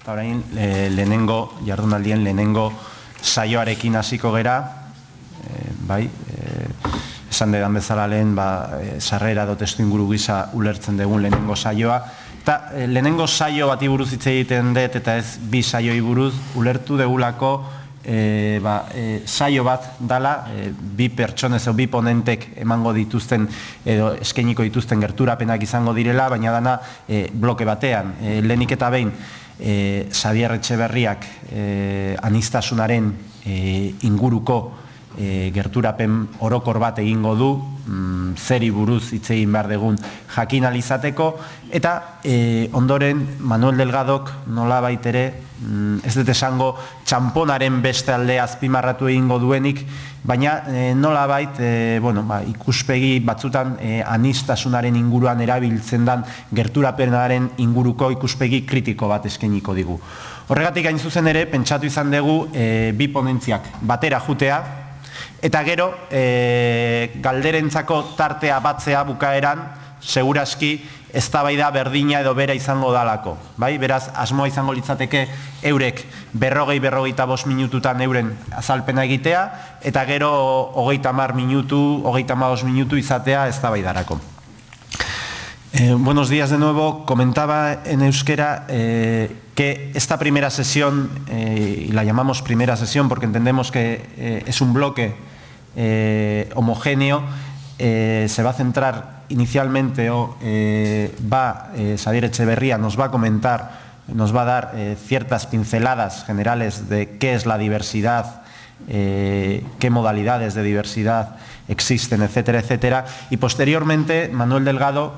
orain lehenengo jardunaldien lehenengo saioarekin hasiko gera, bai, esan dedan bezala lehen sarrera edo testuinguru gisa ulertzen dugun lehenengo saioa, eta lehenengo saio bati buruz hitz egiten dut eta ez bi saioi buruz ulertu degulako saio bat dala, bi pertsonez edo bi ponentek emango dituzten edo eskainiko dituzten gerturapenak izango direla, baina dana bloke batean. Lehenik eta behin Xabier Etxeberriak aniztasunaren inguruko gerturapen orokor bat egingo du, zeri buruz hitz egin behar dugun jakin alizateko, eta ondoren Manuel Delgadok nolabait ere, ez dut esango txamponaren beste alde azpimarratu egingo duenik, baina nolabait ikuspegi batzutan aniztasunaren inguruan erabiltzen den gerturapenaren inguruko ikuspegi kritiko bat eskainiko digu. Horregatik hain zuzen ere, pentsatu izan dugu bi ponentziak batera jutea, eta gero galderentzako tartea batzea bukaeran, seguraski eztabaida berdina edo bera izango dalako. Beraz, asmoa izango litzateke eurek 40-45 minututan euren azalpena egitea, eta gero 30 minutu, 35 minutu izatea eztabaidarako. Buenos días de nuevo. Comentaba en euskera que esta primera sesión, y la llamamos primera sesión porque entendemos que es un bloque homogéneo, se va a centrar inicialmente Xabier Etxeberria nos va a comentar, nos va a dar ciertas pinceladas generales de qué es la diversidad, qué modalidades de diversidad existen, etcétera, etcétera, y posteriormente Manuel Delgado,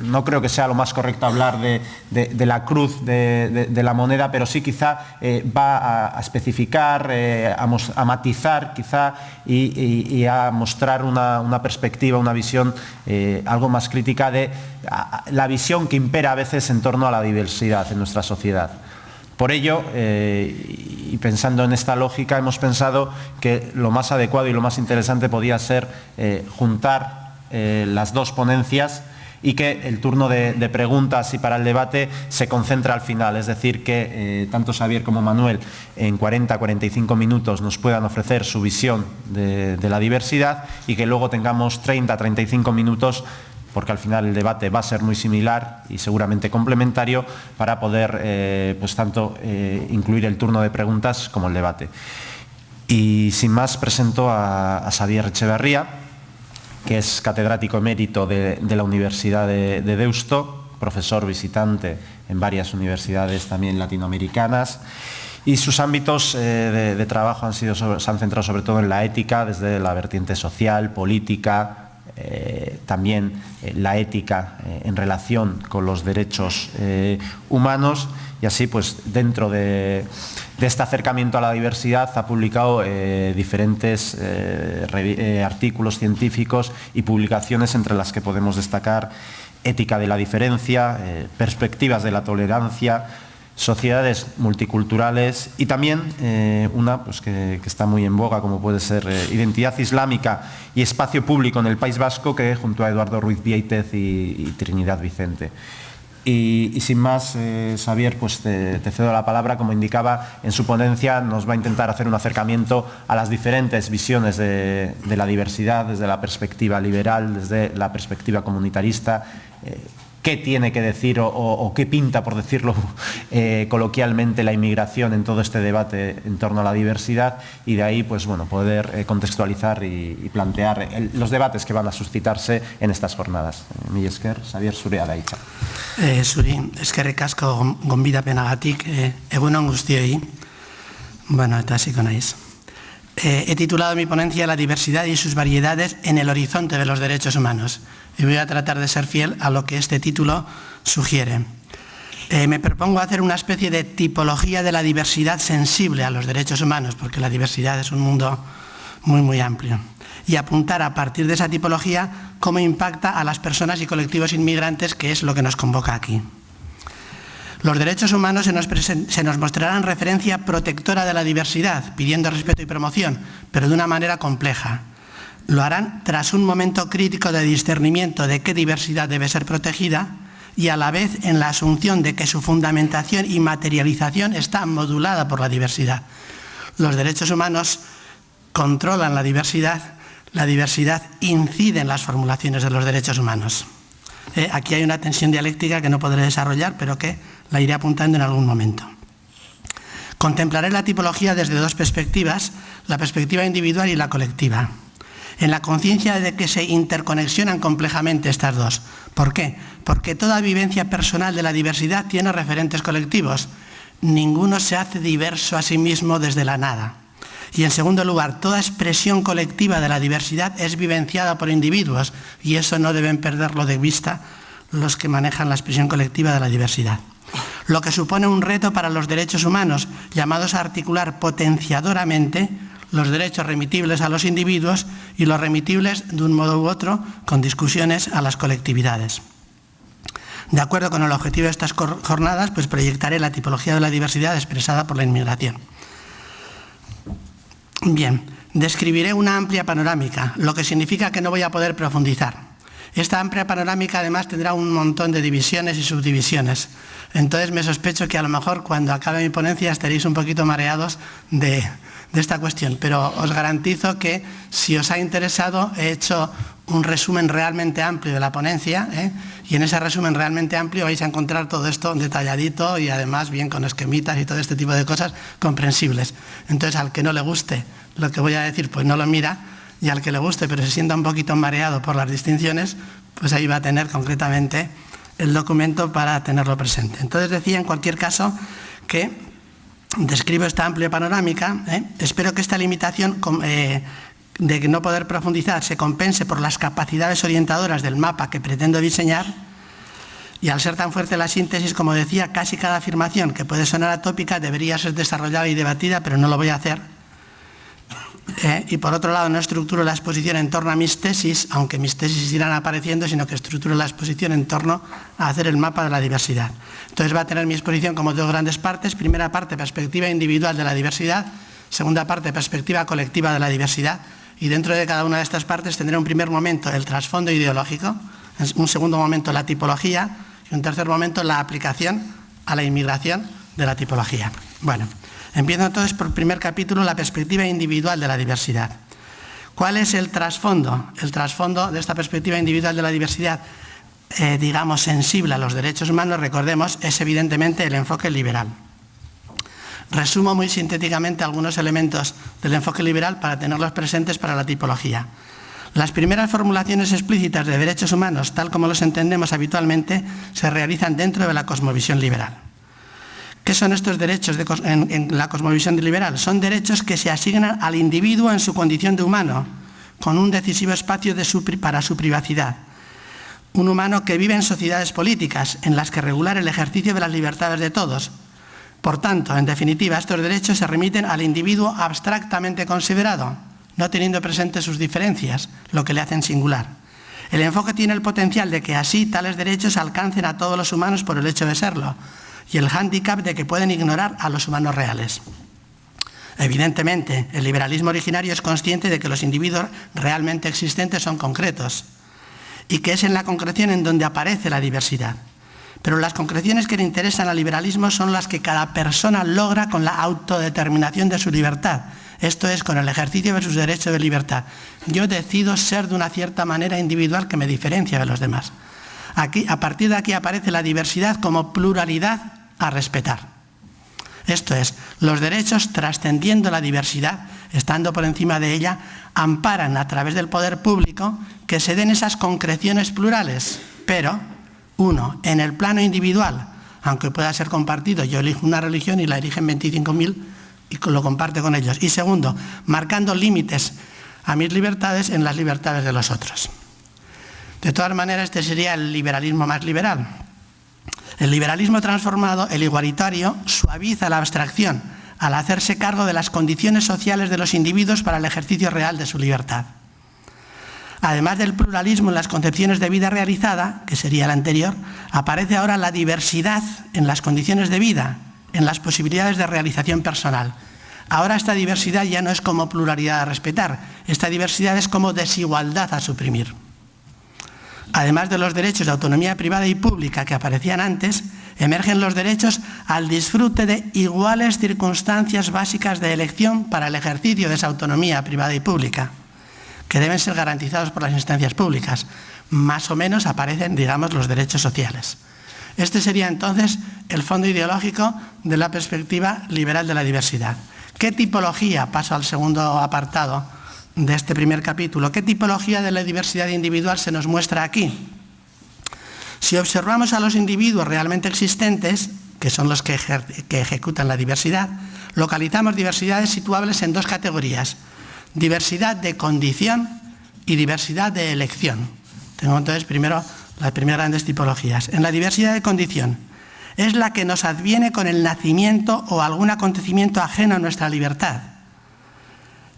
no creo que sea lo más correcto hablar de la cruz de la moneda, pero sí quizá va a especificar, a matizar quizá y a mostrar una perspectiva, una visión algo más crítica de la visión que impera a veces en torno a la diversidad en nuestra sociedad. Por ello, y pensando en esta lógica, hemos pensado que lo más adecuado y lo más interesante podía ser juntar las dos ponencias y que el turno de preguntas y para el debate se concentra al final, es decir, que tanto Xabier como Manuel en 40-45 minutos nos puedan ofrecer su visión de la diversidad y que luego tengamos 30-35 minutos, porque al final el debate va a ser muy similar y seguramente complementario, para poder tanto incluir el turno de preguntas como el debate. Y sin más, presento a Xabier Etxeberria, que es catedrático emérito de la Universidad de Deusto, profesor visitante en varias universidades también latinoamericanas, y sus ámbitos de trabajo se han centrado sobre todo en la ética, desde la vertiente social, política, también la ética en relación con los derechos humanos, y así pues dentro de este acercamiento a la diversidad ha publicado diferentes artículos científicos y publicaciones, entre las que podemos destacar Ética de la diferencia, Perspectivas de la tolerancia, Sociedades multiculturales, y también una que está muy en boga, como puede ser Identidad islámica y espacio público en el País Vasco, que junto a Eduardo Ruiz Viéitez y Trinidad Vicente. Y sin más, Xabier, pues te cedo la palabra. Como indicaba, en su ponencia nos va a intentar hacer un acercamiento a las diferentes visiones de la diversidad, desde la perspectiva liberal, desde la perspectiva comunitarista, qué tiene que decir o qué pinta, por decirlo coloquialmente, la inmigración en todo este debate en torno a la diversidad, y de ahí pues poder contextualizar y plantear los debates que van a suscitarse en estas jornadas. Mila esker, Xabier, zurea da hitza. Zuri, eskerrik asko gonbidapenagatik, egun on guztioi. Eta hasiko naiz. He titulado mi ponencia La diversidad y sus variedades en el horizonte de los derechos humanos, y voy a tratar de ser fiel a lo que este título sugiere. Me propongo hacer una especie de tipología de la diversidad sensible a los derechos humanos, porque la diversidad es un mundo muy, muy amplio, y apuntar a partir de esa tipología cómo impacta a las personas y colectivos inmigrantes, que es lo que nos convoca aquí. Los derechos humanos se nos mostrarán referencia protectora de la diversidad, pidiendo respeto y promoción, pero de una manera compleja. Lo harán tras un momento crítico de discernimiento de qué diversidad debe ser protegida y a la vez en la asunción de que su fundamentación y materialización está modulada por la diversidad. Los derechos humanos controlan la diversidad incide en las formulaciones de los derechos humanos. Aquí hay una tensión dialéctica que no podré desarrollar, pero que la iré apuntando en algún momento. Contemplaré la tipología desde dos perspectivas, la perspectiva individual y la colectiva, en la conciencia de que se interconexionan complejamente estas dos. ¿Por qué? Porque toda vivencia personal de la diversidad tiene referentes colectivos. Ninguno se hace diverso a sí mismo desde la nada. Y en segundo lugar, toda expresión colectiva de la diversidad es vivenciada por individuos, y eso no deben perderlo de vista los que manejan la expresión colectiva de la diversidad. Lo que supone un reto para los derechos humanos, llamados a articular potenciadoramente los derechos remitibles a los individuos y los remitibles de un modo u otro con discusiones a las colectividades. De acuerdo con el objetivo de estas jornadas, pues proyectaré la tipología de la diversidad expresada por la inmigración. Bien, describiré una amplia panorámica, lo que significa que no voy a poder profundizar. Esta amplia panorámica además tendrá un montón de divisiones y subdivisiones. Entonces me sospecho que a lo mejor cuando acabe mi ponencia estaréis un poquito mareados de esta cuestión, pero os garantizo que si os ha interesado he hecho un resumen realmente amplio de la ponencia, y en ese resumen realmente amplio vais a encontrar todo esto detalladito y además bien con esquemitas y todo este tipo de cosas comprensibles. Entonces al que no le guste lo que voy a decir pues no lo mira, y al que le guste pero se sienta un poquito mareado por las distinciones, pues ahí va a tener concretamente el documento para tenerlo presente. Entonces decía en cualquier caso que describo esta amplia panorámica. Espero que esta limitación de no poder profundizar se compense por las capacidades orientadoras del mapa que pretendo diseñar, y al ser tan fuerte la síntesis, como decía, casi cada afirmación que puede sonar atópica debería ser desarrollada y debatida, pero no lo voy a hacer. Y por otro lado, no estructuro la exposición en torno a mis tesis, aunque mis tesis irán apareciendo, sino que estructuro la exposición en torno a hacer el mapa de la diversidad. Entonces va a tener mi exposición como dos grandes partes. Primera parte, perspectiva individual de la diversidad. Segunda parte, perspectiva colectiva de la diversidad. Y dentro de cada una de estas partes tendré un primer momento el trasfondo ideológico, un segundo momento la tipología y un tercer momento la aplicación a la inmigración de la tipología. Bueno. Empiezo entonces por el primer capítulo, la perspectiva individual de la diversidad. ¿Cuál es el trasfondo? El trasfondo de esta perspectiva individual de la diversidad, digamos, sensible a los derechos humanos, recordemos, es evidentemente el enfoque liberal. Resumo muy sintéticamente algunos elementos del enfoque liberal para tenerlos presentes para la tipología. Las primeras formulaciones explícitas de derechos humanos, tal como los entendemos habitualmente, se realizan dentro de la cosmovisión liberal. ¿Qué son estos derechos en la cosmovisión liberal? Son derechos que se asignan al individuo en su condición de humano, con un decisivo espacio para su privacidad. Un humano que vive en sociedades políticas, en las que regular el ejercicio de las libertades de todos. Por tanto, en definitiva, estos derechos se remiten al individuo abstractamente considerado, no teniendo presentes sus diferencias, lo que le hacen singular. El enfoque tiene el potencial de que así tales derechos alcancen a todos los humanos por el hecho de serlo, y el hándicap de que pueden ignorar a los humanos reales. Evidentemente, el liberalismo originario es consciente de que los individuos realmente existentes son concretos y que es en la concreción en donde aparece la diversidad. Pero las concreciones que le interesan al liberalismo son las que cada persona logra con la autodeterminación de su libertad, esto es, con el ejercicio de sus derechos de libertad. Yo decido ser de una cierta manera individual que me diferencia de los demás. Aquí, a partir de aquí aparece la diversidad como pluralidad a respetar. Esto es, los derechos, trascendiendo la diversidad, estando por encima de ella, amparan a través del poder público que se den esas concreciones plurales, pero, uno, en el plano individual, aunque pueda ser compartido, yo elijo una religión y la eligen 25.000 y lo comparte con ellos. Y segundo, marcando límites a mis libertades en las libertades de los otros. De todas maneras, este sería el liberalismo más liberal. El liberalismo transformado, el igualitario, suaviza la abstracción al hacerse cargo de las condiciones sociales de los individuos para el ejercicio real de su libertad. Además del pluralismo en las concepciones de vida realizada, que sería el anterior, aparece ahora la diversidad en las condiciones de vida, en las posibilidades de realización personal. Ahora esta diversidad ya no es como pluralidad a respetar, esta diversidad es como desigualdad a suprimir. Además de los derechos de autonomía privada y pública que aparecían antes, emergen los derechos al disfrute de iguales circunstancias básicas de elección para el ejercicio de esa autonomía privada y pública, que deben ser garantizados por las instancias públicas. Más o menos aparecen, digamos, los derechos sociales. Este sería entonces el fondo ideológico de la perspectiva liberal de la diversidad. ¿Qué tipología, paso al segundo apartado de este primer capítulo, qué tipología de la diversidad individual se nos muestra aquí? Si observamos a los individuos realmente existentes, que son los que ejecutan la diversidad, localizamos diversidades situables en dos categorías: diversidad de condición y diversidad de elección. Tengo entonces primero las primeras grandes tipologías. En la diversidad de condición, es la que nos adviene con el nacimiento o algún acontecimiento ajeno a nuestra libertad.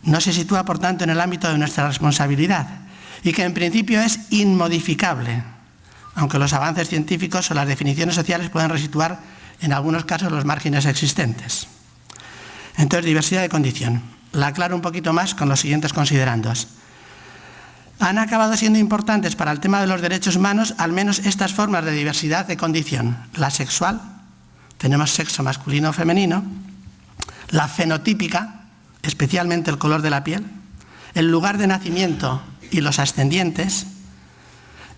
No se sitúa, por tanto, en el ámbito de nuestra responsabilidad y que en principio es inmodificable, aunque los avances científicos o las definiciones sociales pueden resituar en algunos casos los márgenes existentes. Entonces, diversidad de condición. La aclaro un poquito más con los siguientes considerandos. Han acabado siendo importantes para el tema de los derechos humanos al menos estas formas de diversidad de condición. La sexual, tenemos sexo masculino o femenino; la fenotípica, especialmente el color de la piel; el lugar de nacimiento y los ascendientes;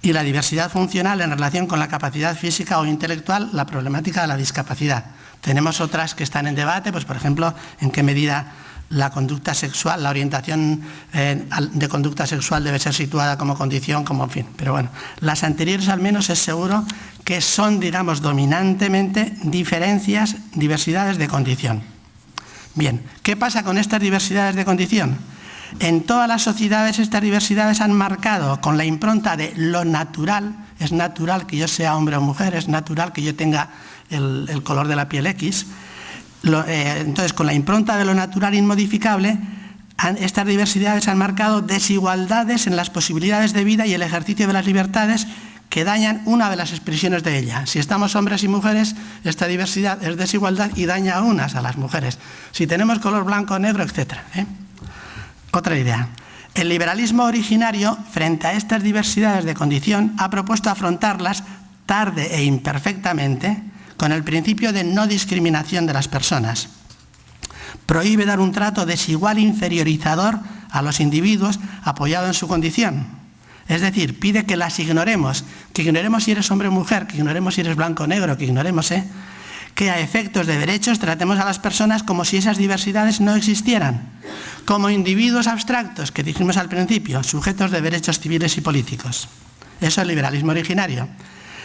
y la diversidad funcional en relación con la capacidad física o intelectual, la problemática de la discapacidad. Tenemos otras que están en debate, pues por ejemplo, en qué medida la conducta sexual, la orientación de conducta sexual debe ser situada como condición, como en fin. Pero bueno, las anteriores al menos es seguro que son, digamos, dominantemente diversidades de condición. Bien, ¿qué pasa con estas diversidades de condición? En todas las sociedades estas diversidades han marcado con la impronta de lo natural. Es natural que yo sea hombre o mujer, es natural que yo tenga el color de la piel X. Entonces, con la impronta de lo natural inmodificable, estas diversidades han marcado desigualdades en las posibilidades de vida y el ejercicio de las libertades que dañan una de las expresiones de ella. Si estamos hombres y mujeres, esta diversidad es desigualdad y daña a unas, a las mujeres. Si tenemos color blanco, negro, etc. Otra idea. El liberalismo originario, frente a estas diversidades de condición, ha propuesto afrontarlas tarde e imperfectamente con el principio de no discriminación de las personas. Prohíbe dar un trato desigual inferiorizador a los individuos apoyado en su condición. Es decir, pide que las ignoremos, que ignoremos si eres hombre o mujer, que ignoremos si eres blanco o negro, que ignoremos, que a efectos de derechos tratemos a las personas como si esas diversidades no existieran, como individuos abstractos, que dijimos al principio, sujetos de derechos civiles y políticos. Eso es el liberalismo originario.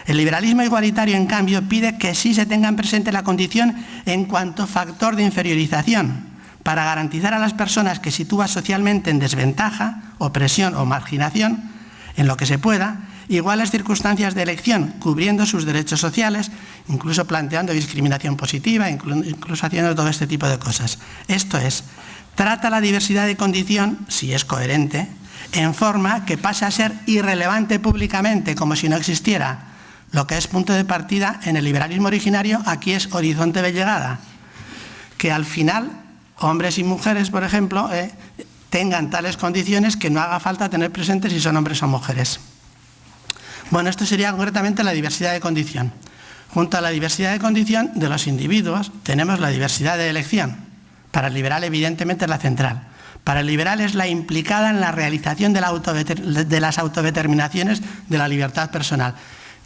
El liberalismo igualitario, en cambio, pide que sí se tenga presente la condición en cuanto factor de inferiorización, para garantizar a las personas que sitúa socialmente en desventaja, opresión o marginación, en lo que se pueda, iguales circunstancias de elección, cubriendo sus derechos sociales, incluso planteando discriminación positiva, incluso haciendo todo este tipo de cosas. Esto es, trata la diversidad de condición, si es coherente, en forma que pase a ser irrelevante públicamente, como si no existiera. Lo que es punto de partida en el liberalismo originario, aquí es horizonte de llegada. Que al final, hombres y mujeres, por ejemplo, tengan tales condiciones que no haga falta tener presentes si son hombres o mujeres. Bueno, esto sería concretamente la diversidad de condición. Junto a la diversidad de condición de los individuos, tenemos la diversidad de elección. Para el liberal, evidentemente, es la central. Para el liberal es la implicada en la realización de las autodeterminaciones de la libertad personal.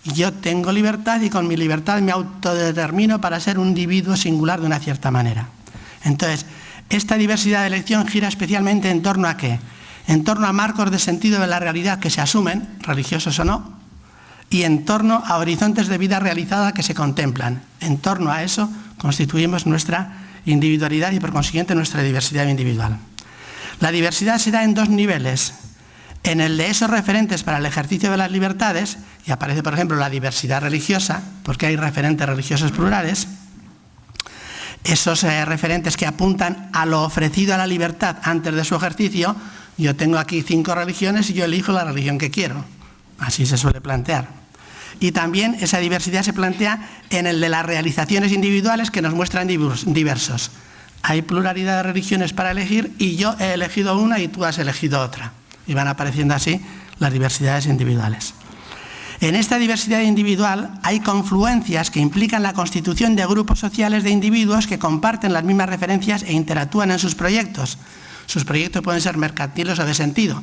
Yo tengo libertad y con mi libertad me autodetermino para ser un individuo singular de una cierta manera. Entonces, esta diversidad de elección gira especialmente en torno a ¿qué? En torno a marcos de sentido de la realidad que se asumen, religiosos o no, y en torno a horizontes de vida realizada que se contemplan. En torno a eso constituimos nuestra individualidad y, por consiguiente, nuestra diversidad individual. La diversidad se da en dos niveles. En el de esos referentes para el ejercicio de las libertades, y aparece, por ejemplo, la diversidad religiosa, porque hay referentes religiosos plurales, esos referentes que apuntan a lo ofrecido a la libertad antes de su ejercicio. Yo tengo aquí 5 religiones y yo elijo la religión que quiero. Así se suele plantear. Y también esa diversidad se plantea en el de las realizaciones individuales que nos muestran diversos. Hay pluralidad de religiones para elegir y yo he elegido una y tú has elegido otra. Y van apareciendo así las diversidades individuales. En esta diversidad individual hay confluencias que implican la constitución de grupos sociales de individuos que comparten las mismas referencias e interactúan en sus proyectos. Sus proyectos pueden ser mercantiles o de sentido.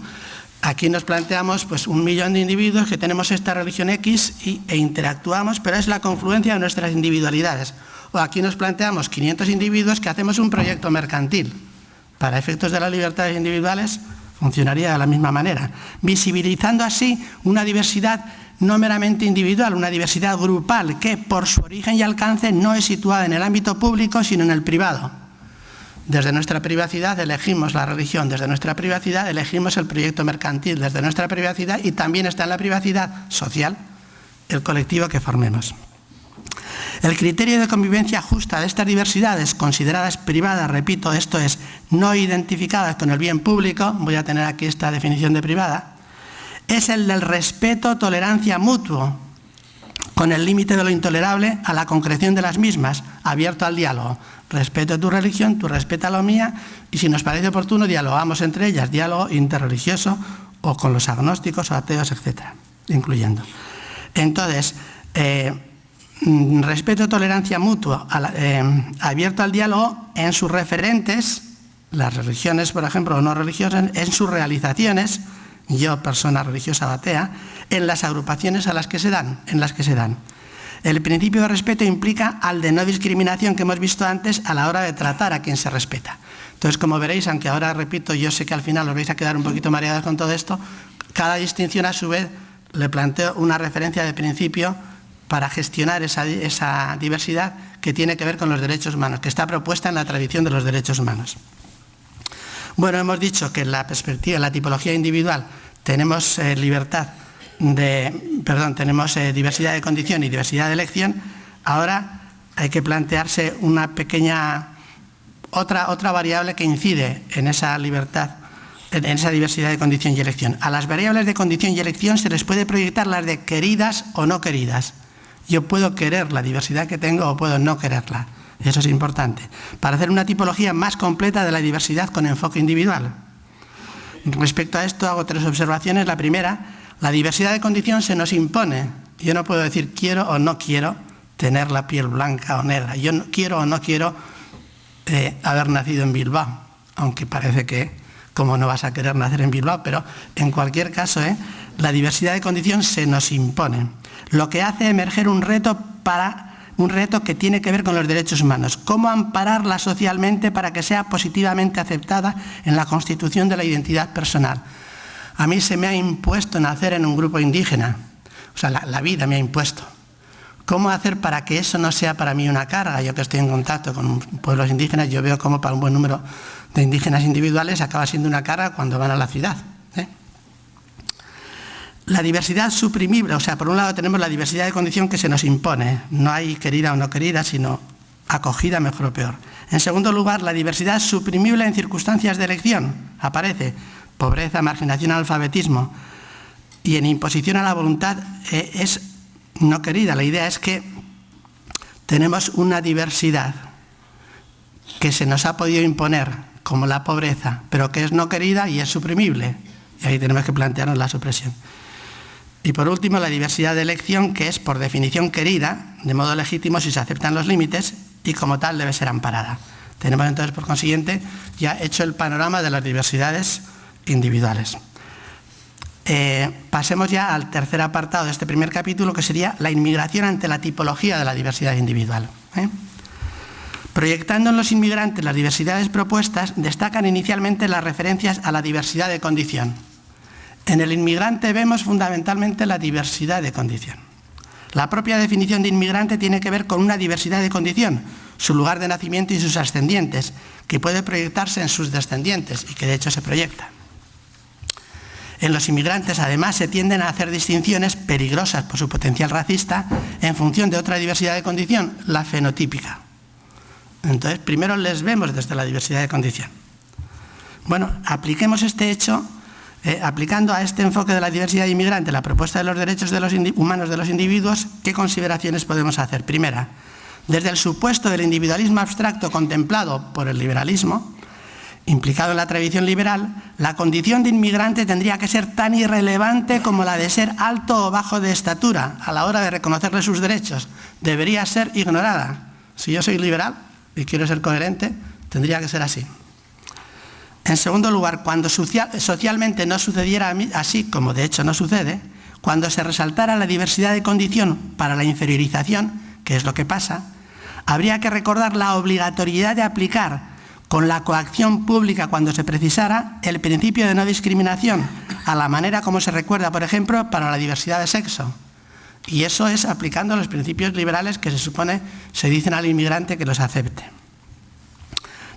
Aquí nos planteamos pues, 1 millón de individuos que tenemos esta religión X e interactuamos, pero es la confluencia de nuestras individualidades. O aquí nos planteamos 500 individuos que hacemos un proyecto mercantil. Para efectos de las libertades individuales funcionaría de la misma manera, visibilizando así una diversidad no meramente individual, una diversidad grupal que por su origen y alcance no es situada en el ámbito público sino en el privado. Desde nuestra privacidad elegimos la religión, desde nuestra privacidad elegimos el proyecto mercantil, desde nuestra privacidad y también está en la privacidad social el colectivo que formemos. El criterio de convivencia justa de estas diversidades, consideradas privadas, repito, esto es, no identificadas con el bien público, voy a tener aquí esta definición de privada, es el del respeto, tolerancia mutuo, con el límite de lo intolerable a la concreción de las mismas, abierto al diálogo. Respeto a tu religión, tú respeta la mía, y si nos parece oportuno, dialogamos entre ellas, diálogo interreligioso o con los agnósticos o ateos, etcétera, incluyendo. Entonces, respeto, tolerancia mutua, abierto al diálogo en sus referentes, las religiones, por ejemplo, o no religiosas, en sus realizaciones, yo, persona religiosa o atea, en las agrupaciones en las que se dan. El principio de respeto implica al de no discriminación que hemos visto antes a la hora de tratar a quien se respeta. Entonces, como veréis, aunque ahora repito, yo sé que al final os vais a quedar un poquito mareados con todo esto, cada distinción a su vez le planteo una referencia de principio para gestionar esa diversidad que tiene que ver con los derechos humanos, que está propuesta en la tradición de los derechos humanos. Bueno, hemos dicho que en la perspectiva, en la tipología individual, tenemos tenemos diversidad de condición y diversidad de elección. Ahora hay que plantearse una pequeña, otra variable que incide en esa libertad, en esa diversidad de condición y elección. A las variables de condición y elección se les puede proyectar las de queridas o no queridas. Yo puedo querer la diversidad que tengo o puedo no quererla. Eso es importante. Para hacer una tipología más completa de la diversidad con enfoque individual. Respecto a esto hago 3 observaciones. La primera, la diversidad de condición se nos impone. Yo no puedo decir quiero o no quiero tener la piel blanca o negra. Yo no quiero o no quiero haber nacido en Bilbao. Aunque parece que, como no vas a querer nacer en Bilbao, pero en cualquier caso, la diversidad de condición se nos impone. Lo que hace emerger un reto que tiene que ver con los derechos humanos. ¿Cómo ampararla socialmente para que sea positivamente aceptada en la constitución de la identidad personal? A mí se me ha impuesto nacer en un grupo indígena. O sea, la vida me ha impuesto. ¿Cómo hacer para que eso no sea para mí una carga? Yo que estoy en contacto con pueblos indígenas, yo veo cómo para un buen número de indígenas individuales acaba siendo una carga cuando van a la ciudad. La diversidad suprimible, o sea, por un lado tenemos la diversidad de condición que se nos impone. No hay querida o no querida, sino acogida, mejor o peor. En segundo lugar, la diversidad suprimible en circunstancias de elección. Aparece pobreza, marginación, analfabetismo. Y en imposición a la voluntad es no querida. La idea es que tenemos una diversidad que se nos ha podido imponer, como la pobreza, pero que es no querida y es suprimible. Y ahí tenemos que plantearnos la supresión. Y por último, la diversidad de elección, que es por definición querida, de modo legítimo si se aceptan los límites, y como tal debe ser amparada. Tenemos entonces, por consiguiente, ya hecho el panorama de las diversidades individuales. Pasemos ya al tercer apartado de este primer capítulo, que sería la inmigración ante la tipología de la diversidad individual. Proyectando en los inmigrantes las diversidades propuestas, destacan inicialmente las referencias a la diversidad de condición. En el inmigrante vemos fundamentalmente la diversidad de condición. La propia definición de inmigrante tiene que ver con una diversidad de condición, su lugar de nacimiento y sus ascendientes, que puede proyectarse en sus descendientes y que de hecho se proyecta. En los inmigrantes, además, se tienden a hacer distinciones peligrosas por su potencial racista en función de otra diversidad de condición, la fenotípica. Entonces, primero les vemos desde la diversidad de condición. Bueno, apliquemos este hecho. Aplicando a este enfoque de la diversidad inmigrante la propuesta de los derechos humanos de los individuos, ¿qué consideraciones podemos hacer? Primera, desde el supuesto del individualismo abstracto contemplado por el liberalismo, implicado en la tradición liberal, la condición de inmigrante tendría que ser tan irrelevante como la de ser alto o bajo de estatura a la hora de reconocerle sus derechos. Debería ser ignorada. Si yo soy liberal y quiero ser coherente, tendría que ser así. En segundo lugar, cuando socialmente no sucediera así, como de hecho no sucede, cuando se resaltara la diversidad de condición para la inferiorización, que es lo que pasa, habría que recordar la obligatoriedad de aplicar con la coacción pública cuando se precisara el principio de no discriminación, a la manera como se recuerda, por ejemplo, para la diversidad de sexo. Y eso es aplicando los principios liberales que se supone se dicen al inmigrante que los acepte.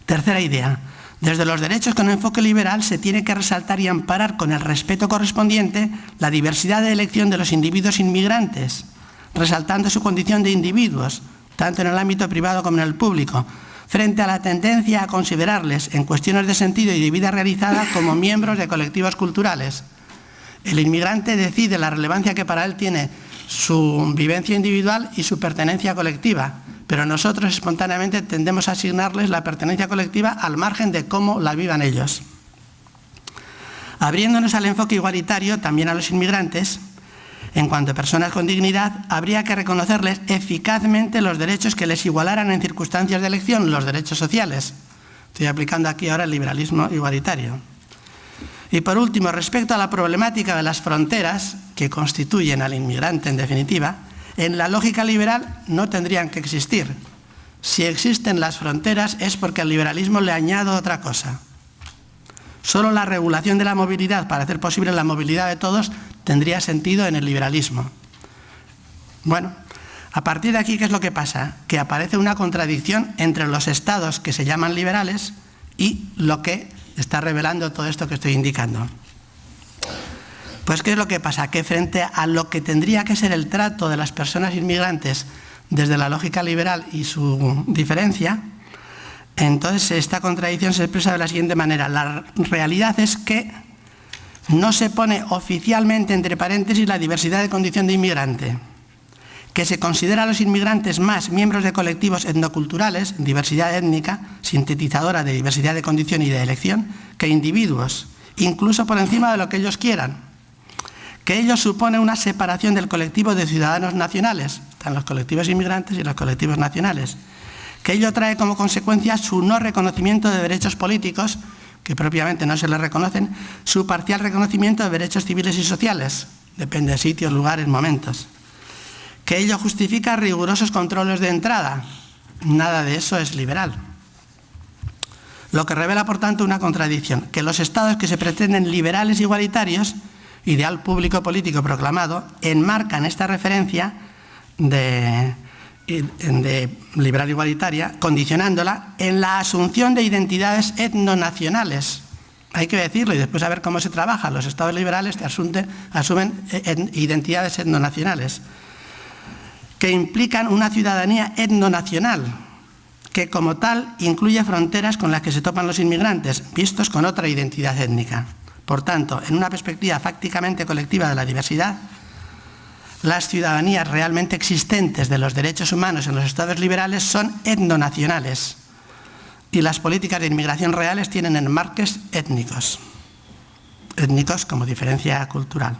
Tercera idea. Desde los derechos con enfoque liberal se tiene que resaltar y amparar con el respeto correspondiente la diversidad de elección de los individuos inmigrantes, resaltando su condición de individuos, tanto en el ámbito privado como en el público, frente a la tendencia a considerarles en cuestiones de sentido y de vida realizada como miembros de colectivos culturales. El inmigrante decide la relevancia que para él tiene su vivencia individual y su pertenencia colectiva, pero nosotros espontáneamente tendemos a asignarles la pertenencia colectiva al margen de cómo la vivan ellos. Abriéndonos al enfoque igualitario también a los inmigrantes, en cuanto a personas con dignidad, habría que reconocerles eficazmente los derechos que les igualaran en circunstancias de elección, los derechos sociales. Estoy aplicando aquí ahora el liberalismo igualitario. Y por último, respecto a la problemática de las fronteras, que constituyen al inmigrante en definitiva, en la lógica liberal no tendrían que existir. Si existen las fronteras es porque al liberalismo le añado otra cosa. Solo la regulación de la movilidad para hacer posible la movilidad de todos tendría sentido en el liberalismo. Bueno, a partir de aquí, ¿qué es lo que pasa? Que aparece una contradicción entre los estados que se llaman liberales y lo que está revelando todo esto que estoy indicando. Pues, ¿qué es lo que pasa? Que frente a lo que tendría que ser el trato de las personas inmigrantes desde la lógica liberal y su diferencia, entonces esta contradicción se expresa de la siguiente manera. La realidad es que no se pone oficialmente entre paréntesis la diversidad de condición de inmigrante, que se considera a los inmigrantes más miembros de colectivos etnoculturales, diversidad étnica, sintetizadora de diversidad de condición y de elección, que individuos, incluso por encima de lo que ellos quieran, que ello supone una separación del colectivo de ciudadanos nacionales, están los colectivos inmigrantes y los colectivos nacionales, que ello trae como consecuencia su no reconocimiento de derechos políticos, que propiamente no se les reconocen, su parcial reconocimiento de derechos civiles y sociales, depende de sitios, lugares, momentos, que ello justifica rigurosos controles de entrada. Nada de eso es liberal. Lo que revela, por tanto, una contradicción, que los estados que se pretenden liberales e igualitarios, ideal público político proclamado, enmarcan esta referencia de liberal igualitaria, condicionándola en la asunción de identidades etnonacionales. Hay que decirlo y después a ver cómo se trabaja. Los estados liberales asumen identidades etnonacionales, que implican una ciudadanía etnonacional, que como tal incluye fronteras con las que se topan los inmigrantes, vistos con otra identidad étnica. Por tanto, en una perspectiva fácticamente colectiva de la diversidad, las ciudadanías realmente existentes de los derechos humanos en los estados liberales son etnonacionales y las políticas de inmigración reales tienen enmarques étnicos como diferencia cultural.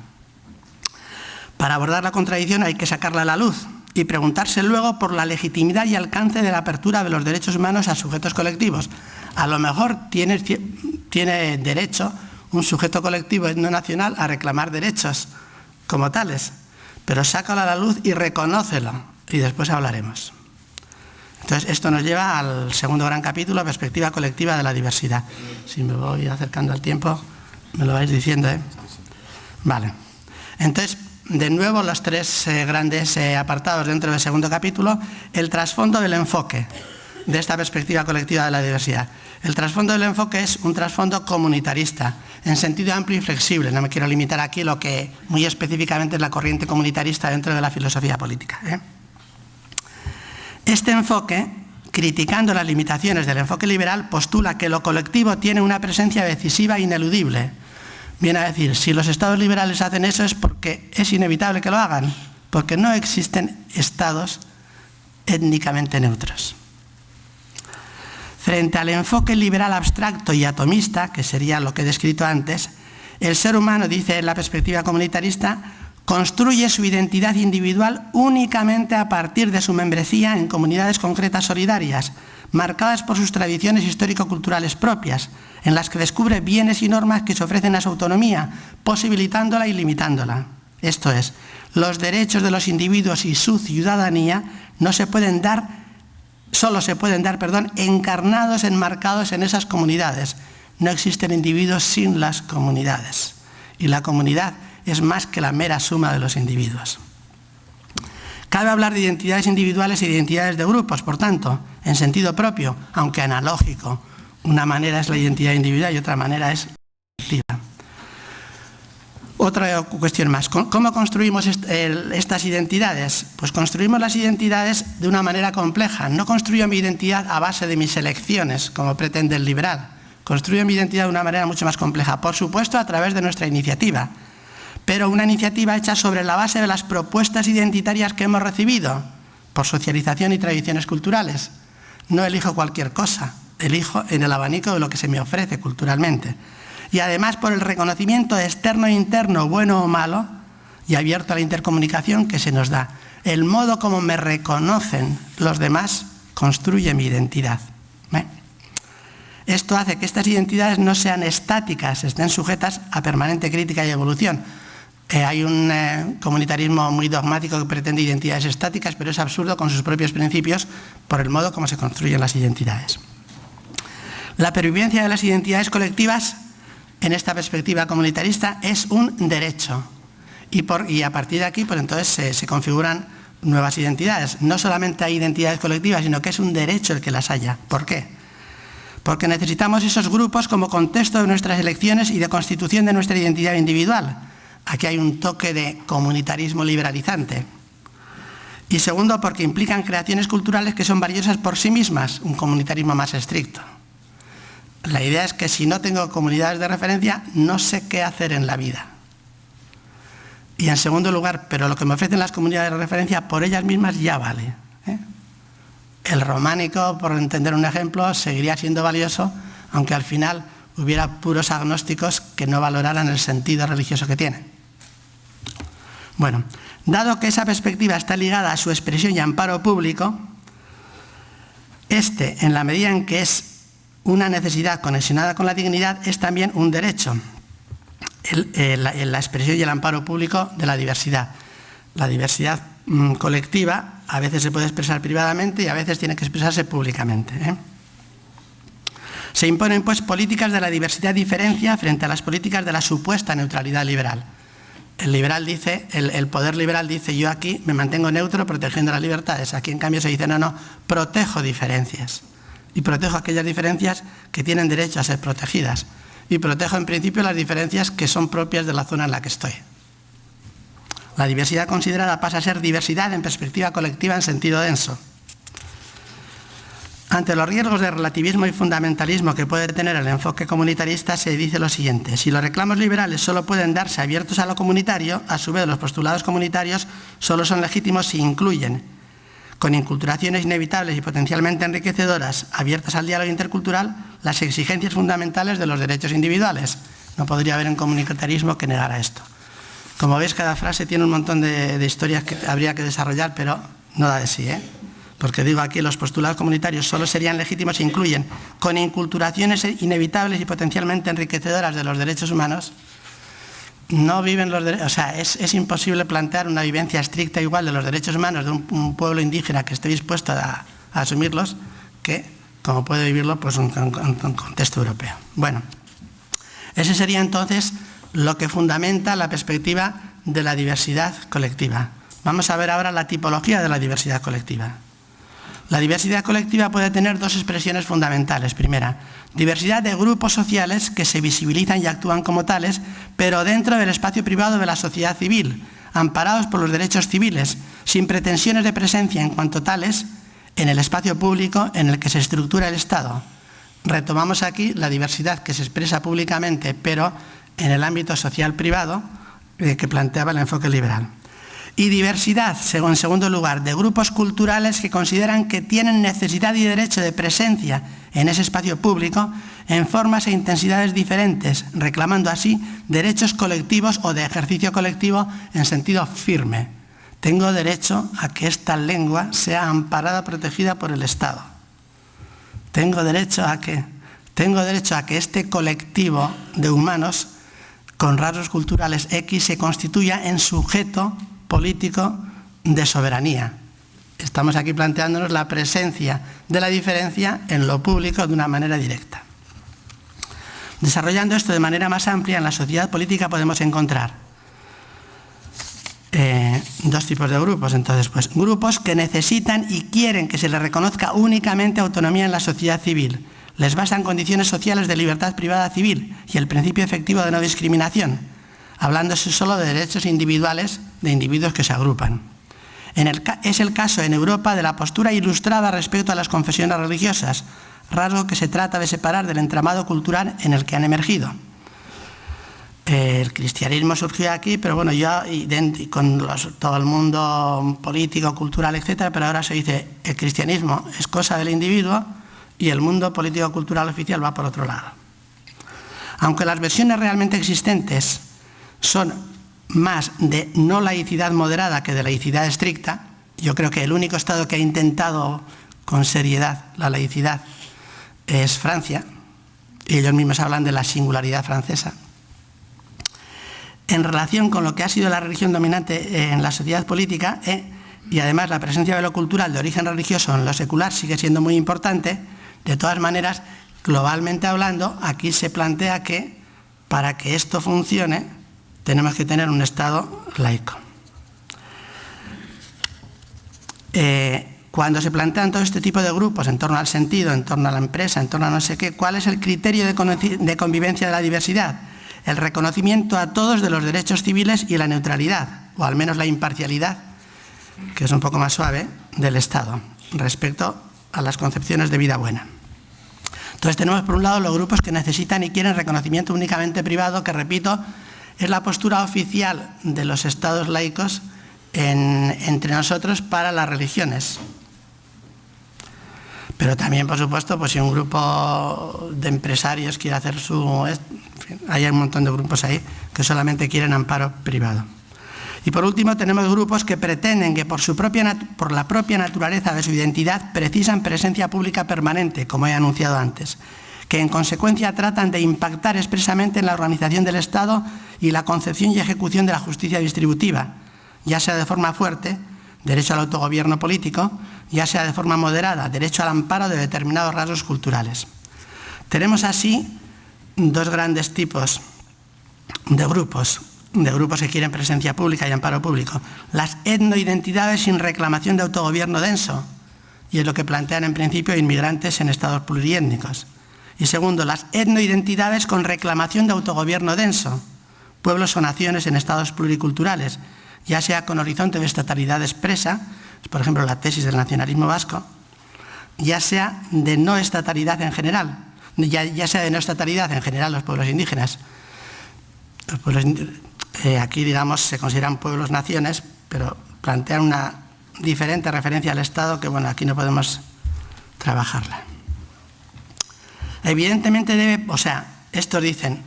Para abordar la contradicción hay que sacarla a la luz y preguntarse luego por la legitimidad y alcance de la apertura de los derechos humanos a sujetos colectivos. A lo mejor tiene derecho un sujeto colectivo etnonacional a reclamar derechos como tales, pero sácalo a la luz y reconócelo, y después hablaremos. Entonces, esto nos lleva al segundo gran capítulo, perspectiva colectiva de la diversidad. Si me voy acercando al tiempo, me lo vais diciendo, ¿eh? Vale. Entonces, de nuevo, los tres grandes apartados dentro del segundo capítulo, el trasfondo del enfoque de esta perspectiva colectiva de la diversidad. El trasfondo del enfoque es un trasfondo comunitarista, en sentido amplio y flexible. No me quiero limitar aquí lo que muy específicamente es la corriente comunitarista dentro de la filosofía política, ¿eh? Este enfoque, criticando las limitaciones del enfoque liberal, postula que lo colectivo tiene una presencia decisiva e ineludible. Viene a decir, si los estados liberales hacen eso es porque es inevitable que lo hagan, porque no existen estados étnicamente neutros. Frente al enfoque liberal abstracto y atomista, que sería lo que he descrito antes, el ser humano, dice la perspectiva comunitarista, construye su identidad individual únicamente a partir de su membresía en comunidades concretas solidarias, marcadas por sus tradiciones histórico-culturales propias, en las que descubre bienes y normas que se ofrecen a su autonomía, posibilitándola y limitándola. Esto es, los derechos de los individuos y su ciudadanía no se pueden dar, solo se pueden dar, encarnados, enmarcados en esas comunidades. No existen individuos sin las comunidades. Y la comunidad es más que la mera suma de los individuos. Cabe hablar de identidades individuales y de identidades de grupos, por tanto, en sentido propio, aunque analógico. Una manera es la identidad individual y otra manera es colectiva. Otra cuestión más. ¿Cómo construimos estas identidades? Pues construimos las identidades de una manera compleja. No construyo mi identidad a base de mis elecciones, como pretende el liberal. Construyo mi identidad de una manera mucho más compleja. Por supuesto, a través de nuestra iniciativa. Pero una iniciativa hecha sobre la base de las propuestas identitarias que hemos recibido por socialización y tradiciones culturales. No elijo cualquier cosa, elijo en el abanico de lo que se me ofrece culturalmente. Y además por el reconocimiento externo e interno, bueno o malo, y abierto a la intercomunicación que se nos da. El modo como me reconocen los demás construye mi identidad. Esto hace que estas identidades no sean estáticas, estén sujetas a permanente crítica y evolución. Hay un comunitarismo muy dogmático que pretende identidades estáticas, pero es absurdo con sus propios principios por el modo como se construyen las identidades. La pervivencia de las identidades colectivas, en esta perspectiva comunitarista, es un derecho. Y a partir de aquí, pues entonces se configuran nuevas identidades. No solamente hay identidades colectivas, sino que es un derecho el que las haya. ¿Por qué? Porque necesitamos esos grupos como contexto de nuestras elecciones y de constitución de nuestra identidad individual. Aquí hay un toque de comunitarismo liberalizante. Y segundo, porque implican creaciones culturales que son valiosas por sí mismas, un comunitarismo más estricto. La idea es que si no tengo comunidades de referencia, no sé qué hacer en la vida. Y en segundo lugar, pero lo que me ofrecen las comunidades de referencia por ellas mismas ya vale. El románico, por entender un ejemplo, seguiría siendo valioso, aunque al final hubiera puros agnósticos que no valoraran el sentido religioso que tiene. Bueno, dado que esa perspectiva está ligada a su expresión y amparo público, en la medida en que es una necesidad conexionada con la dignidad, es también un derecho, la expresión y el amparo público de la diversidad. La diversidad colectiva a veces se puede expresar privadamente y a veces tiene que expresarse públicamente. Se imponen, pues, políticas de la diversidad-diferencia frente a las políticas de la supuesta neutralidad liberal. El poder liberal dice, yo aquí me mantengo neutro protegiendo las libertades. Aquí, en cambio, se dice, no, protejo diferencias. Y protejo aquellas diferencias que tienen derecho a ser protegidas. Y protejo, en principio, las diferencias que son propias de la zona en la que estoy. La diversidad considerada pasa a ser diversidad en perspectiva colectiva en sentido denso. Ante los riesgos de relativismo y fundamentalismo que puede tener el enfoque comunitarista, se dice lo siguiente: si los reclamos liberales solo pueden darse abiertos a lo comunitario, a su vez los postulados comunitarios solo son legítimos si incluyen, con inculturaciones inevitables y potencialmente enriquecedoras, abiertas al diálogo intercultural, las exigencias fundamentales de los derechos individuales. No podría haber un comunitarismo que negara esto. Como veis, cada frase tiene un montón de historias que habría que desarrollar, pero no da de sí, Porque digo aquí, los postulados comunitarios solo serían legítimos si incluyen, con inculturaciones inevitables y potencialmente enriquecedoras de los derechos humanos, no viven los derechos, o sea, es imposible plantear una vivencia estricta igual de los derechos humanos de un pueblo indígena que esté dispuesto a asumirlos, que como puede vivirlo pues un contexto europeo. Bueno, ese sería entonces lo que fundamenta la perspectiva de la diversidad colectiva. Vamos a ver ahora la tipología de la diversidad colectiva. La diversidad colectiva puede tener dos expresiones fundamentales. Primera, diversidad de grupos sociales que se visibilizan y actúan como tales, pero dentro del espacio privado de la sociedad civil, amparados por los derechos civiles, sin pretensiones de presencia en cuanto tales en el espacio público en el que se estructura el Estado. Retomamos aquí la diversidad que se expresa públicamente, pero en el ámbito social privado que planteaba el enfoque liberal. Y diversidad, en segundo lugar, de grupos culturales que consideran que tienen necesidad y derecho de presencia en ese espacio público en formas e intensidades diferentes, reclamando así derechos colectivos o de ejercicio colectivo en sentido firme. Tengo derecho a que esta lengua sea amparada, protegida por el Estado. Tengo derecho a que este colectivo de humanos con rasgos culturales X se constituya en sujeto político de soberanía. Estamos aquí planteándonos la presencia de la diferencia en lo público de una manera directa. Desarrollando esto de manera más amplia, en la sociedad política podemos encontrar dos tipos de grupos. Entonces, pues, grupos que necesitan y quieren que se les reconozca únicamente autonomía en la sociedad civil. Les bastan condiciones sociales de libertad privada civil y el principio efectivo de no discriminación, hablándose solo de derechos individuales de individuos que se agrupan. Es el caso en Europa de la postura ilustrada respecto a las confesiones religiosas, rasgo que se trata de separar del entramado cultural en el que han emergido. El cristianismo surgió aquí, pero bueno, con todo el mundo político, cultural, etcétera, pero ahora se dice el cristianismo es cosa del individuo y el mundo político-cultural oficial va por otro lado. Aunque las versiones realmente existentes son más de no laicidad moderada que de laicidad estricta, yo creo que el único Estado que ha intentado con seriedad la laicidad es Francia, y ellos mismos hablan de la singularidad francesa. En relación con lo que ha sido la religión dominante en la sociedad política, y además la presencia de lo cultural de origen religioso en lo secular sigue siendo muy importante, de todas maneras, globalmente hablando, aquí se plantea que para que esto funcione tenemos que tener un Estado laico. Cuando se plantean todo este tipo de grupos en torno al sentido, en torno a la empresa, en torno a no sé qué, ¿cuál es el criterio de convivencia de la diversidad? El reconocimiento a todos de los derechos civiles y la neutralidad, o al menos la imparcialidad, que es un poco más suave, del Estado, respecto a las concepciones de vida buena. Entonces tenemos por un lado los grupos que necesitan y quieren reconocimiento únicamente privado, que repito, es la postura oficial de los estados laicos entre nosotros para las religiones. Pero también, por supuesto, pues si un grupo de empresarios quiere hacer hay un montón de grupos ahí que solamente quieren amparo privado. Y por último tenemos grupos que pretenden que por la propia naturaleza de su identidad precisan presencia pública permanente, como he anunciado antes, que en consecuencia tratan de impactar expresamente en la organización del Estado y la concepción y ejecución de la justicia distributiva, ya sea de forma fuerte, derecho al autogobierno político, ya sea de forma moderada, derecho al amparo de determinados rasgos culturales. Tenemos así dos grandes tipos de grupos que quieren presencia pública y amparo público. Las etnoidentidades sin reclamación de autogobierno denso, y es lo que plantean en principio inmigrantes en estados pluriétnicos. Y segundo, las etnoidentidades con reclamación de autogobierno denso, pueblos o naciones en estados pluriculturales, ya sea con horizonte de estatalidad expresa, por ejemplo la tesis del nacionalismo vasco, ya sea de no estatalidad en general, ya sea de no estatalidad en general los pueblos indígenas. Los pueblos aquí, digamos, se consideran pueblos-naciones, pero plantean una diferente referencia al Estado que, bueno, aquí no podemos trabajarla. Evidentemente estos dicen,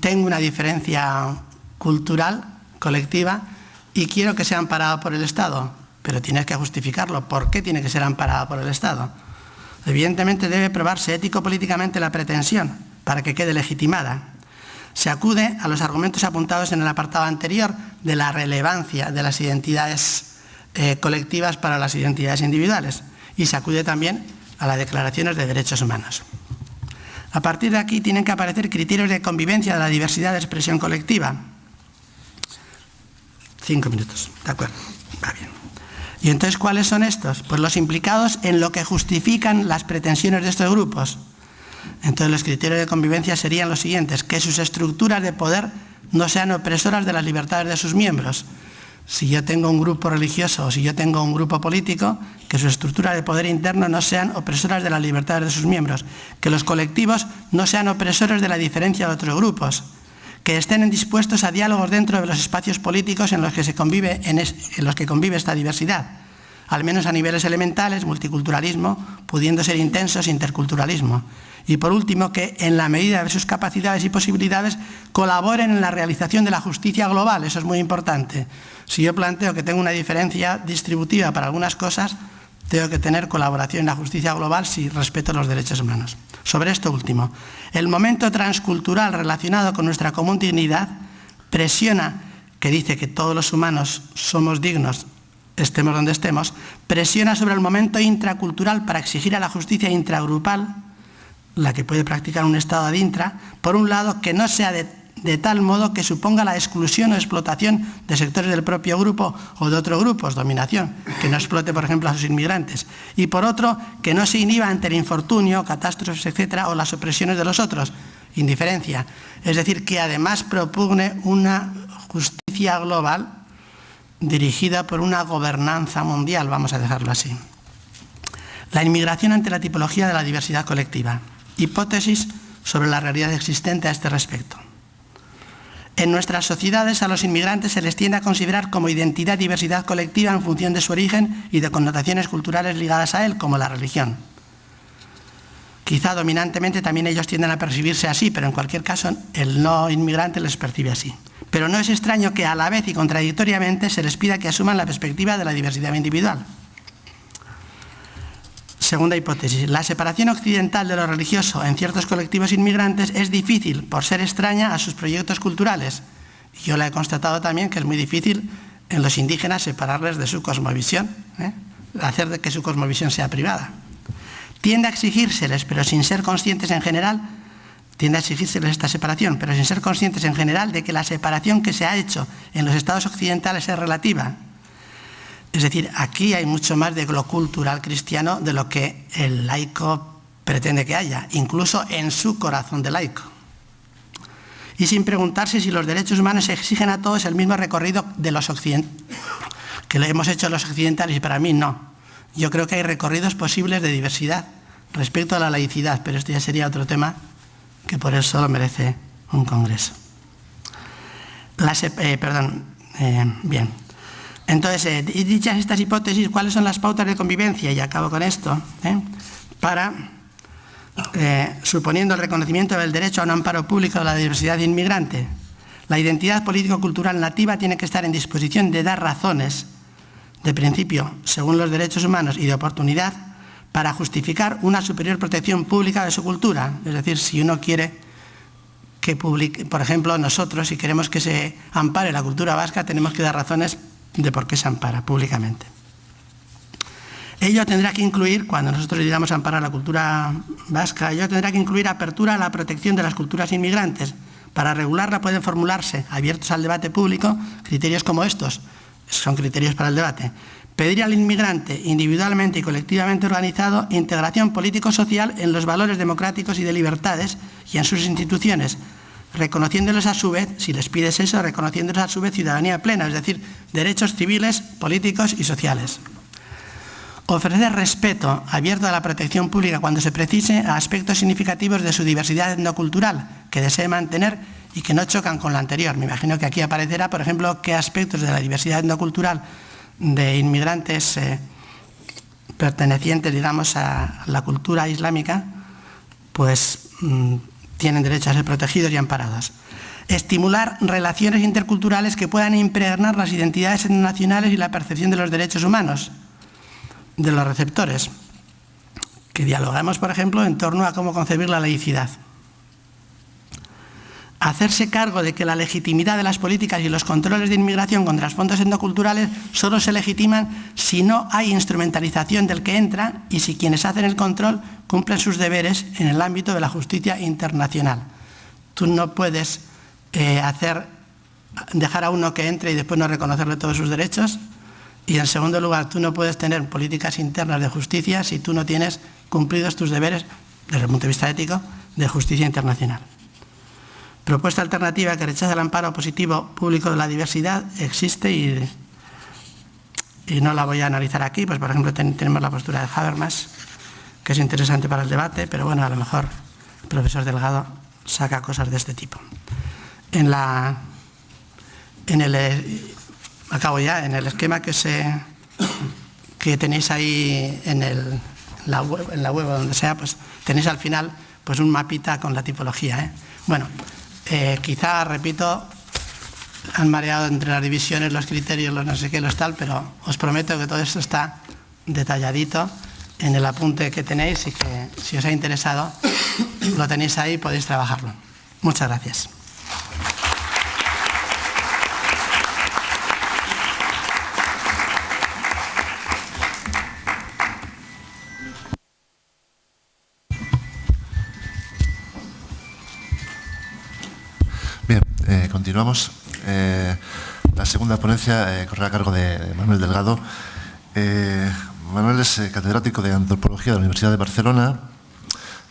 tengo una diferencia cultural, colectiva, y quiero que sea amparada por el Estado, pero tienes que justificarlo. ¿Por qué tiene que ser amparada por el Estado? Evidentemente debe probarse ético-políticamente la pretensión para que quede legitimada. Se acude a los argumentos apuntados en el apartado anterior de la relevancia de las identidades colectivas para las identidades individuales, y se acude también a las declaraciones de derechos humanos. A partir de aquí tienen que aparecer criterios de convivencia de la diversidad de expresión colectiva. 5 minutos, ¿de acuerdo? Va bien. ¿Y entonces cuáles son estos? Pues los implicados en lo que justifican las pretensiones de estos grupos. Entonces los criterios de convivencia serían los siguientes: que sus estructuras de poder no sean opresoras de las libertades de sus miembros. Si yo tengo un grupo religioso o si yo tengo un grupo político, que sus estructuras de poder interno no sean opresoras de las libertades de sus miembros. Que los colectivos no sean opresores de la diferencia de otros grupos. que estén dispuestos a diálogos dentro de los espacios políticos en los que convive esta diversidad, al menos a niveles elementales, multiculturalismo, pudiendo ser intensos, interculturalismo. Y por último, que en la medida de sus capacidades y posibilidades colaboren en la realización de la justicia global. Eso es muy importante. Si yo planteo que tengo una diferencia distributiva para algunas cosas, tengo que tener colaboración en la justicia global si respeto los derechos humanos. Sobre esto último, el momento transcultural relacionado con nuestra común dignidad presiona, que dice que todos los humanos somos dignos, estemos donde estemos, presiona sobre el momento intracultural para exigir a la justicia intragrupal, la que puede practicar un Estado ad intra, por un lado, que no sea de tal modo que suponga la exclusión o explotación de sectores del propio grupo o de otros grupos, dominación, que no explote, por ejemplo, a sus inmigrantes, y por otro, que no se inhiba ante el infortunio, catástrofes, etcétera, o las opresiones de los otros, indiferencia. Es decir, que además propugne una justicia global dirigida por una gobernanza mundial, vamos a dejarlo así. La inmigración ante la tipología de la diversidad colectiva. Hipótesis sobre la realidad existente a este respecto. En nuestras sociedades a los inmigrantes se les tiende a considerar como identidad y diversidad colectiva en función de su origen y de connotaciones culturales ligadas a él, como la religión. Quizá dominantemente también ellos tienden a percibirse así, pero en cualquier caso el no inmigrante les percibe así. Pero no es extraño que a la vez y contradictoriamente se les pida que asuman la perspectiva de la diversidad individual. Segunda hipótesis, la separación occidental de lo religioso en ciertos colectivos inmigrantes es difícil por ser extraña a sus proyectos culturales. Yo la he constatado también que es muy difícil en los indígenas separarles de su cosmovisión, hacer de que su cosmovisión sea privada. Tiende a exigírseles, pero sin ser conscientes en general, tiende a exigírseles esta separación, pero sin ser conscientes en general de que la separación que se ha hecho en los estados occidentales es relativa. Es decir, aquí hay mucho más de lo cultural cristiano de lo que el laico pretende que haya, incluso en su corazón de laico. Y sin preguntarse si los derechos humanos exigen a todos el mismo recorrido de los occidentales, que lo hemos hecho los occidentales, y para mí no. Yo creo que hay recorridos posibles de diversidad respecto a la laicidad, pero esto ya sería otro tema que por eso solo merece un congreso. Bien. Entonces, dichas estas hipótesis, ¿cuáles son las pautas de convivencia? Y acabo con esto, para, suponiendo el reconocimiento del derecho a un amparo público de la diversidad inmigrante, la identidad político-cultural nativa tiene que estar en disposición de dar razones de principio, según los derechos humanos, y de oportunidad, para justificar una superior protección pública de su cultura. Es decir, si uno quiere que publique, por ejemplo, nosotros, si queremos que se ampare la cultura vasca, tenemos que dar razones de por qué se ampara públicamente. Ello tendrá que incluir, cuando nosotros digamos amparar la cultura vasca, ello tendrá que incluir apertura a la protección de las culturas inmigrantes. Para regularla pueden formularse, abiertos al debate público, criterios como estos, son criterios para el debate. Pedir al inmigrante, individualmente y colectivamente organizado, integración político-social en los valores democráticos y de libertades y en sus instituciones, reconociéndoles a su vez, si les pides eso, reconociéndoles a su vez ciudadanía plena, es decir, derechos civiles, políticos y sociales. Ofrecer respeto abierto a la protección pública cuando se precise a aspectos significativos de su diversidad etnocultural que desee mantener y que no chocan con la anterior. Me imagino que aquí aparecerá, por ejemplo, qué aspectos de la diversidad etnocultural de inmigrantes pertenecientes, digamos, a la cultura islámica, pues tienen derecho a ser protegidos y amparados. Estimular relaciones interculturales que puedan impregnar las identidades nacionales y la percepción de los derechos humanos de los receptores. Que dialoguemos, por ejemplo, en torno a cómo concebir la laicidad. Hacerse cargo de que la legitimidad de las políticas y los controles de inmigración con trasfondos etnoculturales solo se legitiman si no hay instrumentalización del que entra y si quienes hacen el control cumplen sus deberes en el ámbito de la justicia internacional. Tú no puedes dejar a uno que entre y después no reconocerle todos sus derechos. Y en segundo lugar, tú no puedes tener políticas internas de justicia si tú no tienes cumplidos tus deberes, desde el punto de vista ético, de justicia internacional. Propuesta alternativa que rechaza el amparo positivo público de la diversidad existe y no la voy a analizar aquí. Pues, por ejemplo, tenemos la postura de Habermas, que es interesante para el debate, pero bueno, a lo mejor el profesor Delgado saca cosas de este tipo. acabo ya, en el esquema que tenéis ahí en la web o donde sea, pues tenéis al final pues un mapita con la tipología. Bueno, quizá, repito, han mareado entre las divisiones, los criterios, los no sé qué, los tal, pero os prometo que todo esto está detalladito en el apunte que tenéis y que si os ha interesado lo tenéis ahí y podéis trabajarlo. Muchas gracias. Bien, continuamos. La segunda ponencia corre a cargo de Manuel Delgado. Manuel es catedrático de Antropología de la Universidad de Barcelona,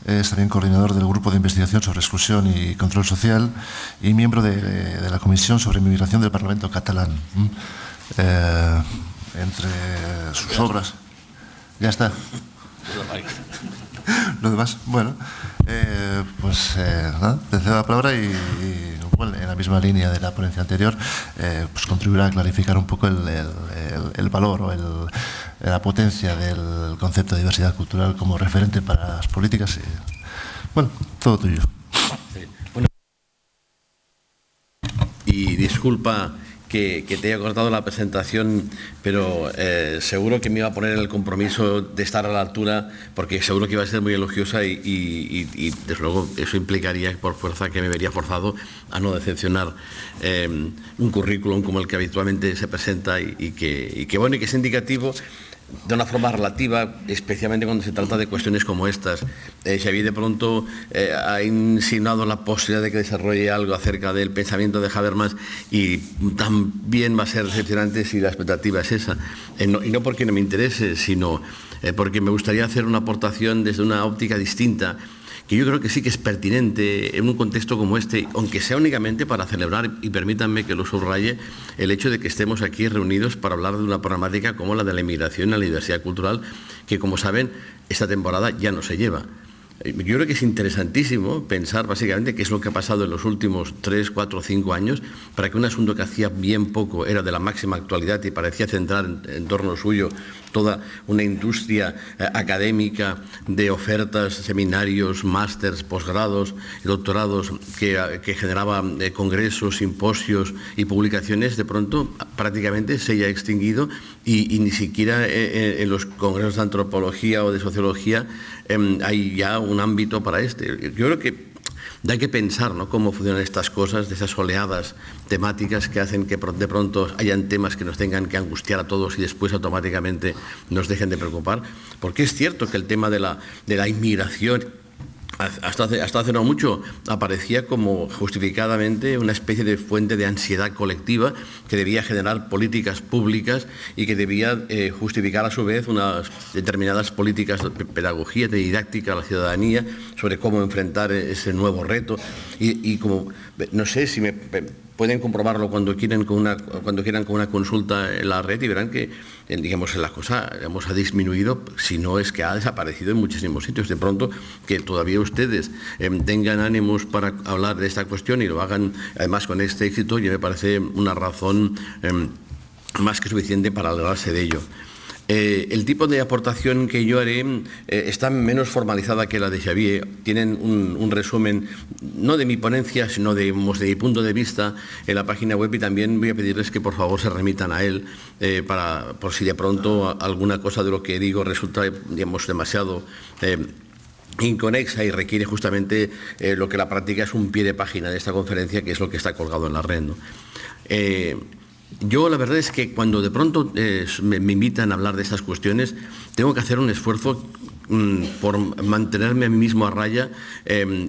es también coordinador del Grupo de Investigación sobre Exclusión y Control Social y miembro de la Comisión sobre Migración del Parlamento catalán. Entre sus obras... Ya está. Lo demás, bueno, pues te cedo la palabra y bueno, en la misma línea de la ponencia anterior, pues contribuirá a clarificar un poco el valor o la potencia del concepto de diversidad cultural como referente para las políticas. Y, bueno, todo tuyo. Sí. Bueno, y disculpa que te haya cortado la presentación, pero seguro que me iba a poner el compromiso de estar a la altura, porque seguro que iba a ser muy elogiosa y desde luego eso implicaría por fuerza que me vería forzado a no decepcionar un currículum como el que habitualmente se presenta y que es indicativo de una forma relativa, especialmente cuando se trata de cuestiones como estas. Xavier de pronto ha insinuado la posibilidad de que desarrolle algo acerca del pensamiento de Habermas y también va a ser decepcionante si la expectativa es esa. Y no porque no me interese, sino porque me gustaría hacer una aportación desde una óptica distinta, que yo creo que sí que es pertinente en un contexto como este, aunque sea únicamente para celebrar, y permítanme que lo subraye, el hecho de que estemos aquí reunidos para hablar de una problemática como la de la inmigración y la diversidad cultural, que como saben, esta temporada ya no se lleva. Yo creo que es interesantísimo pensar básicamente qué es lo que ha pasado en los últimos 3, 4, 5 años para que un asunto que hacía bien poco era de la máxima actualidad y parecía centrar en torno suyo toda una industria académica de ofertas, seminarios, másters, posgrados, doctorados que generaba congresos, simposios y publicaciones, de pronto prácticamente se haya extinguido y ni siquiera en los congresos de antropología o de sociología hay ya un ámbito para este. Yo creo que hay que pensar, ¿no?, cómo funcionan estas cosas, de esas oleadas temáticas que hacen que de pronto hayan temas que nos tengan que angustiar a todos y después automáticamente nos dejen de preocupar. Porque es cierto que el tema de la inmigración hasta hace no mucho aparecía como justificadamente una especie de fuente de ansiedad colectiva que debía generar políticas públicas y que debía justificar a su vez unas determinadas políticas de pedagogía, de didáctica a la ciudadanía sobre cómo enfrentar ese nuevo reto y como, no sé si pueden comprobarlo cuando quieran con una consulta en la red y verán que, digamos, la cosa ha disminuido, si no es que ha desaparecido en muchísimos sitios. De pronto, que todavía ustedes tengan ánimos para hablar de esta cuestión y lo hagan además con este éxito, ya me parece una razón más que suficiente para alegrarse de ello. El tipo de aportación que yo haré está menos formalizada que la de Xavier. Tienen un resumen, no de mi ponencia, sino de mi punto de vista en la página web, y también voy a pedirles que por favor se remitan a él por si de pronto alguna cosa de lo que digo resulta, digamos, demasiado inconexa y requiere justamente lo que la práctica es un pie de página de esta conferencia, que es lo que está colgado en la red, ¿no? Yo la verdad es que cuando de pronto me invitan a hablar de estas cuestiones, tengo que hacer un esfuerzo por mantenerme a mí mismo a raya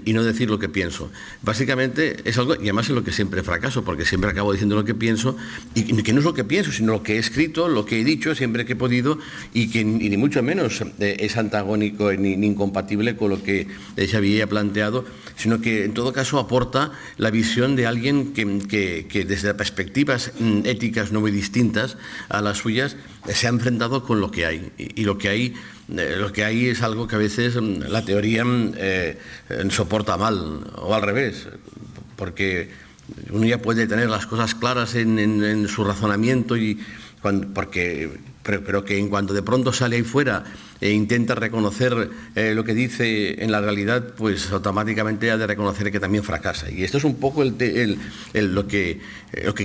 y no decir lo que pienso. Básicamente es algo, y además es lo que siempre fracaso, porque siempre acabo diciendo lo que pienso, y que no es lo que pienso, sino lo que he escrito, lo que he dicho siempre que he podido, y ni mucho menos es antagónico ni incompatible con lo que Xavier ha planteado, sino que en todo caso aporta la visión de alguien que desde perspectivas éticas no muy distintas a las suyas se ha enfrentado con lo que hay, y lo que hay es algo que a veces la teoría soporta mal, o al revés, porque Uno ya puede tener las cosas claras en su razonamiento, pero que en cuanto de pronto sale ahí fuera e intenta reconocer lo que dice en la realidad, pues automáticamente ha de reconocer que también fracasa. Y esto es un poco lo que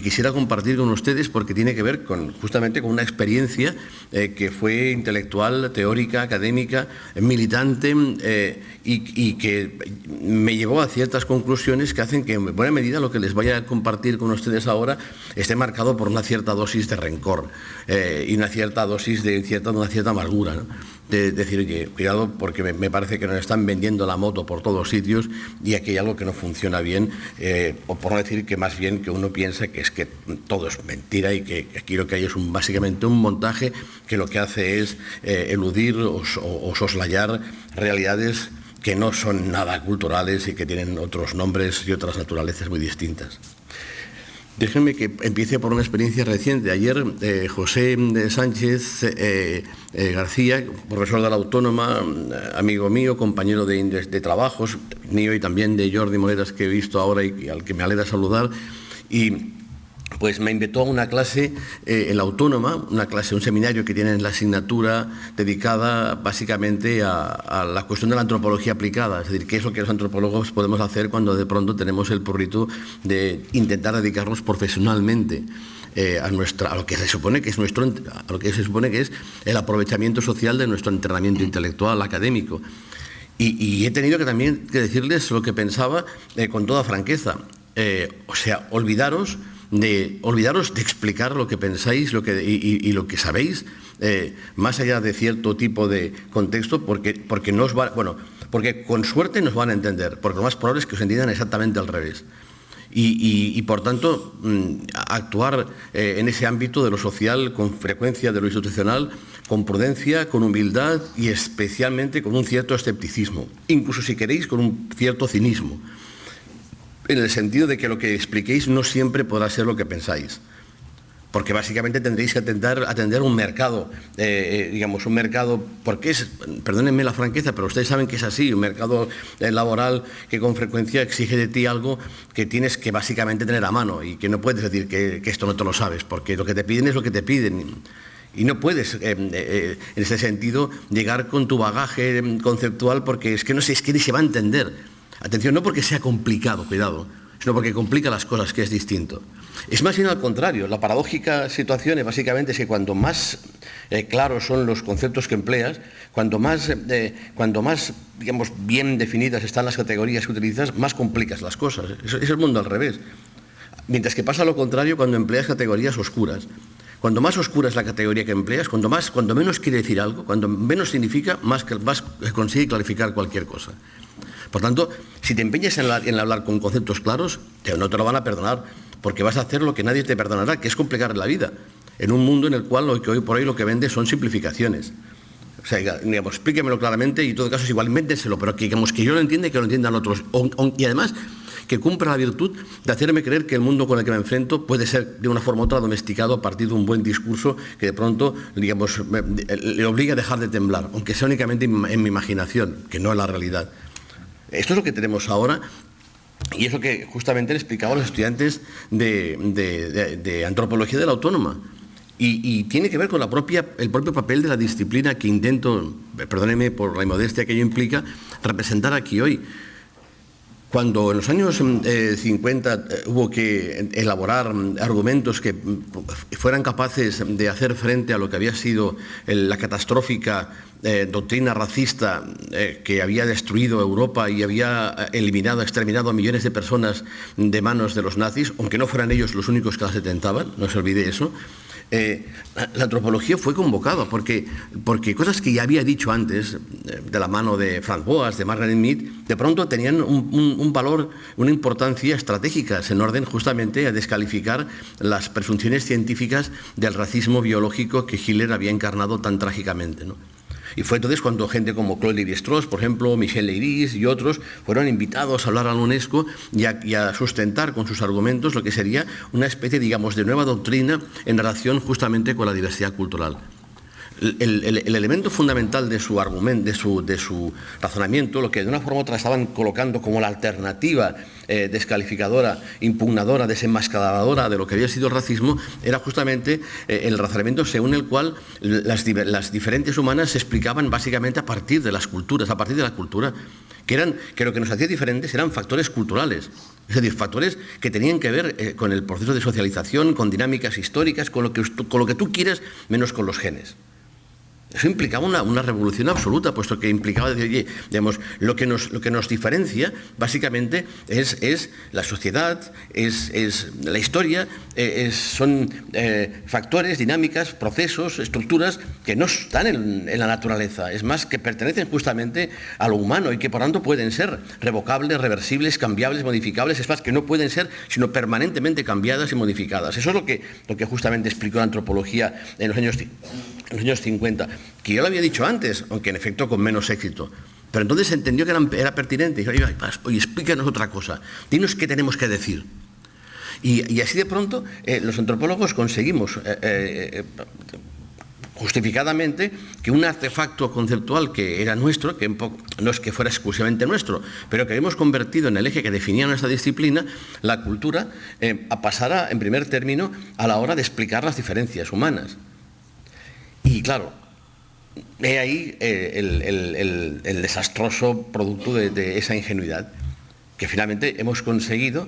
quisiera compartir con ustedes, porque tiene que ver justamente con una experiencia que fue intelectual, teórica, académica, militante, y que me llevó a ciertas conclusiones que hacen que en buena medida lo que les vaya a compartir con ustedes ahora esté marcado por una cierta dosis de rencor y una cierta dosis de una cierta amargura, ¿no? De decir, oye, cuidado, porque me parece que nos están vendiendo la moto por todos sitios y aquí hay algo que no funciona bien, o por no decir que más bien que uno piensa que es que todo es mentira y que aquí lo que hay es básicamente un montaje que lo que hace es eludir o soslayar realidades que no son nada culturales y que tienen otros nombres y otras naturalezas muy distintas. Déjenme que empiece por una experiencia reciente. Ayer José Sánchez García, profesor de la Autónoma, amigo mío, compañero de trabajos mío y también de Jordi Moreras, que he visto ahora y al que me alegra saludar, y pues me invitó a una clase en la Autónoma, un seminario que tienen la asignatura dedicada básicamente a la cuestión de la antropología aplicada, es decir, qué es lo que los antropólogos podemos hacer cuando de pronto tenemos el prurito de intentar dedicarnos profesionalmente a lo que se supone que es el aprovechamiento social de nuestro entrenamiento intelectual académico. Y he tenido que también decirles lo que pensaba con toda franqueza. O sea, olvidaros de explicar lo que pensáis y lo que sabéis, más allá de cierto tipo de contexto, porque con suerte nos van a entender, porque lo más probable es que os entiendan exactamente al revés. Y por tanto, actuar en ese ámbito de lo social con frecuencia, de lo institucional, con prudencia, con humildad y especialmente con un cierto escepticismo, incluso si queréis con un cierto cinismo, en el sentido de que lo que expliquéis no siempre podrá ser lo que pensáis, porque básicamente tendréis que atender un mercado, un mercado, porque perdónenme la franqueza, pero ustedes saben que es así, un mercado laboral que con frecuencia exige de ti algo que tienes que básicamente tener a mano y que no puedes decir que esto no te lo sabes, porque lo que te piden es lo que te piden. Y no puedes, en ese sentido, llegar con tu bagaje conceptual, porque es que no sé, es que ni se va a entender. Atención, no porque sea complicado, cuidado, sino porque complica las cosas, que es distinto. Es más bien al contrario. La paradójica situación básicamente es que cuanto más claros son los conceptos que empleas, cuanto más bien definidas están las categorías que utilizas, más complicas las cosas. Es el mundo al revés. Mientras que pasa lo contrario cuando empleas categorías oscuras. Cuanto más oscura es la categoría que empleas, cuando menos quiere decir algo, cuando menos significa, más consigue clarificar cualquier cosa. Por tanto, si te empeñas en hablar con conceptos claros, no te lo van a perdonar, porque vas a hacer lo que nadie te perdonará, que es complicar la vida, en un mundo en el cual hoy por hoy lo que vende son simplificaciones. O sea, explíquemelo claramente y en todo caso es igual, invéntenselo, pero que yo lo entienda y que lo entiendan otros. Y además, que cumpla la virtud de hacerme creer que el mundo con el que me enfrento puede ser de una forma u otra domesticado a partir de un buen discurso que de pronto, le obliga a dejar de temblar, aunque sea únicamente en mi imaginación, que no en la realidad. Esto es lo que tenemos ahora y es lo que justamente le explicaba a los estudiantes de antropología de la Autónoma. Y tiene que ver con el propio papel de la disciplina que intento, perdónenme por la inmodestia que ello implica, representar aquí hoy. Cuando en los años 50 hubo que elaborar argumentos que fueran capaces de hacer frente a lo que había sido la catastrófica doctrina racista que había destruido Europa y había exterminado a millones de personas de manos de los nazis, aunque no fueran ellos los únicos que las detentaban, no se olvide eso, la antropología fue convocada porque cosas que ya había dicho antes, de la mano de Franz Boas, de Margaret Mead, de pronto tenían un valor, una importancia estratégica en orden justamente a descalificar las presunciones científicas del racismo biológico que Hitler había encarnado tan trágicamente, ¿no? Y fue entonces cuando gente como Claude Lévi-Strauss, por ejemplo, Michel Leiris y otros, fueron invitados a hablar a la UNESCO y a sustentar con sus argumentos lo que sería una especie, de nueva doctrina en relación justamente con la diversidad cultural. el elemento fundamental de su argumento, de su razonamiento, lo que de una forma u otra estaban colocando como la alternativa descalificadora, impugnadora, desenmascaradora de lo que había sido el racismo, era justamente el razonamiento según el cual las diferentes humanas se explicaban básicamente a partir de las culturas, a partir de la cultura, que lo que nos hacía diferentes eran factores culturales, es decir, factores que tenían que ver con el proceso de socialización, con dinámicas históricas, con lo que tú quieres, menos con los genes. Eso implicaba una revolución absoluta, puesto que implicaba decir, oye, digamos, lo que nos diferencia básicamente es la sociedad, es la historia, son factores, dinámicas, procesos, estructuras que no están en la naturaleza, es más, que pertenecen justamente a lo humano y que por tanto pueden ser revocables, reversibles, cambiables, modificables, es más, que no pueden ser sino permanentemente cambiadas y modificadas. Eso es lo que justamente explicó la antropología en los años 50, que yo lo había dicho antes, aunque en efecto con menos éxito. Pero entonces se entendió que era pertinente. Y dijo, oye, explícanos otra cosa, dinos qué tenemos que decir. Y así de pronto los antropólogos conseguimos justificadamente que un artefacto conceptual que era nuestro, que no es que fuera exclusivamente nuestro, pero que hemos convertido en el eje que definía nuestra disciplina, la cultura, pasara en primer término a la hora de explicar las diferencias humanas. Y claro, he ahí el desastroso producto de esa ingenuidad, que finalmente hemos conseguido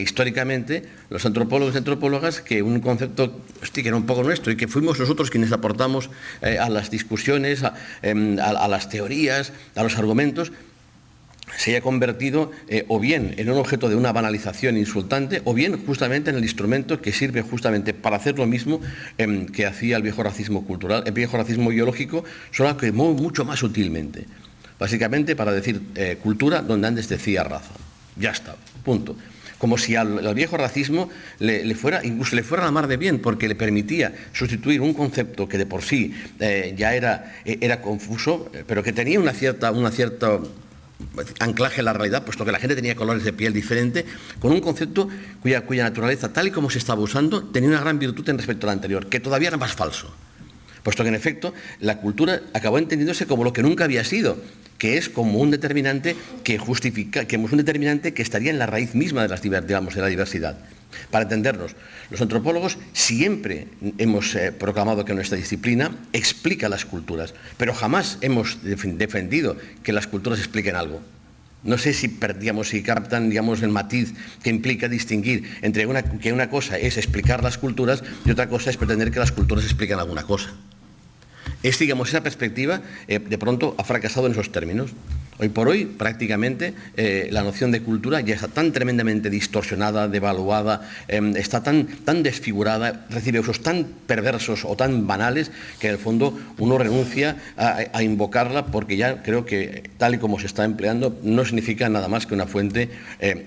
históricamente los antropólogos y antropólogas que un concepto que era un poco nuestro y que fuimos nosotros quienes aportamos a las discusiones, a las teorías, a los argumentos, se haya convertido o bien en un objeto de una banalización insultante o bien justamente en el instrumento que sirve justamente para hacer lo mismo que hacía el viejo racismo cultural, el viejo racismo biológico, solo que mucho más sutilmente. Básicamente para decir cultura donde antes decía raza. Ya está, punto. Como si al viejo racismo incluso le fuera la mar de bien, porque le permitía sustituir un concepto que de por sí ya era confuso, pero que tenía una cierta anclaje en la realidad, puesto que la gente tenía colores de piel diferente, con un concepto cuya naturaleza, tal y como se estaba usando, tenía una gran virtud en respecto al anterior, que todavía era más falso, puesto que en efecto la cultura acabó entendiéndose como lo que nunca había sido, que es como un determinante que estaría en la raíz misma de la diversidad. Para entendernos, los antropólogos siempre hemos proclamado que nuestra disciplina explica las culturas, pero jamás hemos defendido que las culturas expliquen algo. No sé si captan, digamos, el matiz que implica distinguir entre que una cosa es explicar las culturas y otra cosa es pretender que las culturas expliquen alguna cosa. Esa perspectiva de pronto ha fracasado en esos términos. Hoy por hoy, prácticamente, la noción de cultura ya está tan tremendamente distorsionada, devaluada, está tan desfigurada, recibe usos tan perversos o tan banales que en el fondo uno renuncia a invocarla, porque ya creo que tal y como se está empleando no significa nada más que una fuente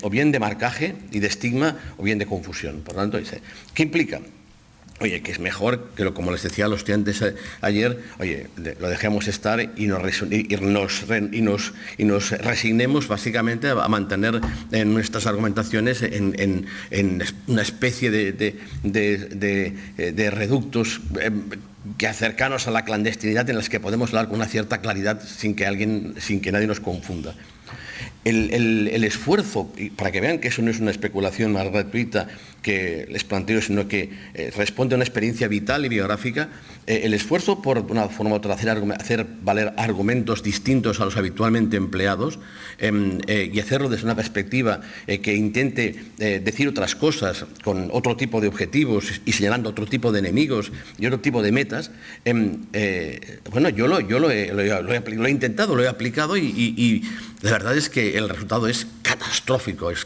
o bien de marcaje y de estigma o bien de confusión. Por lo tanto, ¿qué implica? Oye, que es mejor que, como les decía a los estudiantes ayer, oye, lo dejemos estar y nos resignemos básicamente a mantener nuestras argumentaciones en una especie de reductos que cercanos a la clandestinidad, en las que podemos hablar con una cierta claridad sin que nadie nos confunda. El esfuerzo, para que vean que eso no es una especulación más gratuita que les planteo, sino que responde a una experiencia vital y biográfica, el esfuerzo por una forma u otra hacer valer argumentos distintos a los habitualmente empleados y hacerlo desde una perspectiva que intente decir otras cosas con otro tipo de objetivos y señalando otro tipo de enemigos y otro tipo de metas, bueno, yo lo he intentado, lo he aplicado y la verdad es que el resultado es catastrófico, es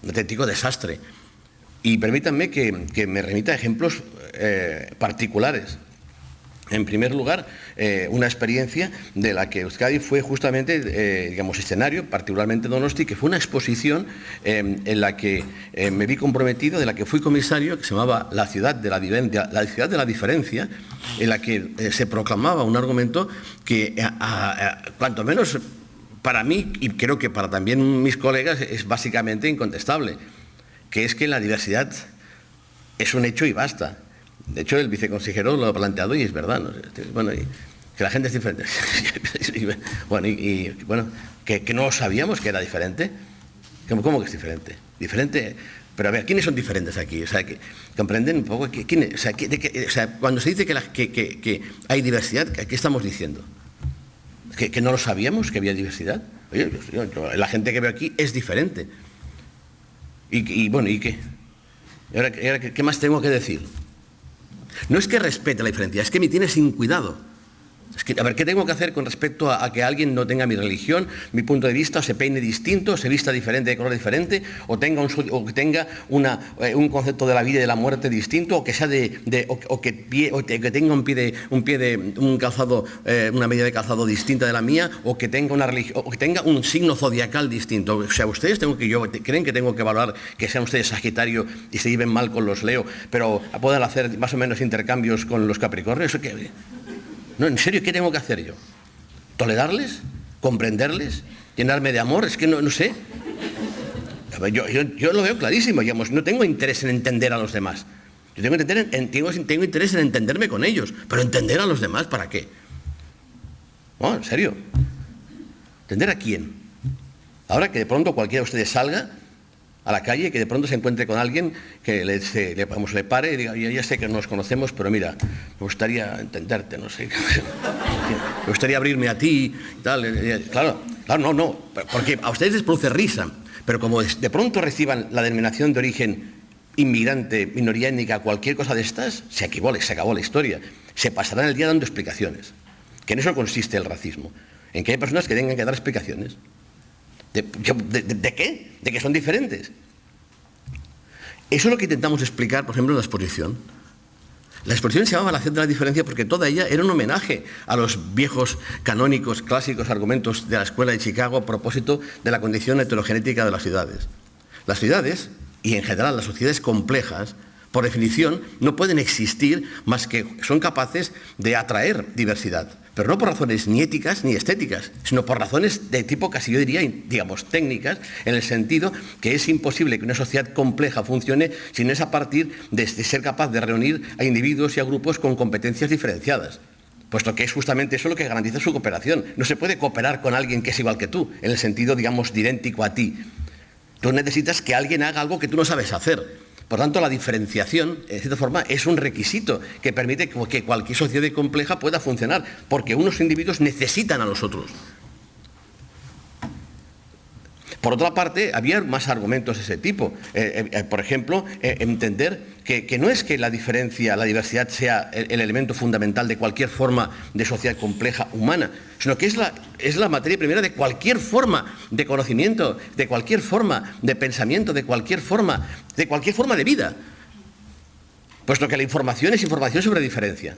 un auténtico desastre. Y permítanme que me remita a ejemplos particulares. En primer lugar, una experiencia de la que Euskadi fue justamente, escenario, particularmente Donosti, que fue una exposición en la que me vi comprometido, de la que fui comisario, que se llamaba La ciudad de la diferencia, en la que se proclamaba un argumento que, cuanto menos para mí, y creo que para también mis colegas, es básicamente incontestable, que es que la diversidad es un hecho y basta. De hecho, el viceconsejero lo ha planteado y es verdad, ¿no? Bueno, que la gente es diferente. Bueno, que no sabíamos que era diferente. ¿Cómo que es diferente? Diferente. Pero a ver, ¿quiénes son diferentes aquí? O sea, que comprenden un poco. Cuando se dice que hay diversidad, ¿qué estamos diciendo? ¿Que no lo sabíamos, que había diversidad? Oye, la gente que veo aquí es diferente. ¿Y qué? ¿Y ahora qué más tengo que decir? No es que respete la diferencia, es que me tiene sin cuidado. Es que, a ver, ¿qué tengo que hacer con respecto a que alguien no tenga mi religión, mi punto de vista, o se peine distinto, o se vista diferente, de color diferente, o tenga un concepto de la vida y de la muerte distinto, o que sea que tenga un calzado, una medida de calzado distinta de la mía, o que tenga una religión, o que tenga un signo zodiacal distinto? O sea, ustedes creen que tengo que valorar que sean ustedes Sagitario y se lleven mal con los Leo, pero puedan hacer más o menos intercambios con los Capricornios. ¿Eso qué? No, en serio, ¿qué tengo que hacer yo? ¿Tolerarles? ¿Comprenderles? ¿Llenarme de amor? Es que no sé. A ver, yo lo veo clarísimo, digamos, no tengo interés en entender a los demás. Yo tengo interés en entenderme con ellos, pero entender a los demás, ¿para qué? No, en serio. ¿Entender a quién? Ahora que de pronto cualquiera de ustedes salga a la calle, que de pronto se encuentre con alguien que le pare y diga, ya sé que no nos conocemos, pero mira, me gustaría entenderte, no sé, me gustaría abrirme a ti y tal. Claro, no, porque a ustedes les produce risa, pero como de pronto reciban la denominación de origen inmigrante, minoría étnica, cualquier cosa de estas, se acabó la historia. Se pasarán el día dando explicaciones, que en eso consiste el racismo, en que hay personas que tengan que dar explicaciones. ¿De qué? ¿De que son diferentes? Eso es lo que intentamos explicar, por ejemplo, en la exposición. La exposición se llamaba La acción de la diferencia porque toda ella era un homenaje a los viejos, canónicos, clásicos argumentos de la Escuela de Chicago a propósito de la condición heterogenética de las ciudades. Las ciudades, y en general las sociedades complejas, por definición, no pueden existir más que son capaces de atraer diversidad, pero no por razones ni éticas ni estéticas, sino por razones de tipo casi yo diría, digamos, técnicas, en el sentido que es imposible que una sociedad compleja funcione si no es a partir de ser capaz de reunir a individuos y a grupos con competencias diferenciadas, puesto que es justamente eso lo que garantiza su cooperación. No se puede cooperar con alguien que es igual que tú, en el sentido, digamos, idéntico a ti. Tú necesitas que alguien haga algo que tú no sabes hacer. Por tanto, la diferenciación, en cierta forma, es un requisito que permite que cualquier sociedad compleja pueda funcionar, porque unos individuos necesitan a los otros. Por otra parte, había más argumentos de ese tipo. Por ejemplo, entender que no es que la diversidad sea el elemento fundamental de cualquier forma de sociedad compleja humana, sino que es la materia primera de cualquier forma de conocimiento, de cualquier forma de pensamiento, de cualquier forma de vida. Puesto que la información es información sobre diferencia.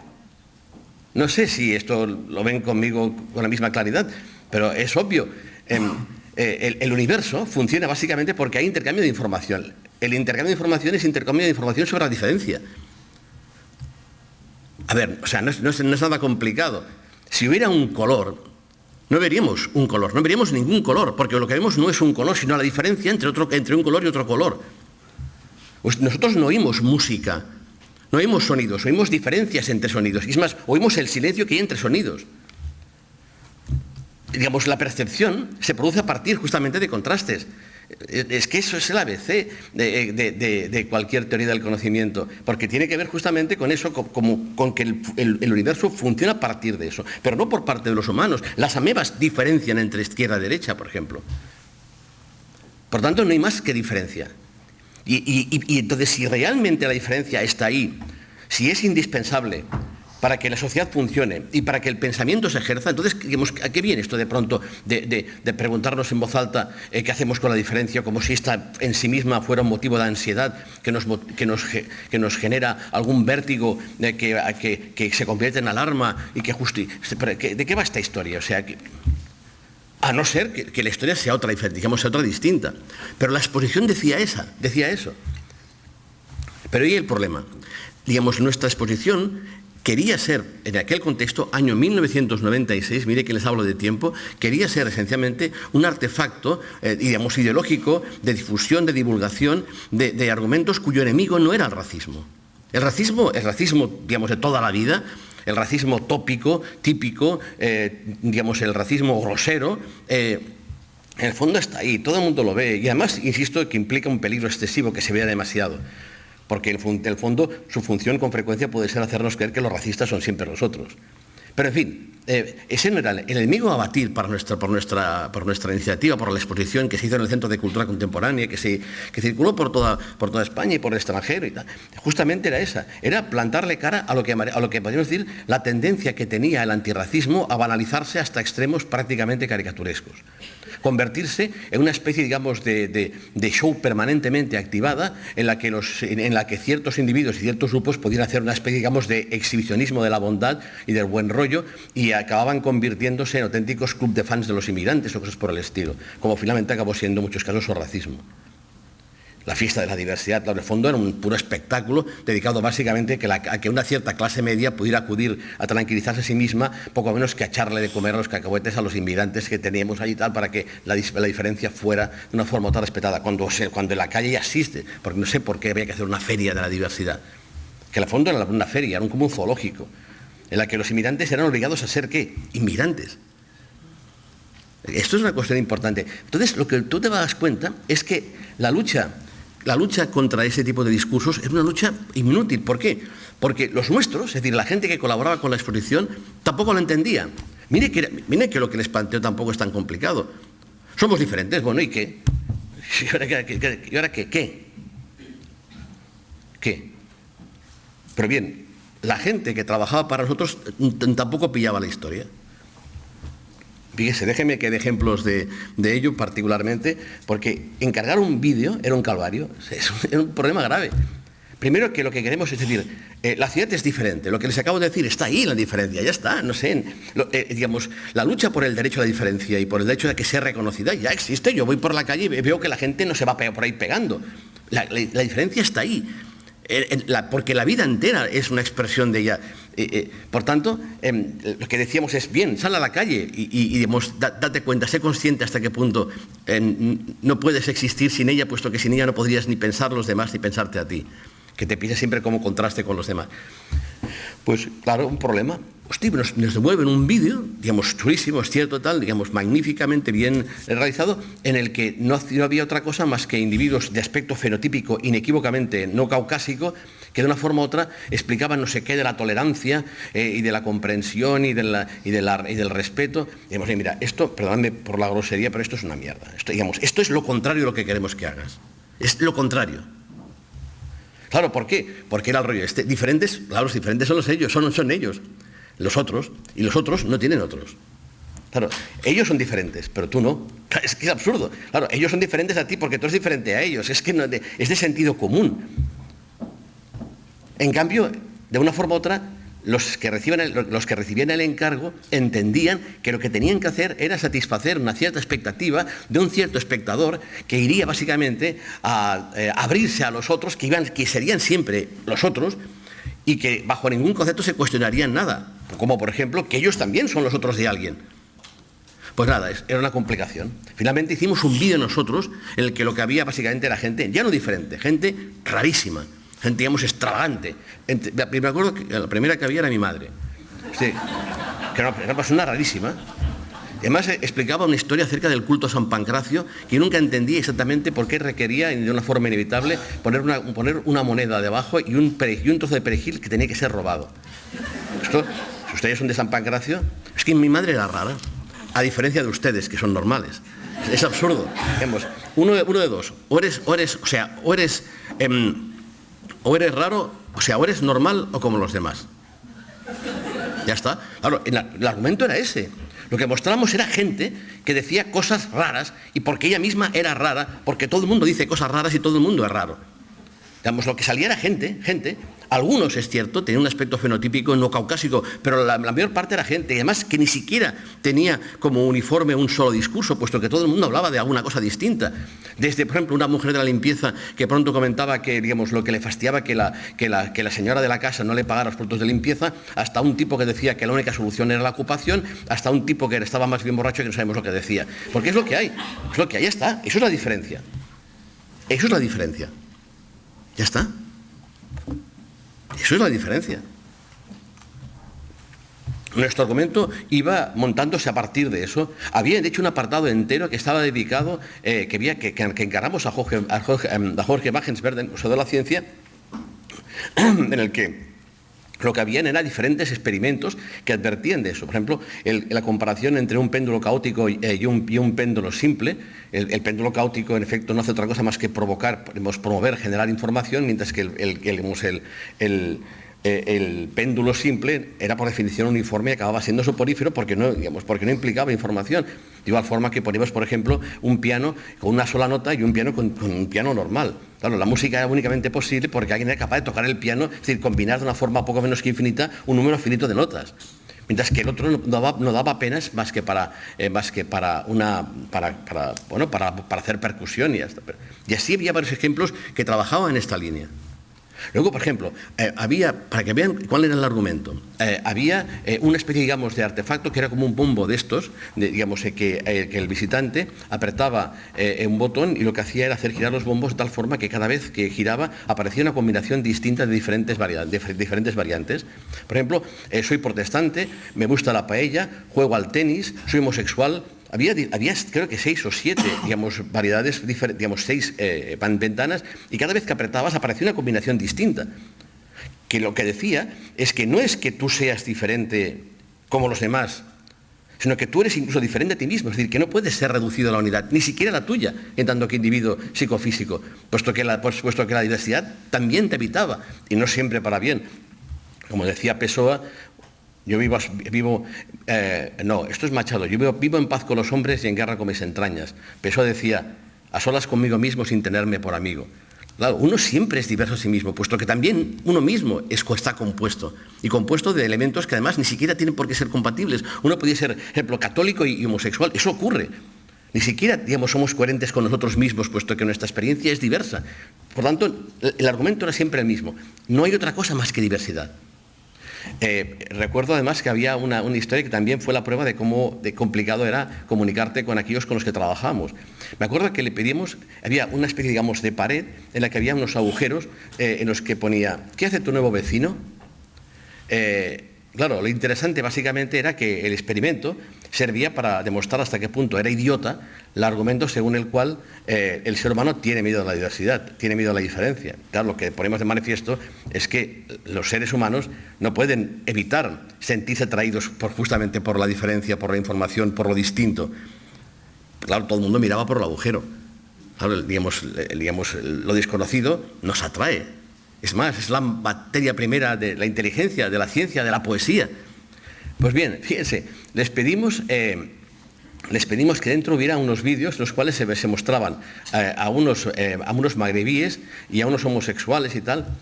No sé si esto lo ven conmigo con la misma claridad, pero es obvio. El universo funciona básicamente porque hay intercambio de información. El intercambio de información es intercambio de información sobre la diferencia. A ver, o sea, no es nada complicado. Si hubiera un color, no veríamos un color, no veríamos ningún color, porque lo que vemos no es un color, sino la diferencia entre un color y otro color. Pues nosotros no oímos música, no oímos sonidos, oímos diferencias entre sonidos. Y es más, oímos el silencio que hay entre sonidos. Digamos, la percepción se produce a partir justamente de contrastes. Es que eso es el ABC de cualquier teoría del conocimiento, porque tiene que ver justamente con eso, con que el universo funciona a partir de eso, pero no por parte de los humanos. Las amebas diferencian entre izquierda y derecha, por ejemplo. Por tanto, no hay más que diferencia. Y entonces, si realmente la diferencia está ahí, si es indispensable para que la sociedad funcione y para que el pensamiento se ejerza, entonces, digamos, ¿a qué viene esto de pronto de preguntarnos en voz alta qué hacemos con la diferencia, como si esta en sí misma fuera un motivo de ansiedad que nos genera algún vértigo que se convierte en alarma y ¿de qué va esta historia? O sea, a no ser que la historia sea otra diferente, digamos, sea otra distinta. Pero la exposición decía eso. Pero ahí el problema. Digamos, nuestra exposición quería ser, en aquel contexto, año 1996, mire que les hablo de tiempo, quería ser esencialmente un artefacto, digamos, ideológico, de difusión, de divulgación, de argumentos cuyo enemigo no era el racismo. El racismo, digamos, de toda la vida, el racismo tópico, típico, digamos, el racismo grosero, en el fondo está ahí, todo el mundo lo ve. Y además, insisto, que implica un peligro excesivo, que se vea demasiado. Porque en el fondo su función con frecuencia puede ser hacernos creer que los racistas son siempre nosotros. Pero en fin, ese no era el enemigo a abatir por nuestra iniciativa, por la exposición que se hizo en el Centro de Cultura Contemporánea, que circuló por toda España y por el extranjero y tal. Justamente era esa, era plantarle cara a lo que podríamos decir la tendencia que tenía el antirracismo a banalizarse hasta extremos prácticamente caricaturescos. Convertirse en una especie, digamos, de show permanentemente activada en la que ciertos individuos y ciertos grupos podían hacer una especie, digamos, de exhibicionismo de la bondad y del buen rollo y acababan convirtiéndose en auténticos club de fans de los inmigrantes o cosas por el estilo, como finalmente acabó siendo en muchos casos su racismo. La fiesta de la diversidad, claro, en el fondo era un puro espectáculo dedicado básicamente a que una cierta clase media pudiera acudir a tranquilizarse a sí misma, poco menos que a echarle de comer a los cacahuetes a los inmigrantes que teníamos allí y tal, para que la diferencia fuera de una forma tan respetada, cuando en la calle ya existe, porque no sé por qué había que hacer una feria de la diversidad, que en el fondo era una feria, era como un zoológico, en la que los inmigrantes eran obligados a ser, ¿qué? Inmigrantes. Esto es una cuestión importante. Entonces, lo que tú te das cuenta es que la lucha contra ese tipo de discursos es una lucha inútil. ¿Por qué? Porque los nuestros, es decir, la gente que colaboraba con la exposición, tampoco lo entendía. Mire que lo que les planteo tampoco es tan complicado. Somos diferentes, bueno, ¿y qué? ¿Y ahora qué? ¿Qué? Pero bien, la gente que trabajaba para nosotros tampoco pillaba la historia. Fíjese, déjeme que dé ejemplos de ello particularmente, porque encargar un vídeo era un calvario, era un problema grave. Primero, que lo que queremos es decir, la ciudad es diferente, lo que les acabo de decir está ahí la diferencia, ya está, no sé, digamos, la lucha por el derecho a la diferencia y por el derecho a que sea reconocida ya existe. Yo voy por la calle y veo que la gente no se va por ahí pegando, la diferencia está ahí. Porque la vida entera es una expresión de ella. Por tanto, lo que decíamos es, bien, sal a la calle y digamos, date cuenta, sé consciente hasta qué punto no puedes existir sin ella, puesto que sin ella no podrías ni pensar los demás ni pensarte a ti, que te pienses siempre como contraste con los demás. Pues claro, un problema. Hostia, nos devuelven un vídeo, digamos, chulísimo, es cierto, tal, digamos, magníficamente bien realizado, en el que no había otra cosa más que individuos de aspecto fenotípico inequívocamente no caucásico, que de una forma u otra explicaban no sé qué de la tolerancia y de la comprensión y del respeto. Digamos, mira, esto, perdóname por la grosería, pero esto es una mierda. Esto es lo contrario de lo que queremos que hagas. Es lo contrario. Claro, ¿por qué? Porque era el rollo. Diferentes, claro, los diferentes son ellos, son ellos. Los otros, y los otros no tienen otros. Claro, ellos son diferentes, pero tú no. Es que es absurdo. Claro, ellos son diferentes a ti porque tú eres diferente a ellos. Es que no, es de sentido común. En cambio, de una forma u otra, los que recibían el encargo entendían que lo que tenían que hacer era satisfacer una cierta expectativa de un cierto espectador que iría básicamente a abrirse a los otros, que serían siempre los otros, y que bajo ningún concepto se cuestionarían nada, como por ejemplo que ellos también son los otros de alguien. Pues nada, era una complicación. Finalmente hicimos un vídeo nosotros en el que lo que había básicamente era gente ya no diferente, gente rarísima, gente, digamos, extravagante. Me acuerdo que la primera que había era mi madre, sí, que era una persona rarísima. Además explicaba una historia acerca del culto a San Pancracio que nunca entendía exactamente por qué requería de una forma inevitable poner una moneda debajo y un trozo de perejil que tenía que ser robado. Esto, si ustedes son de San Pancracio, es que mi madre era rara, a diferencia de ustedes, que son normales. Es absurdo. Digamos, uno de dos, o eres raro, o eres normal o como los demás. Ya está. Claro, el argumento era ese. Lo que mostramos era gente que decía cosas raras y porque ella misma era rara, porque todo el mundo dice cosas raras y todo el mundo es raro. Digamos, lo que salía era gente, algunos, es cierto, tenían un aspecto fenotípico no caucásico, pero la mayor parte era gente, y además que ni siquiera tenía como uniforme un solo discurso, puesto que todo el mundo hablaba de alguna cosa distinta. Desde, por ejemplo, una mujer de la limpieza que pronto comentaba que, digamos, lo que le fastidiaba que la señora de la casa no le pagara los productos de limpieza, hasta un tipo que decía que la única solución era la ocupación, hasta un tipo que estaba más bien borracho que no sabemos lo que decía. Porque es lo que hay, ya está, eso es la diferencia. Eso es la diferencia. Ya está. Eso es la diferencia. Nuestro argumento iba montándose a partir de eso. Había, de hecho, un apartado entero que estaba dedicado, que encargamos a Jorge Wagensberg, el Museo de la Ciencia, en el que lo que habían era diferentes experimentos que advertían de eso. Por ejemplo, la comparación entre un péndulo caótico y un péndulo simple. El péndulo caótico, en efecto, no hace otra cosa más que promover, generar información, mientras que el péndulo simple era por definición uniforme y acababa siendo soporífero porque no implicaba información. De igual forma que poníamos, por ejemplo, un piano con una sola nota y un piano con un piano normal. Claro, la música era únicamente posible porque alguien era capaz de tocar el piano, es decir, combinar de una forma poco menos que infinita un número finito de notas. Mientras que el otro no daba apenas más que para hacer percusión y hasta. Y así había varios ejemplos que trabajaban en esta línea. Luego, por ejemplo, para que vean cuál era el argumento, había una especie, digamos, de artefacto que era como un bombo de estos, que el visitante apretaba un botón y lo que hacía era hacer girar los bombos de tal forma que cada vez que giraba aparecía una combinación distinta de diferentes variantes. Por ejemplo, soy protestante, me gusta la paella, juego al tenis, soy homosexual. Había creo que 6 o 7, variedades, 6 ventanas, y cada vez que apretabas aparecía una combinación distinta. Que lo que decía es que no es que tú seas diferente como los demás, sino que tú eres incluso diferente a ti mismo. Es decir, que no puedes ser reducido a la unidad, ni siquiera la tuya, en tanto que individuo psicofísico, puesto que la diversidad también te habitaba, y no siempre para bien. Como decía Pessoa, esto es Machado, yo vivo en paz con los hombres y en guerra con mis entrañas. Pessoa decía, a solas conmigo mismo sin tenerme por amigo. Claro, uno siempre es diverso a sí mismo, puesto que también uno mismo está compuesto, y compuesto de elementos que además ni siquiera tienen por qué ser compatibles. Uno podría ser, por ejemplo, católico y homosexual, eso ocurre. Ni siquiera, somos coherentes con nosotros mismos, puesto que nuestra experiencia es diversa. Por tanto, el argumento era siempre el mismo. No hay otra cosa más que diversidad. Recuerdo además que había una historia que también fue la prueba de cómo complicado era comunicarte con aquellos con los que trabajamos. Me acuerdo que le pedimos, había una especie, de pared en la que había unos agujeros en los que ponía, ¿qué hace tu nuevo vecino? Claro, lo interesante básicamente era que el experimento servía para demostrar hasta qué punto era idiota el argumento según el cual el ser humano tiene miedo a la diversidad, tiene miedo a la diferencia. Claro, lo que ponemos de manifiesto es que los seres humanos no pueden evitar sentirse atraídos justamente por la diferencia, por la información, por lo distinto. Claro, todo el mundo miraba por el agujero. Claro, lo desconocido nos atrae. Es más, es la materia primera de la inteligencia, de la ciencia, de la poesía. Pues bien, fíjense, les pedimos que dentro hubiera unos vídeos en los cuales se mostraban a unos magrebíes y a unos homosexuales y tal.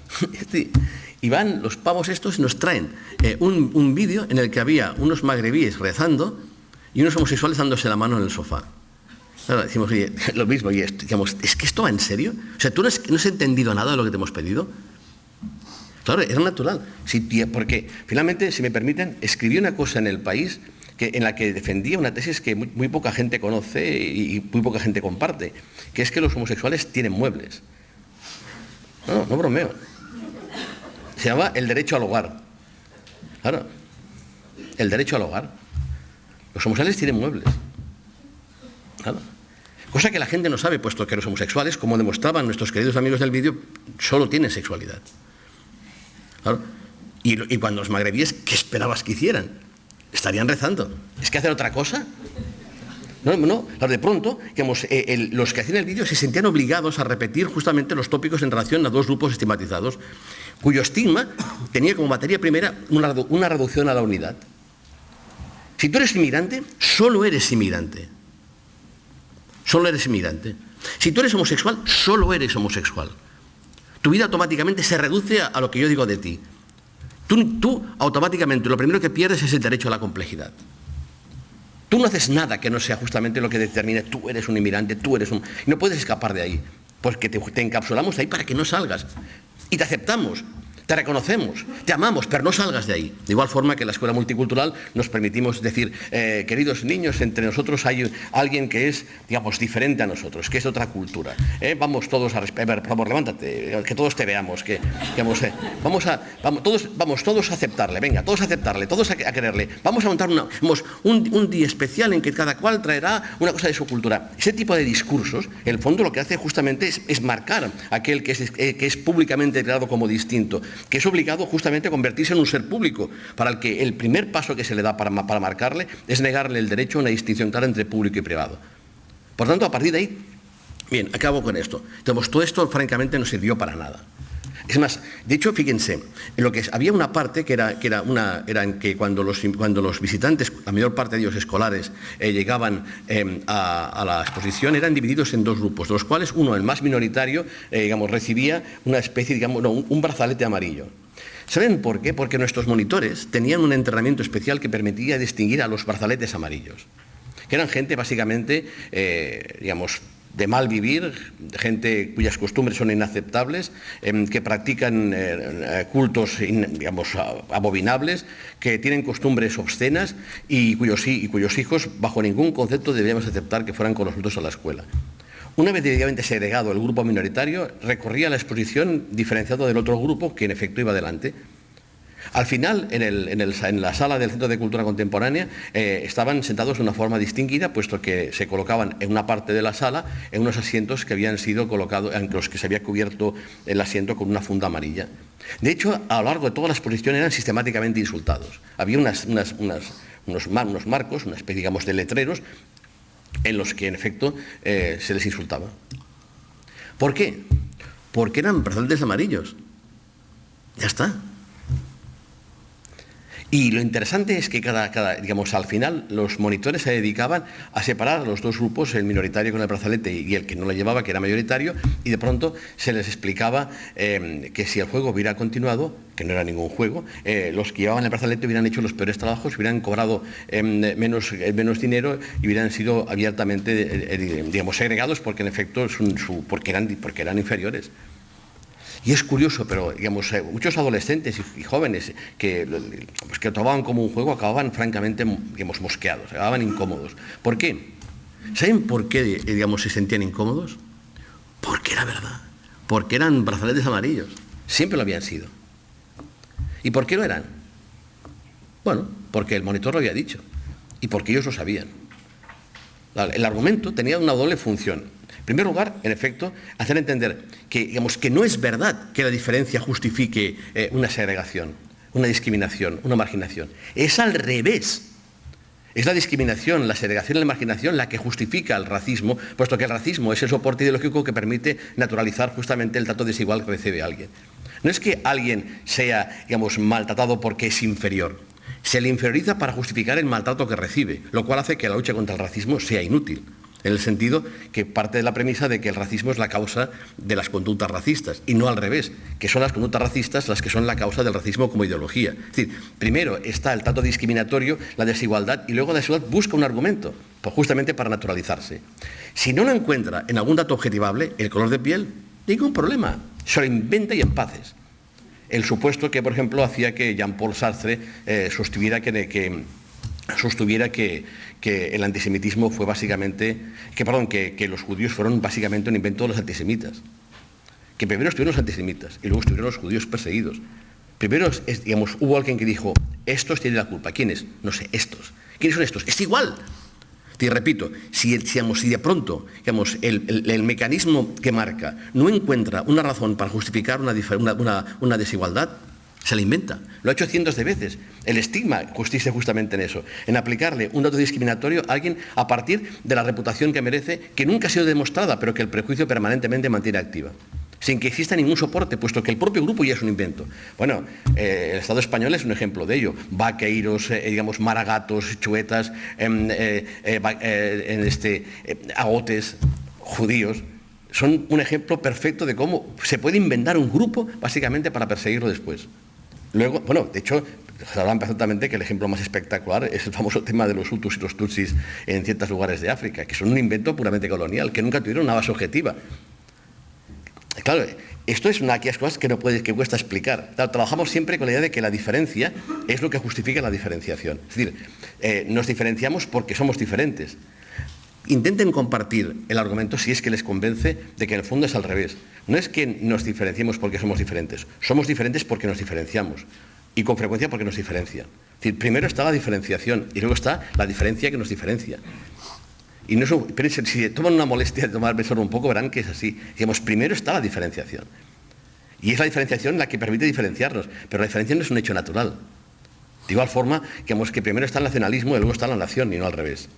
Y van los pavos estos y nos traen un vídeo en el que había unos magrebíes rezando y unos homosexuales dándose la mano en el sofá. Ahora decimos, oye, lo mismo, y ¿es que esto va en serio? O sea, ¿tú no has entendido nada de lo que te hemos pedido? Claro, era natural, porque finalmente, si me permiten, escribí una cosa en El País en la que defendía una tesis que muy poca gente conoce y muy poca gente comparte, que es que los homosexuales tienen muebles. No bromeo. Se llama el derecho al hogar. Claro, el derecho al hogar. Los homosexuales tienen muebles. Claro. Cosa que la gente no sabe, puesto que los homosexuales, como demostraban nuestros queridos amigos del vídeo, solo tienen sexualidad. Claro. Y cuando los magrebíes, ¿qué esperabas que hicieran? Estarían rezando. ¿Es que hacen otra cosa? No. De pronto, los que hacían el vídeo se sentían obligados a repetir justamente los tópicos en relación a dos grupos estigmatizados, cuyo estigma tenía como materia primera una reducción a la unidad. Si tú eres inmigrante, solo eres inmigrante. Solo eres inmigrante. Si tú eres homosexual, solo eres homosexual. Tu vida automáticamente se reduce a lo que yo digo de ti. Tú automáticamente lo primero que pierdes es el derecho a la complejidad. Tú no haces nada que no sea justamente lo que determine tú eres un inmigrante, y no puedes escapar de ahí, porque te encapsulamos ahí para que no salgas. Y te aceptamos te reconocemos, te amamos, pero no salgas de ahí. De igual forma que en la escuela multicultural nos permitimos decir, queridos niños, entre nosotros hay alguien que es, digamos, diferente a nosotros, que es de otra cultura. Vamos todos a respetar, por favor, levántate, que todos te veamos, vamos todos a aceptarle, venga, todos a aceptarle, todos a quererle. Vamos a montar un día especial en que cada cual traerá una cosa de su cultura. Ese tipo de discursos, en el fondo lo que hace justamente es marcar a aquel que es públicamente declarado como distinto, que es obligado justamente a convertirse en un ser público, para el que el primer paso que se le da para marcarle es negarle el derecho a una distinción clara entre público y privado. Por tanto, a partir de ahí, bien, acabo con esto. Entonces, todo esto francamente no sirvió para nada. Es más, de hecho, fíjense, había una parte que era en que cuando los visitantes, la mayor parte de ellos escolares, llegaban a la exposición, eran divididos en dos grupos, de los cuales uno, el más minoritario, recibía una especie, un brazalete amarillo. ¿Saben por qué? Porque nuestros monitores tenían un entrenamiento especial que permitía distinguir a los brazaletes amarillos, que eran gente básicamente, de mal vivir, gente cuyas costumbres son inaceptables, que practican cultos, abominables, que tienen costumbres obscenas y cuyos hijos, bajo ningún concepto, deberíamos aceptar que fueran con nosotros a la escuela. Una vez debidamente segregado el grupo minoritario, recorría la exposición diferenciado del otro grupo, que en efecto iba adelante. Al final, en la sala del Centro de Cultura Contemporánea, estaban sentados de una forma distinguida, puesto que se colocaban en una parte de la sala, en unos asientos que habían sido colocados, en los que se había cubierto el asiento con una funda amarilla. De hecho, a lo largo de toda la exposición eran sistemáticamente insultados. Había unos marcos, una especie, de letreros, en los que, en efecto, se les insultaba. ¿Por qué? Porque eran brazaletes amarillos. Ya está. Y lo interesante es que al final los monitores se dedicaban a separar a los dos grupos, el minoritario con el brazalete y el que no lo llevaba, que era mayoritario, y de pronto se les explicaba que si el juego hubiera continuado, que no era ningún juego, los que llevaban el brazalete hubieran hecho los peores trabajos, hubieran cobrado menos dinero y hubieran sido abiertamente, segregados porque en efecto porque eran inferiores. Y es curioso, pero muchos adolescentes y jóvenes que lo tomaban como un juego acababan francamente mosqueados, acababan incómodos. ¿Por qué? ¿Saben por qué se sentían incómodos? Porque era verdad, porque eran brazaletes amarillos, siempre lo habían sido. ¿Y por qué lo eran? Bueno, porque el monitor lo había dicho y porque ellos lo sabían. El argumento tenía una doble función. En primer lugar, en efecto, hacer entender que no es verdad que la diferencia justifique una segregación, una discriminación, una marginación. Es al revés. Es la discriminación, la segregación y la marginación la que justifica el racismo, puesto que el racismo es el soporte ideológico que permite naturalizar justamente el trato desigual que recibe alguien. No es que alguien sea, maltratado porque es inferior. Se le inferioriza para justificar el maltrato que recibe, lo cual hace que la lucha contra el racismo sea inútil. En el sentido que parte de la premisa de que el racismo es la causa de las conductas racistas, y no al revés, que son las conductas racistas las que son la causa del racismo como ideología. Es decir, primero está el trato discriminatorio, la desigualdad, y luego la desigualdad busca un argumento, justamente para naturalizarse. Si no lo encuentra en algún dato objetivable, el color de piel, ningún problema, se lo inventa y en paces. El supuesto que, por ejemplo, hacía que Jean-Paul Sartre sostuviera que el antisemitismo fue básicamente, que los judíos fueron básicamente un invento de los antisemitas. Que primero estuvieron los antisemitas y luego estuvieron los judíos perseguidos. Primero, hubo alguien que dijo, estos tienen la culpa. ¿Quiénes? No sé, estos. ¿Quiénes son estos? Es igual. Y repito, si de pronto el mecanismo que marca no encuentra una razón para justificar una desigualdad, se la inventa. Lo ha hecho cientos de veces. El estigma consiste justamente en eso, en aplicarle un dato discriminatorio a alguien a partir de la reputación que merece, que nunca ha sido demostrada, pero que el prejuicio permanentemente mantiene activa, sin que exista ningún soporte, puesto que el propio grupo ya es un invento. Bueno, el Estado español es un ejemplo de ello. Vaqueiros, maragatos, chuetas, agotes, judíos, son un ejemplo perfecto de cómo se puede inventar un grupo básicamente para perseguirlo después. Luego, de hecho, sabrán perfectamente que el ejemplo más espectacular es el famoso tema de los Hutus y los Tutsis en ciertos lugares de África, que son un invento puramente colonial, que nunca tuvieron una base objetiva. Claro, esto es una de aquellas cosas que cuesta explicar. Claro, trabajamos siempre con la idea de que la diferencia es lo que justifica la diferenciación. Es decir, nos diferenciamos porque somos diferentes. Intenten compartir el argumento si es que les convence de que en el fondo es al revés. No es que nos diferenciemos porque somos diferentes porque nos diferenciamos y con frecuencia porque nos diferencian. Es decir, primero está la diferenciación y luego está la diferencia que nos diferencia. Y no es pero si toman una molestia de tomarme solo un poco, verán que es así. Digamos, primero está la diferenciación. Y es la diferenciación la que permite diferenciarnos, pero la diferenciación no es un hecho natural. De igual forma, digamos, que primero está el nacionalismo y luego está la nación y no al revés.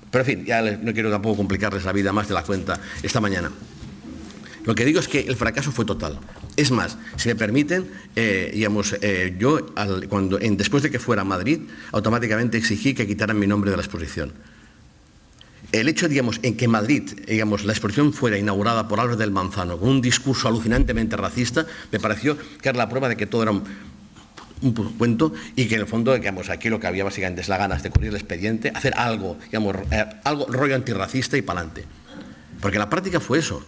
Pero en fin, ya no quiero tampoco complicarles la vida más de la cuenta esta mañana. Lo que digo es que el fracaso fue total. Es más, si me permiten, yo después de que fuera a Madrid, automáticamente exigí que quitaran mi nombre de la exposición. El hecho, en que Madrid, la exposición fuera inaugurada por Álvarez del Manzano con un discurso alucinantemente racista, me pareció que era la prueba de que todo era un cuento y que en el fondo, aquí lo que había básicamente es la ganas de cubrir el expediente, hacer algo, algo rollo antirracista y para adelante. Porque la práctica fue eso.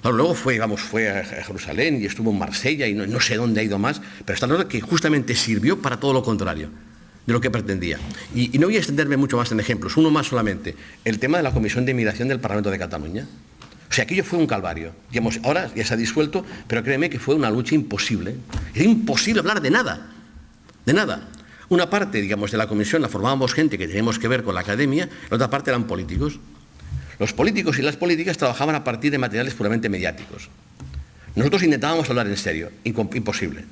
Claro, luego fue a Jerusalén y estuvo en Marsella y no sé dónde ha ido más, pero está claro que justamente sirvió para todo lo contrario de lo que pretendía. Y no voy a extenderme mucho más en ejemplos, uno más solamente, el tema de la Comisión de Inmigración del Parlamento de Cataluña. O sea, aquello fue un calvario. Ahora ya se ha disuelto, pero créeme que fue una lucha imposible. Era imposible hablar de nada. De nada. Una parte, de la comisión la formábamos gente que teníamos que ver con la academia, la otra parte eran políticos. Los políticos y las políticas trabajaban a partir de materiales puramente mediáticos. Nosotros intentábamos hablar en serio, imposible.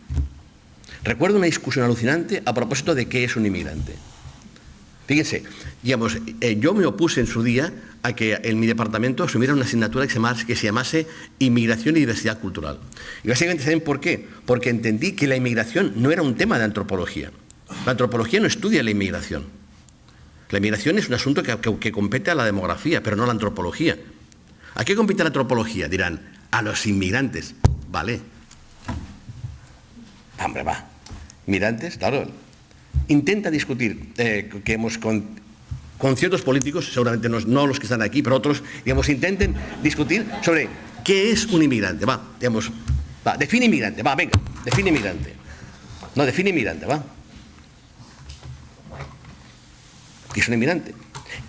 Recuerdo una discusión alucinante a propósito de qué es un inmigrante. Fíjense, yo me opuse en su día a que en mi departamento asumiera una asignatura que se llamase Inmigración y Diversidad Cultural. Y básicamente, ¿saben por qué? Porque entendí que la inmigración no era un tema de antropología. La antropología no estudia la inmigración. La inmigración es un asunto que compete a la demografía, pero no a la antropología. ¿A qué compete la antropología? Dirán, a los inmigrantes. Vale. Hombre, va. Inmigrantes, claro. Intenta discutir con ciertos políticos, seguramente no los que están aquí, pero otros, intenten discutir sobre qué es un inmigrante. Define inmigrante, define inmigrante. No, define inmigrante, ¿Qué es un inmigrante?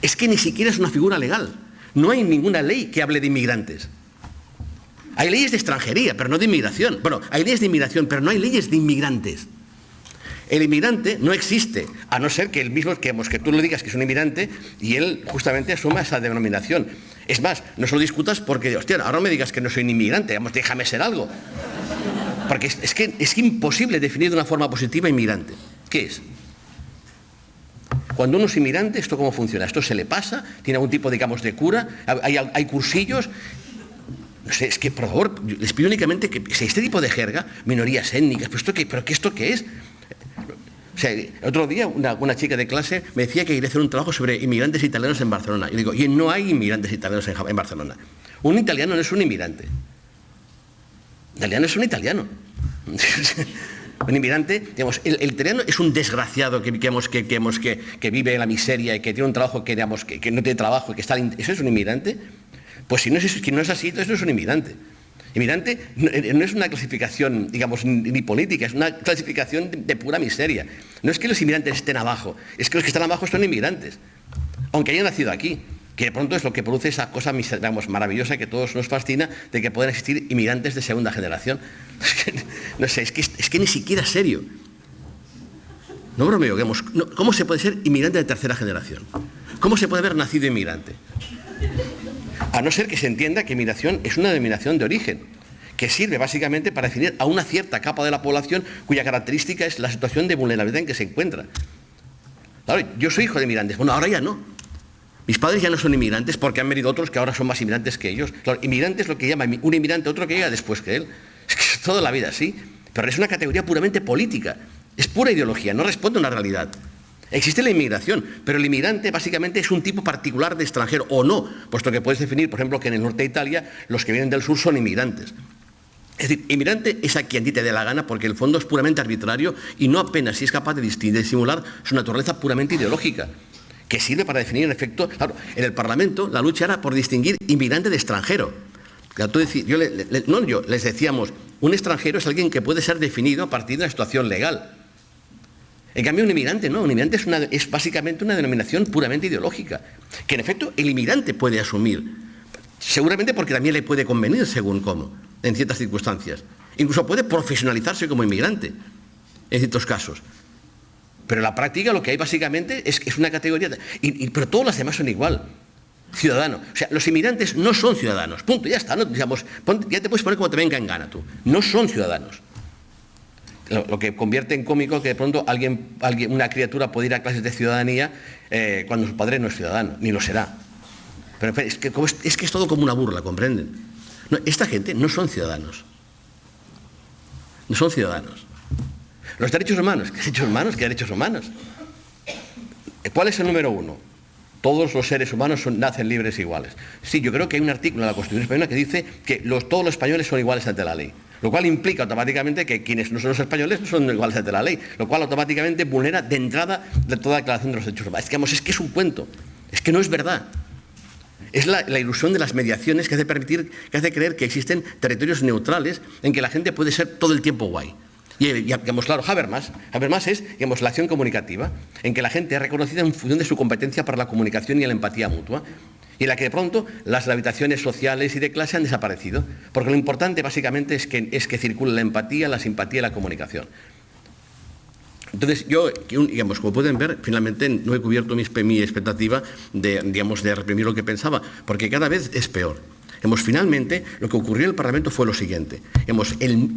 Es que ni siquiera es una figura legal. No hay ninguna ley que hable de inmigrantes. Hay leyes de extranjería, pero no de inmigración. Bueno, hay leyes de inmigración, pero no hay leyes de inmigrantes. El inmigrante no existe, a no ser que el mismo, que tú le digas que es un inmigrante y él justamente asuma esa denominación. Es más, no se lo discutas porque, hostia, ahora no me digas que no soy un inmigrante, déjame ser algo. Porque es imposible definir de una forma positiva inmigrante. ¿Qué es? Cuando uno es inmigrante, ¿esto cómo funciona? ¿Esto se le pasa? ¿Tiene algún tipo, de cura? ¿Hay cursillos? No sé, es que, por favor, les pido únicamente que este tipo de jerga, minorías étnicas, ¿pero ¿esto qué es? O sea, el otro día una chica de clase me decía que quería hacer un trabajo sobre inmigrantes italianos en Barcelona. Y digo, y no hay inmigrantes italianos en Barcelona. Un italiano no es un inmigrante. Un italiano es un italiano. Un inmigrante, el italiano es un desgraciado que vive en la miseria y que tiene un trabajo que no tiene trabajo y que está... ¿Eso es un inmigrante? Pues si no es así, entonces no es un inmigrante. Inmigrante no es una clasificación, ni política, es una clasificación de pura miseria. No es que los inmigrantes estén abajo, es que los que están abajo son inmigrantes, aunque hayan nacido aquí, que de pronto es lo que produce esa cosa, maravillosa que a todos nos fascina, de que puedan existir inmigrantes de segunda generación. No sé, es que ni siquiera es serio. No bromeo, ¿cómo se puede ser inmigrante de tercera generación? ¿Cómo se puede haber nacido inmigrante? A no ser que se entienda que inmigración es una denominación de origen, que sirve básicamente para definir a una cierta capa de la población cuya característica es la situación de vulnerabilidad en que se encuentra. Claro, yo soy hijo de inmigrantes, bueno, ahora ya no. Mis padres ya no son inmigrantes porque han venido otros que ahora son más inmigrantes que ellos. Claro, inmigrante es lo que llama un inmigrante, otro que llega después que él. Es que es toda la vida así, pero es una categoría puramente política, es pura ideología, no responde a una realidad. Existe la inmigración, pero el inmigrante básicamente es un tipo particular de extranjero, o no, puesto que puedes definir, por ejemplo, que en el norte de Italia los que vienen del sur son inmigrantes. Es decir, inmigrante es a quien a ti te dé la gana, porque el fondo es puramente arbitrario y no apenas si es capaz de disimular su naturaleza puramente ideológica, que sirve para definir en efecto... Claro, en el Parlamento la lucha era por distinguir inmigrante de extranjero, Les decíamos, un extranjero es alguien que puede ser definido a partir de una situación legal. En cambio, un inmigrante no, un inmigrante es básicamente una denominación puramente ideológica, que en efecto el inmigrante puede asumir, seguramente porque también le puede convenir según cómo, en ciertas circunstancias. Incluso puede profesionalizarse como inmigrante, en ciertos casos. Pero en la práctica lo que hay básicamente es una categoría, pero todos los demás son igual. Ciudadano. O sea, los inmigrantes no son ciudadanos. Punto, ya está. ¿No? Digamos, ya te puedes poner como te venga en gana tú. No son ciudadanos. Lo que convierte en cómico que de pronto una criatura puede ir a clases de ciudadanía cuando su padre no es ciudadano, ni lo será. Pero es que es todo como una burla, ¿comprenden? No, esta gente no son ciudadanos. No son ciudadanos. Los derechos humanos. ¿Qué derechos humanos? ¿Qué derechos humanos? ¿Cuál es el número uno? Todos los seres humanos nacen libres e iguales. Sí, yo creo que hay un artículo en la Constitución española que dice que todos los españoles son iguales ante la ley. Lo cual implica automáticamente que quienes no son los españoles no son iguales ante la ley. Lo cual automáticamente vulnera de entrada de toda declaración de los derechos humanos. Es que es un cuento. Es que no es verdad. Es la ilusión de las mediaciones que hace creer que existen territorios neutrales en que la gente puede ser todo el tiempo guay. Y digamos, claro, Habermas es, digamos, la acción comunicativa, en que la gente es reconocida en función de su competencia para la comunicación y la empatía mutua, y en la que de pronto las gravitaciones sociales y de clase han desaparecido, porque lo importante básicamente es que circule la empatía, la simpatía y la comunicación. Entonces, yo, digamos, como pueden ver, finalmente no he cubierto mi expectativa de reprimir lo que pensaba, porque cada vez es peor. Finalmente, lo que ocurrió en el Parlamento fue lo siguiente.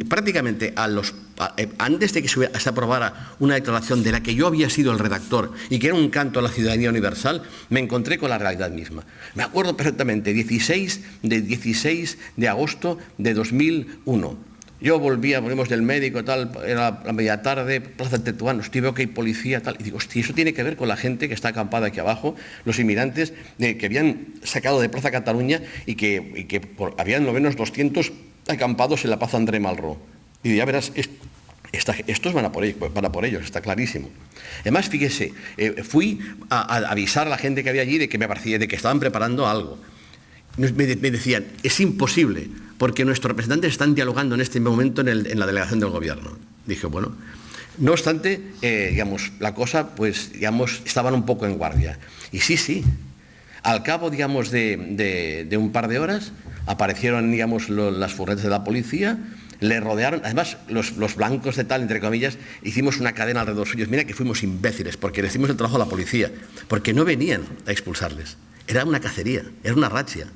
Prácticamente antes de que se aprobara una declaración de la que yo había sido el redactor y que era un canto a la ciudadanía universal, me encontré con la realidad misma. Me acuerdo perfectamente, 16 de agosto de 2001. Yo volvimos del médico, tal, era la media tarde, Plaza Tetuán, veo que hay policía, tal, y digo, hostia, eso tiene que ver con la gente que está acampada aquí abajo, los inmigrantes que habían sacado de Plaza Cataluña y que habían lo menos 200 acampados en la Plaza André Malraux. Y ya verás, estos van a por ellos, está clarísimo. Además, fíjese, fui a avisar a la gente que había allí de que me parecía, de que estaban preparando algo. Me decían, es imposible, porque nuestros representantes están dialogando en este momento en la delegación del gobierno. Dije, bueno, no obstante, la cosa, pues, estaban un poco en guardia. Y sí, al cabo, de un par de horas, aparecieron, las furgonetas de la policía, le rodearon, además, los blancos de tal, entre comillas, hicimos una cadena alrededor suyos. Mira que fuimos imbéciles, porque le hicimos el trabajo a la policía, porque no venían a expulsarles. Era una cacería, era una razzia.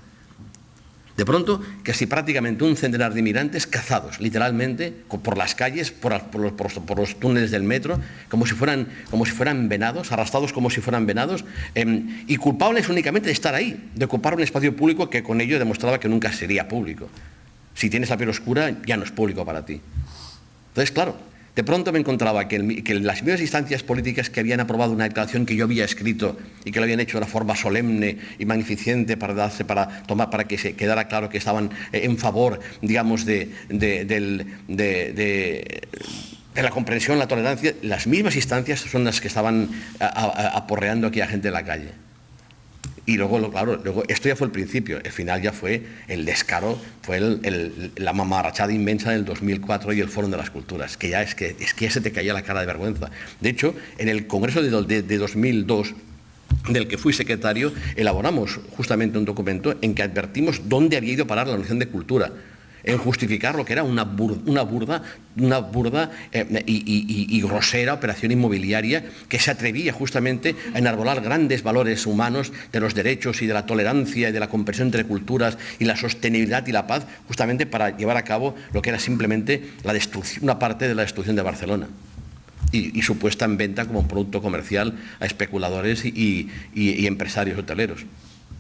De pronto, casi prácticamente un centenar de inmigrantes cazados, literalmente, por las calles, por los túneles del metro, como si fueran venados, arrastrados como si fueran venados, y culpables únicamente de estar ahí, de ocupar un espacio público que con ello demostraba que nunca sería público. Si tienes la piel oscura, ya no es público para ti. Entonces, claro, de pronto me encontraba que las mismas instancias políticas que habían aprobado una declaración que yo había escrito y que lo habían hecho de una forma solemne y magnificente para que se quedara claro que estaban en favor, digamos, de la comprensión, la tolerancia, las mismas instancias son las que estaban aporreando aquí a gente en la calle. Y luego esto ya fue el principio, el final ya fue el descaro, fue la mamarrachada inmensa del 2004 y el Foro de las Culturas, que ya se te caía la cara de vergüenza. De hecho, en el Congreso de 2002, del que fui secretario, elaboramos justamente un documento en que advertimos dónde había ido a parar la Organización de Cultura, en justificar lo que era una burda y grosera operación inmobiliaria que se atrevía justamente a enarbolar grandes valores humanos de los derechos y de la tolerancia y de la comprensión entre culturas y la sostenibilidad y la paz, justamente para llevar a cabo lo que era simplemente una parte de la destrucción de Barcelona y su puesta en venta como un producto comercial a especuladores y empresarios hoteleros.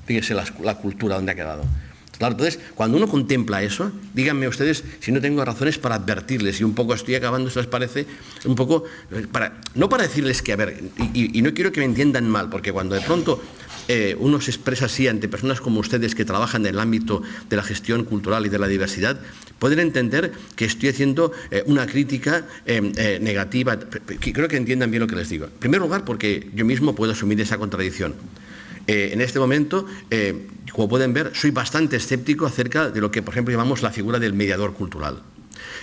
Fíjense la cultura donde ha quedado. Claro, entonces, cuando uno contempla eso, díganme ustedes si no tengo razones para advertirles, y un poco estoy acabando, si les parece, un poco, no para decirles que, a ver, y no quiero que me entiendan mal, porque cuando de pronto uno se expresa así ante personas como ustedes que trabajan en el ámbito de la gestión cultural y de la diversidad, pueden entender que estoy haciendo una crítica negativa, creo que entiendan bien lo que les digo. En primer lugar, porque yo mismo puedo asumir esa contradicción. en este momento, como pueden ver, soy bastante escéptico acerca de lo que, por ejemplo, llamamos la figura del mediador cultural.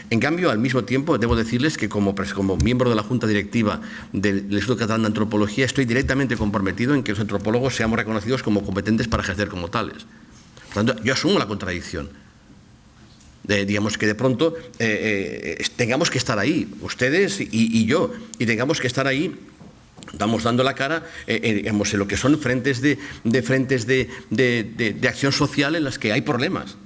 En cambio, al mismo tiempo, debo decirles que como miembro de la Junta Directiva del Instituto Catalán de Antropología, estoy directamente comprometido en que los antropólogos seamos reconocidos como competentes para ejercer como tales. Por tanto, yo asumo la contradicción. Digamos que de pronto tengamos que estar ahí, ustedes y yo, y tengamos que estar ahí, vamos dando la cara en lo que son frentes de acción social en las que hay problemas.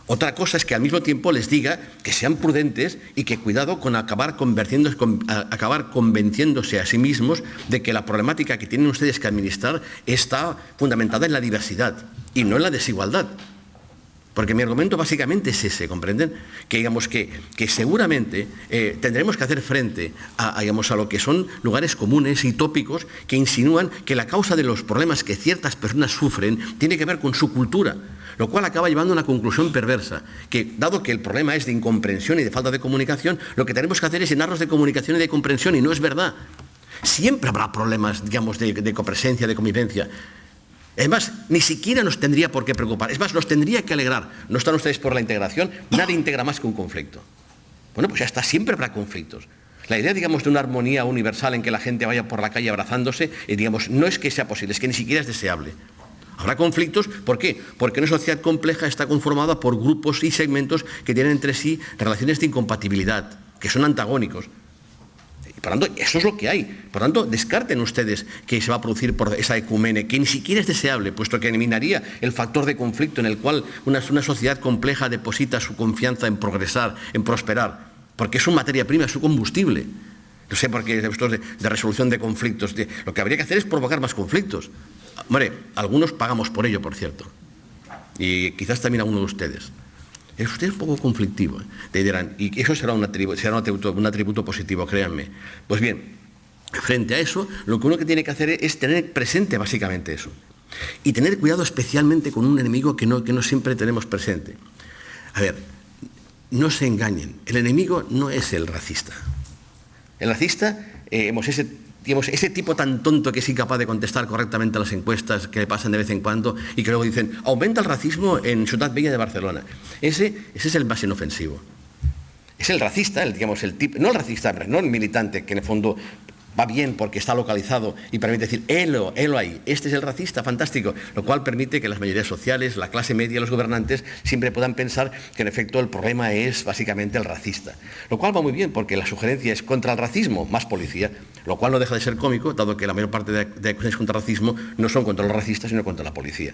Otra cosa es que al mismo tiempo les diga que sean prudentes y que cuidado con acabar convenciéndose a sí mismos de que la problemática que tienen ustedes que administrar está fundamentada en la diversidad y no en la desigualdad. Porque mi argumento básicamente es ese, ¿comprenden? Que digamos que seguramente tendremos que hacer frente a lo que son lugares comunes y tópicos que insinúan que la causa de los problemas que ciertas personas sufren tiene que ver con su cultura, lo cual acaba llevando a una conclusión perversa, que dado que el problema es de incomprensión y de falta de comunicación, lo que tenemos que hacer es llenarnos de comunicación y de comprensión, y no es verdad. Siempre habrá problemas, digamos, de copresencia, de convivencia. Es más, ni siquiera nos tendría por qué preocupar, es más, nos tendría que alegrar. ¿No están ustedes por la integración? Nadie integra más que un conflicto. Bueno, pues ya está, siempre habrá conflictos. La idea, digamos, de una armonía universal en que la gente vaya por la calle abrazándose, digamos, no es que sea posible, es que ni siquiera es deseable. Habrá conflictos, ¿por qué? Porque una sociedad compleja está conformada por grupos y segmentos que tienen entre sí relaciones de incompatibilidad, que son antagónicos. Por tanto, eso es lo que hay. Por tanto, descarten ustedes que se va a producir por esa ecumene, que ni siquiera es deseable, puesto que eliminaría el factor de conflicto en el cual una sociedad compleja deposita su confianza en progresar, en prosperar, porque es su materia prima, es su combustible. No sé por qué estos de resolución de conflictos. Lo que habría que hacer es provocar más conflictos. Hombre, algunos pagamos por ello, por cierto. Y quizás también alguno de ustedes. Usted es un poco conflictivo, te dirán, y eso será un atributo positivo, créanme. Pues bien, frente a eso, lo que uno que tiene que hacer es tener presente básicamente eso. Y tener cuidado especialmente con un enemigo que no siempre tenemos presente. A ver, no se engañen, el enemigo no es el racista. El racista, ese tipo tan tonto que es incapaz de contestar correctamente a las encuestas que le pasan de vez en cuando y que luego dicen, aumenta el racismo en Ciutat Vella de Barcelona. Ese es el más inofensivo. Es el racista, no el racista, no el militante, que en el fondo va bien porque está localizado y permite decir, helo ahí, este es el racista, fantástico, lo cual permite que las mayorías sociales, la clase media, los gobernantes, siempre puedan pensar que en efecto el problema es básicamente el racista. Lo cual va muy bien porque la sugerencia es contra el racismo, más policía, lo cual no deja de ser cómico, dado que la mayor parte de acusaciones contra el racismo no son contra los racistas, sino contra la policía.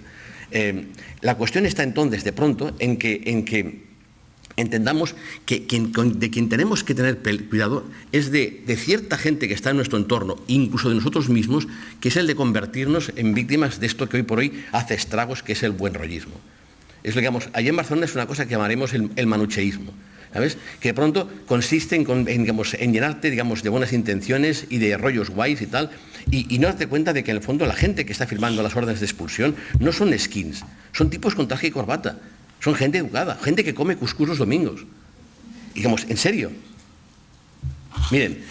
La cuestión está entonces, de pronto, en que entendamos que de quien tenemos que tener cuidado es de cierta gente que está en nuestro entorno, incluso de nosotros mismos, que es el de convertirnos en víctimas de esto que hoy por hoy hace estragos, que es el buen rollismo. Allí en Barcelona es una cosa que llamaremos el manucheísmo, ¿sabes? Que de pronto consiste en llenarte, digamos, de buenas intenciones y de rollos guays y tal, y no darte cuenta de que en el fondo la gente que está firmando las órdenes de expulsión no son skins, son tipos con traje y corbata. Son gente educada, gente que come cuscús los domingos. Digamos, en serio. Miren,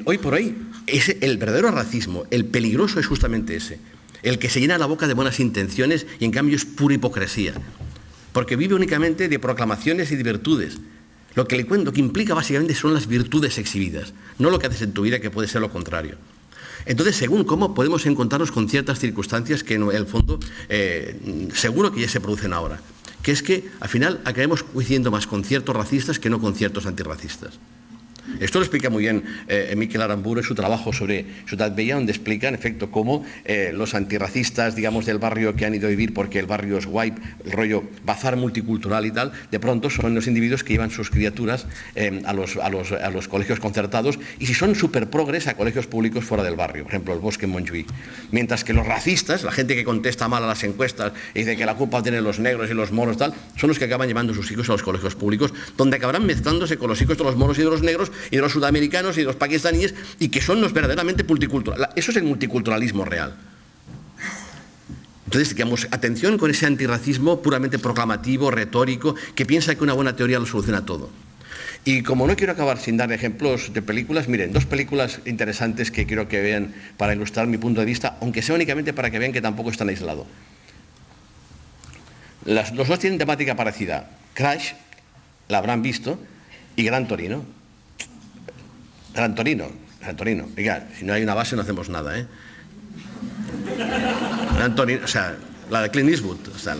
hoy por hoy, el verdadero racismo, el peligroso es justamente ese. El que se llena la boca de buenas intenciones y en cambio es pura hipocresía. Porque vive únicamente de proclamaciones y de virtudes. Lo que implica básicamente son las virtudes exhibidas, no lo que haces en tu vida, que puede ser lo contrario. Entonces, según cómo podemos encontrarnos con ciertas circunstancias que en el fondo seguro que ya se producen ahora, que es que al final acabemos coincidiendo más con ciertos racistas que no con ciertos antirracistas. Esto lo explica muy bien Miquel Aramburu en su trabajo sobre Ciutat Vella, donde explica en efecto cómo los antirracistas, digamos, del barrio que han ido a vivir porque el barrio es guay, el rollo bazar multicultural y tal, de pronto son los individuos que llevan sus criaturas a los colegios concertados, y si son súper progres, a colegios públicos fuera del barrio, por ejemplo el Bosque en Montjuïc. Mientras que los racistas, la gente que contesta mal a las encuestas y dice que la culpa tienen los negros y los moros tal, son los que acaban llevando a sus hijos a los colegios públicos, donde acabarán mezclándose con los hijos de los moros y de los negros y de los sudamericanos y de los pakistaníes, y que son los verdaderamente multiculturales. Eso es el multiculturalismo real. Entonces, digamos, atención con ese antirracismo puramente proclamativo, retórico, que piensa que una buena teoría lo soluciona todo. Y como no quiero acabar sin dar ejemplos de películas, miren, 2 películas interesantes que quiero que vean para ilustrar mi punto de vista, aunque sea únicamente para que vean que tampoco están aislados. Los 2 tienen temática parecida. Crash, la habrán visto, y Gran Torino. Gran Torino. Oiga, si no hay una base no hacemos nada, ¿eh? Gran Torino, o sea, la de Clint Eastwood. O sea,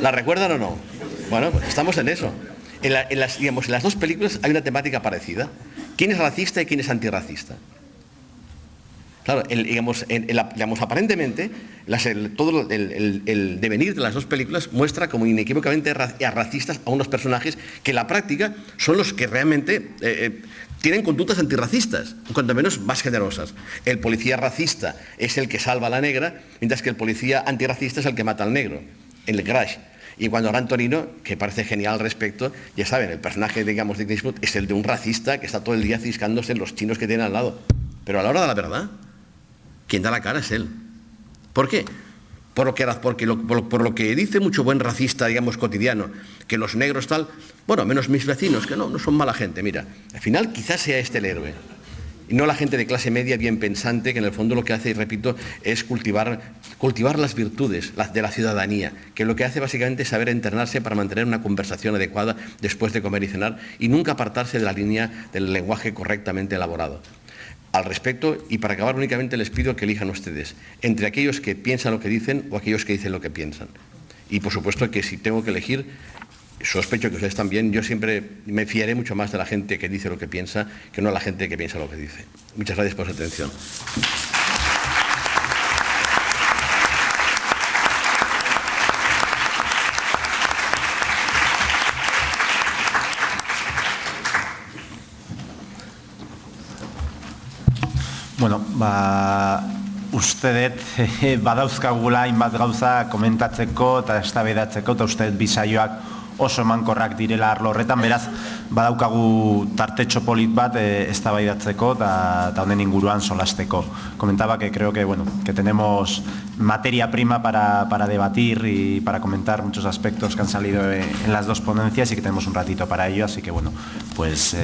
¿la recuerdan o no? Bueno, pues estamos en eso. En las 2 películas hay una temática parecida. ¿Quién es racista y quién es antirracista? Claro, aparentemente todo el devenir de las 2 películas muestra como inequívocamente racistas a unos personajes que en la práctica son los que realmente tienen conductas antirracistas, cuanto menos más generosas. El policía racista es el que salva a la negra, mientras que el policía antirracista es el que mata al negro, en el Crash. Y cuando Gran Torino, que parece genial al respecto, ya saben, el personaje, digamos, de Clint Eastwood es el de un racista que está todo el día ciscándose en los chinos que tiene al lado. Pero a la hora de la verdad, quien da la cara es él. ¿Por qué? Por lo que dice mucho buen racista, digamos, cotidiano, que los negros tal, bueno, menos mis vecinos, que no son mala gente, mira, al final quizás sea este el héroe. Y no la gente de clase media bien pensante, que en el fondo lo que hace, y repito, es cultivar las virtudes de la ciudadanía, que lo que hace básicamente es saber internarse para mantener una conversación adecuada después de comer y cenar y nunca apartarse de la línea del lenguaje correctamente elaborado. Al respecto, y para acabar únicamente les pido que elijan ustedes entre aquellos que piensan lo que dicen o aquellos que dicen lo que piensan. Y por supuesto que si tengo que elegir, sospecho que ustedes también, yo siempre me fiaré mucho más de la gente que dice lo que piensa que no de la gente que piensa lo que dice. Muchas gracias por su atención. Bueno, ustedet badauzkagula hainbat gauza komentatzeko eta eztabaidatzeko, eta ustedet bi saioak oso emankorrak direla arlo horretan, beraz badaukagu tartetxo polit bat eztabaidatzeko eta honen inguruan solasteko. Comentaba que creo que tenemos materia prima para debatir y para comentar muchos aspectos que han salido en las 2 ponencias y que tenemos un ratito para ello, así que pues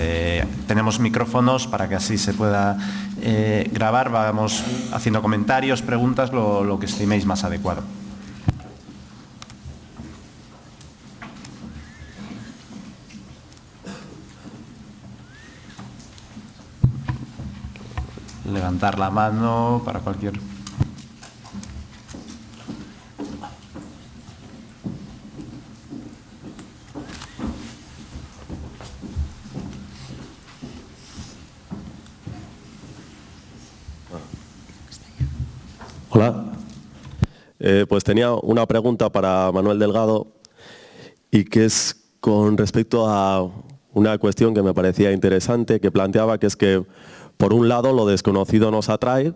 tenemos micrófonos para que así se pueda grabar, vamos haciendo comentarios, preguntas, lo que estiméis más adecuado. Levantar la mano para cualquier... Hola. Pues tenía una pregunta para Manuel Delgado y que es con respecto a una cuestión que me parecía interesante, que planteaba, que es que por un lado lo desconocido nos atrae,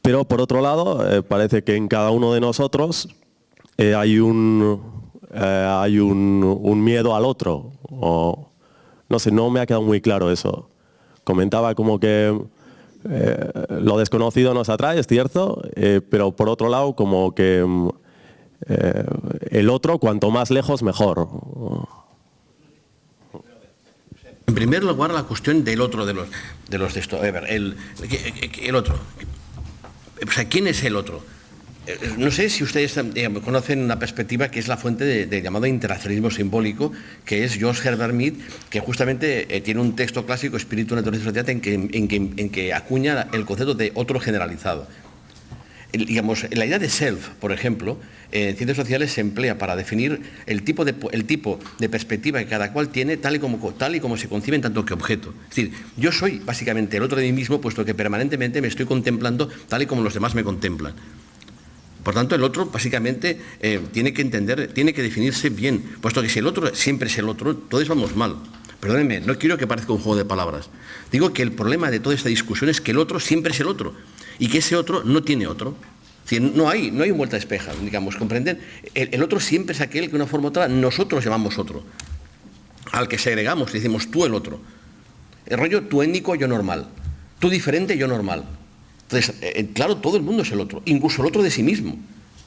pero por otro lado parece que en cada uno de nosotros hay un miedo al otro. O, no sé, no me ha quedado muy claro eso. Comentaba como que lo desconocido nos atrae, es cierto, pero por otro lado como que el otro, cuanto más lejos, mejor. En primer lugar, la cuestión del otro, de esto. A ver, el otro. O sea, ¿quién es el otro? No sé si ustedes conocen una perspectiva que es la fuente del llamado interaccionismo simbólico, que es George Herbert Mead, que justamente tiene un texto clásico, Espíritu, Naturaleza y Sociedad, en que acuña el concepto de otro generalizado. La idea de self, por ejemplo, en ciencias sociales se emplea para definir el tipo de perspectiva que cada cual tiene tal y como se concibe en tanto que objeto. Es decir, yo soy básicamente el otro de mí mismo, puesto que permanentemente me estoy contemplando tal y como los demás me contemplan. Por tanto, el otro básicamente tiene que definirse bien, puesto que si el otro siempre es el otro, todos vamos mal. Perdónenme, no quiero que parezca un juego de palabras. Digo que el problema de toda esta discusión es que el otro siempre es el otro y que ese otro no tiene otro. Es decir, no hay vuelta de espeja, digamos, ¿comprenden? El otro siempre es aquel que de una forma u otra nosotros llamamos otro, al que segregamos y decimos tú el otro. El rollo tú étnico, yo normal, tú diferente, yo normal. Entonces, claro, todo el mundo es el otro, incluso el otro de sí mismo.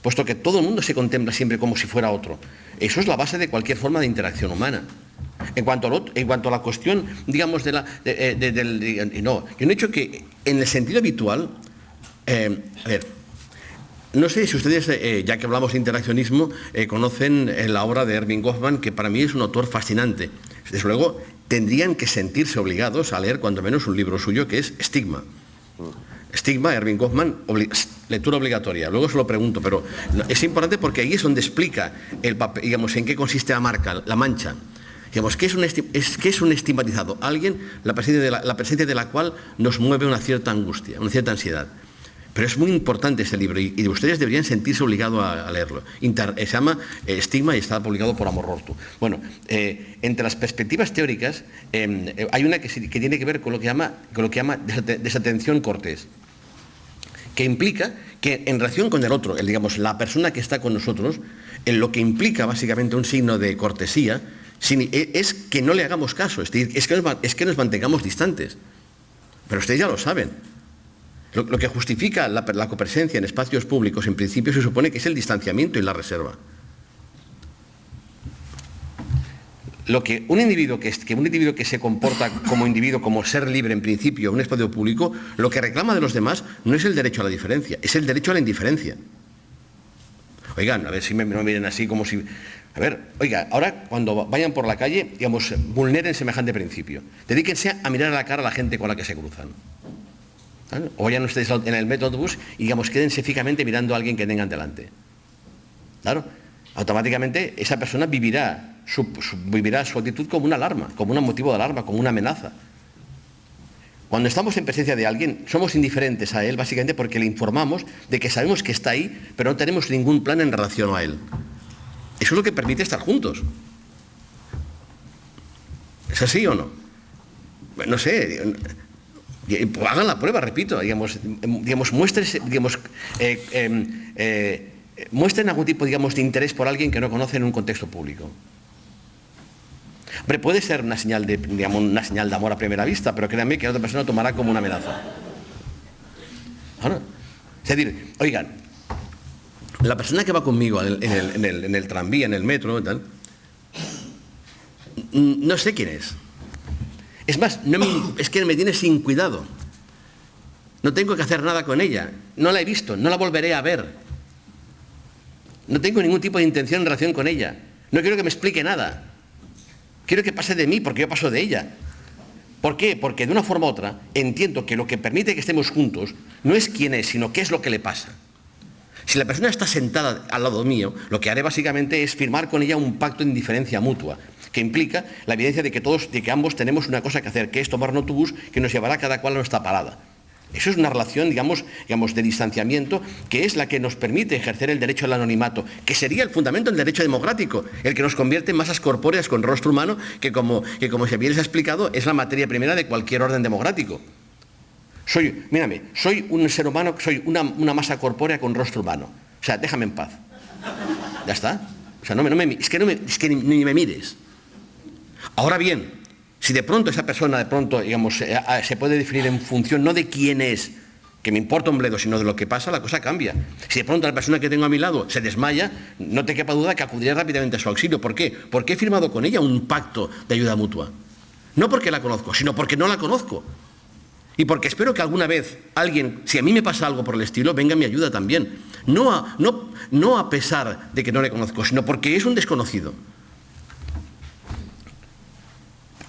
puesto que todo el mundo se contempla siempre como si fuera otro. Eso es la base de cualquier forma de interacción humana. En cuanto a la cuestión, digamos, yo no he dicho que en el sentido habitual, a ver, no sé si ustedes, ya que hablamos de interaccionismo, conocen la obra de Erving Goffman, que para mí es un autor fascinante. Desde luego, tendrían que sentirse obligados a leer cuando menos un libro suyo, que es Estigma. Estigma, Erving Goffman, lectura obligatoria. Luego se lo pregunto, pero es importante porque ahí es donde explica el papel, digamos, en qué consiste la marca, la mancha. Digamos, ¿qué es un estigmatizado? Alguien, la presencia de la cual nos mueve una cierta angustia, una cierta ansiedad. Pero es muy importante este libro y ustedes deberían sentirse obligados a leerlo. Se llama Estigma y está publicado por Amor Rortu. Bueno, entre las perspectivas teóricas hay una que tiene que ver con lo que llama desatención cortés, que implica que en relación con el otro, digamos, la persona que está con nosotros, en lo que implica básicamente un signo de cortesía, es que no le hagamos caso, es que nos mantengamos distantes. Pero ustedes ya lo saben. Lo que justifica la copresencia en espacios públicos, en principio, se supone que es el distanciamiento y la reserva. Un individuo que se comporta como individuo, como ser libre en principio, en un espacio público, lo que reclama de los demás no es el derecho a la diferencia, es el derecho a la indiferencia. Oigan, a ver si no me miren así como si... A ver, oiga, ahora cuando vayan por la calle, digamos, vulneren semejante principio. Dedíquense a mirar a la cara a la gente con la que se cruzan. ¿Vale? O vayan ustedes en el metro autobús y, digamos, quédense fijamente mirando a alguien que tengan delante. Claro, automáticamente esa persona vivirá su actitud como una alarma, como un motivo de alarma, como una amenaza. Cuando estamos en presencia de alguien, somos indiferentes a él, básicamente porque le informamos de que sabemos que está ahí, pero no tenemos ningún plan en relación a él. Eso es lo que permite estar juntos. ¿Es así o no? No sé... hagan la prueba, repito, muestren algún tipo, digamos, de interés por alguien que no conocen en un contexto público. Hombre, puede ser una señal de amor a primera vista, pero créanme que la otra persona lo tomará como una amenaza. ¿No? Es decir, oigan, la persona que va conmigo en el tranvía, en el metro, tal, no sé quién es. Es más, es que me tiene sin cuidado. No tengo que hacer nada con ella. No la he visto, no la volveré a ver. No tengo ningún tipo de intención en relación con ella. No quiero que me explique nada. Quiero que pase de mí porque yo paso de ella. ¿Por qué? Porque de una forma u otra entiendo que lo que permite que estemos juntos no es quién es, sino qué es lo que le pasa. Si la persona está sentada al lado mío, lo que haré básicamente es firmar con ella un pacto de indiferencia mutua, que implica la evidencia de que ambos tenemos una cosa que hacer, que es tomar un autobús que nos llevará cada cual a nuestra parada. Eso es una relación, digamos, de distanciamiento, que es la que nos permite ejercer el derecho al anonimato, que sería el fundamento del derecho democrático, el que nos convierte en masas corpóreas con rostro humano, que como se bien les ha explicado, es la materia primera de cualquier orden democrático. Soy un ser humano, soy una masa corpórea con rostro humano. O sea, déjame en paz. Ya está. O sea, es que ni me mires. Ahora bien, si de pronto esa persona, digamos, se puede definir en función no de quién es, que me importa un bledo, sino de lo que pasa, la cosa cambia. Si de pronto la persona que tengo a mi lado se desmaya, no te quepa duda que acudiré rápidamente a su auxilio. ¿Por qué? Porque he firmado con ella un pacto de ayuda mutua. No porque la conozco, sino porque no la conozco. Y porque espero que alguna vez alguien, si a mí me pasa algo por el estilo, venga a mi ayuda también. No a pesar de que no le conozco, sino porque es un desconocido.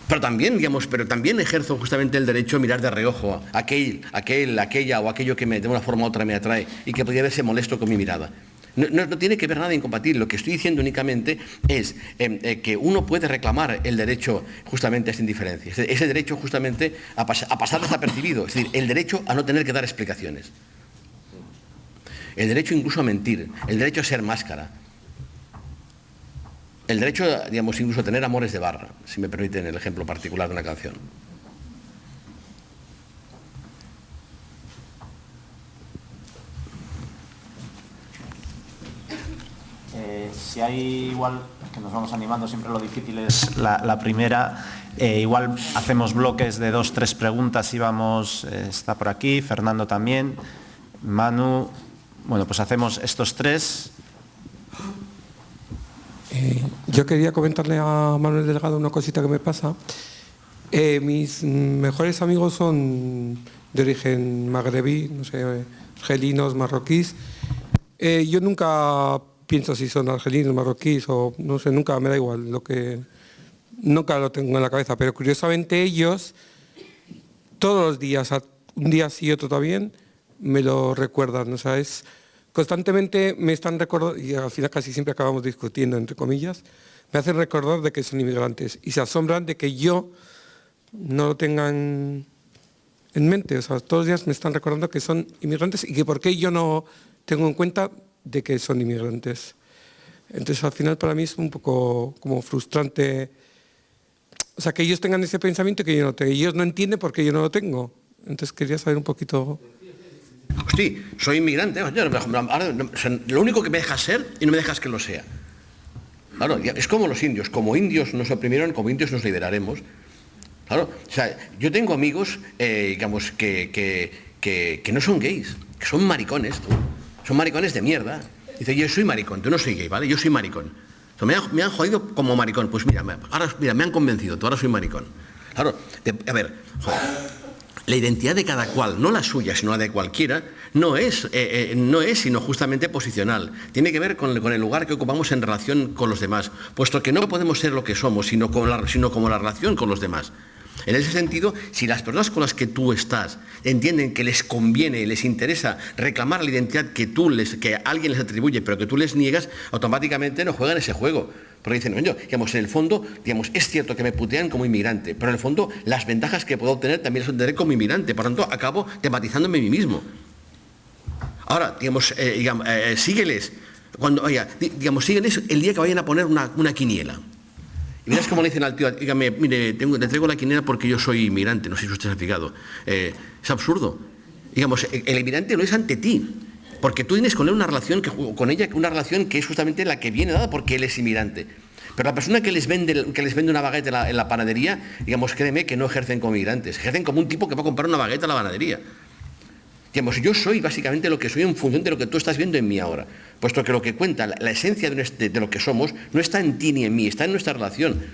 Pero también ejerzo justamente el derecho a mirar de reojo a aquella o aquello que de una forma u otra me atrae y que podría verse molesto con mi mirada. No tiene que ver nada incompatible. Lo que estoy diciendo únicamente es que uno puede reclamar el derecho justamente a esa indiferencia. Ese derecho justamente a pasar desapercibido. Es decir, el derecho a no tener que dar explicaciones. El derecho incluso a mentir. El derecho a ser máscara. El derecho, digamos, incluso a tener amores de barra, si me permiten el ejemplo particular de una canción. Si hay igual, que nos vamos animando, siempre lo difícil es la primera, igual hacemos bloques de 2-3 preguntas y vamos, está por aquí, Fernando también, Manu, Bueno, pues hacemos estos tres. Yo quería comentarle a Manuel Delgado una cosita que me pasa. Mis mejores amigos son de origen magrebí, no sé, argelinos, marroquíes. Yo nunca pienso si son argelinos, marroquíes o no sé, nunca me da igual, nunca lo tengo en la cabeza, pero curiosamente ellos todos los días, un día sí y otro también, me lo recuerdan, o sea, constantemente me están recordando, y al final casi siempre acabamos discutiendo, entre comillas, me hacen recordar de que son inmigrantes y se asombran de que yo no lo tenga en mente, o sea, todos los días me están recordando que son inmigrantes y que por qué yo no tengo en cuenta de que son inmigrantes. Entonces al final para mí es un poco como frustrante, o sea, que ellos tengan ese pensamiento que yo no tengo, y ellos no entienden por qué yo no lo tengo. Entonces quería saber un poquito... Sí, soy inmigrante. Ahora, lo único que me dejas ser y no me dejas que lo sea. Claro, es como los indios. Como indios nos oprimieron, como indios nos liberaremos. Claro, o sea, yo tengo amigos, digamos, que no son gays, que son maricones. Son maricones de mierda. Dice, yo soy maricón, tú no soy gay, ¿vale? Yo soy maricón. O sea, me han jodido como maricón. Pues mira, ahora me han convencido, tú ahora soy maricón. Claro, a ver, joder, la identidad de cada cual, no la suya, sino la de cualquiera, no es sino justamente posicional. Tiene que ver con el lugar que ocupamos en relación con los demás, puesto que no podemos ser lo que somos, sino como la relación con los demás. En ese sentido, si las personas con las que tú estás entienden que les conviene, les interesa reclamar la identidad que alguien les atribuye, pero que tú les niegas, automáticamente no juegan ese juego. Porque dicen, oye, digamos, en el fondo, digamos, es cierto que me putean como inmigrante, pero en el fondo las ventajas que puedo obtener también las obtendré como inmigrante. Por tanto, acabo tematizándome a mí mismo. Ahora, digamos, sígueles, sígueles el día que vayan a poner una quiniela. Y verás cómo le dicen al tío, dígame, mire, le traigo la quiniela porque yo soy inmigrante, no sé si usted se ha fijado. Es absurdo. Digamos, el inmigrante no es ante ti, porque tú tienes con él una relación una relación que es justamente la que viene dada porque él es inmigrante. Pero la persona que les vende una baguette en la panadería, digamos, créeme que no ejercen como inmigrantes, ejercen como un tipo que va a comprar una baguette a la panadería. Digamos, yo soy básicamente lo que soy en función de lo que tú estás viendo en mí ahora, puesto que lo que cuenta, la esencia de lo que somos, no está en ti ni en mí, está en nuestra relación.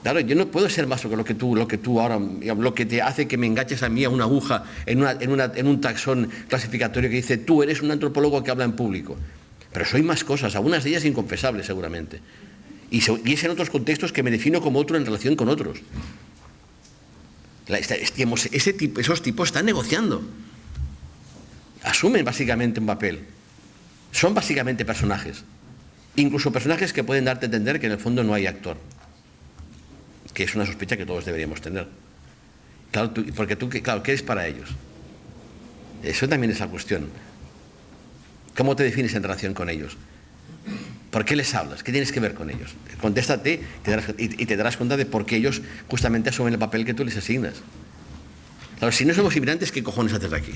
Claro, yo no puedo ser más lo que tú ahora, digamos, lo que te hace que me enganches a mí a una aguja en un taxón clasificatorio que dice, tú eres un antropólogo que habla en público. Pero soy más cosas, algunas de ellas inconfesables seguramente. Y es en otros contextos que me defino como otro en relación con otros. Digamos, esos tipos están negociando. Asumen básicamente un papel. Son básicamente personajes. Incluso personajes que pueden darte a entender que en el fondo no hay actor. Que es una sospecha que todos deberíamos tener. Claro, porque tú, claro, ¿qué eres para ellos? Eso también es la cuestión. ¿Cómo te defines en relación con ellos? ¿Por qué les hablas? ¿Qué tienes que ver con ellos? Contéstate y te darás cuenta de por qué ellos justamente asumen el papel que tú les asignas. Claro, si no somos inmigrantes, ¿qué cojones haces aquí?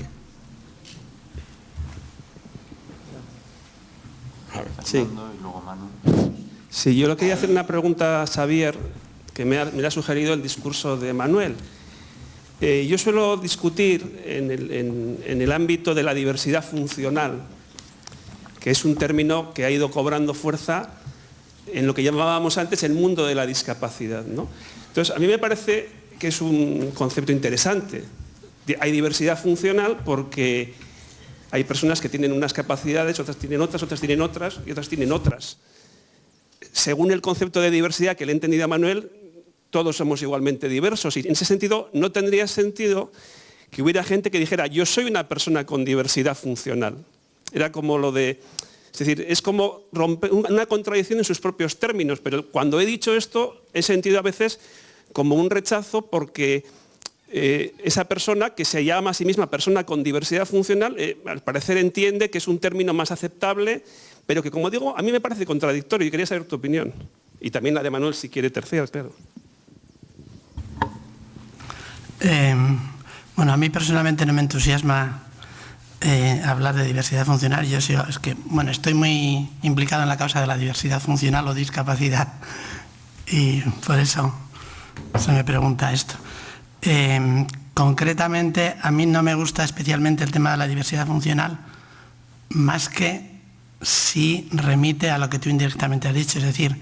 Sí, yo le quería hacer una pregunta a Xavier, que me ha sugerido el discurso de Manuel. Yo suelo discutir en el ámbito de la diversidad funcional, que es un término que ha ido cobrando fuerza en lo que llamábamos antes el mundo de la discapacidad, ¿no? Entonces, a mí me parece que es un concepto interesante. Hay diversidad funcional porque hay personas que tienen unas capacidades, otras tienen otras y otras tienen otras. Según el concepto de diversidad que le he entendido a Manuel, todos somos igualmente diversos y en ese sentido no tendría sentido que hubiera gente que dijera yo soy una persona con diversidad funcional. Era como lo de... Es decir, es como romper una contradicción en sus propios términos, pero cuando he dicho esto he sentido a veces como un rechazo porque esa persona que se llama a sí misma persona con diversidad funcional, al parecer entiende que es un término más aceptable, pero que, como digo, a mí me parece contradictorio y quería saber tu opinión. Y también la de Manuel, si quiere tercera, claro. Bueno, a mí personalmente no me entusiasma hablar de diversidad funcional. Estoy muy implicado en la causa de la diversidad funcional o discapacidad y por eso se me pregunta esto. Concretamente, a mí no me gusta especialmente el tema de la diversidad funcional más que sí remite a lo que tú indirectamente has dicho, es decir,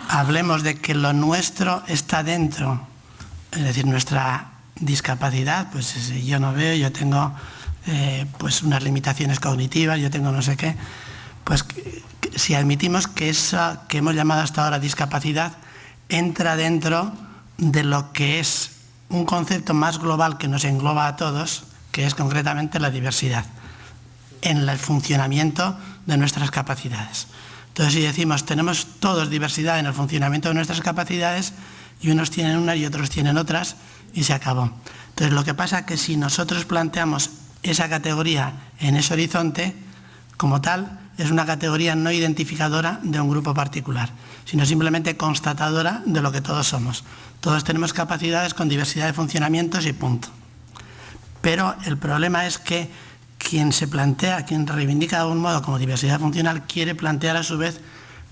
hablemos de que lo nuestro está dentro, es decir, nuestra discapacidad, pues yo no veo, yo tengo pues unas limitaciones cognitivas, yo tengo no sé qué, pues si admitimos que esa que hemos llamado hasta ahora discapacidad entra dentro de lo que es un concepto más global que nos engloba a todos, que es concretamente la diversidad en el funcionamiento de nuestras capacidades. Entonces, si decimos tenemos todos diversidad en el funcionamiento de nuestras capacidades, y unos tienen unas y otros tienen otras, y se acabó. Entonces, lo que pasa es que si nosotros planteamos esa categoría en ese horizonte, como tal, es una categoría no identificadora de un grupo particular, sino simplemente constatadora de lo que todos somos. Todos tenemos capacidades con diversidad de funcionamientos y punto. Pero el problema es que quien se plantea, quien reivindica de algún modo como diversidad funcional, quiere plantear a su vez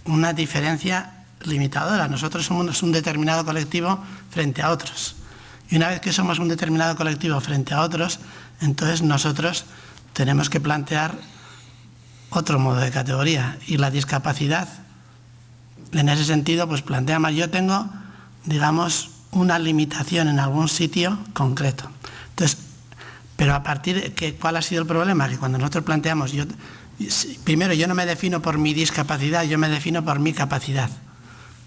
una diferencia limitadora. Nosotros somos un determinado colectivo frente a otros. Y una vez que somos un determinado colectivo frente a otros, entonces nosotros tenemos que plantear otro modo de categoría. Y la discapacidad, en ese sentido, pues plantea más. Yo tengo, digamos, una limitación en algún sitio concreto. Entonces, pero a partir de que, ¿cuál ha sido el problema? Que cuando nosotros planteamos, primero yo no me defino por mi discapacidad, yo me defino por mi capacidad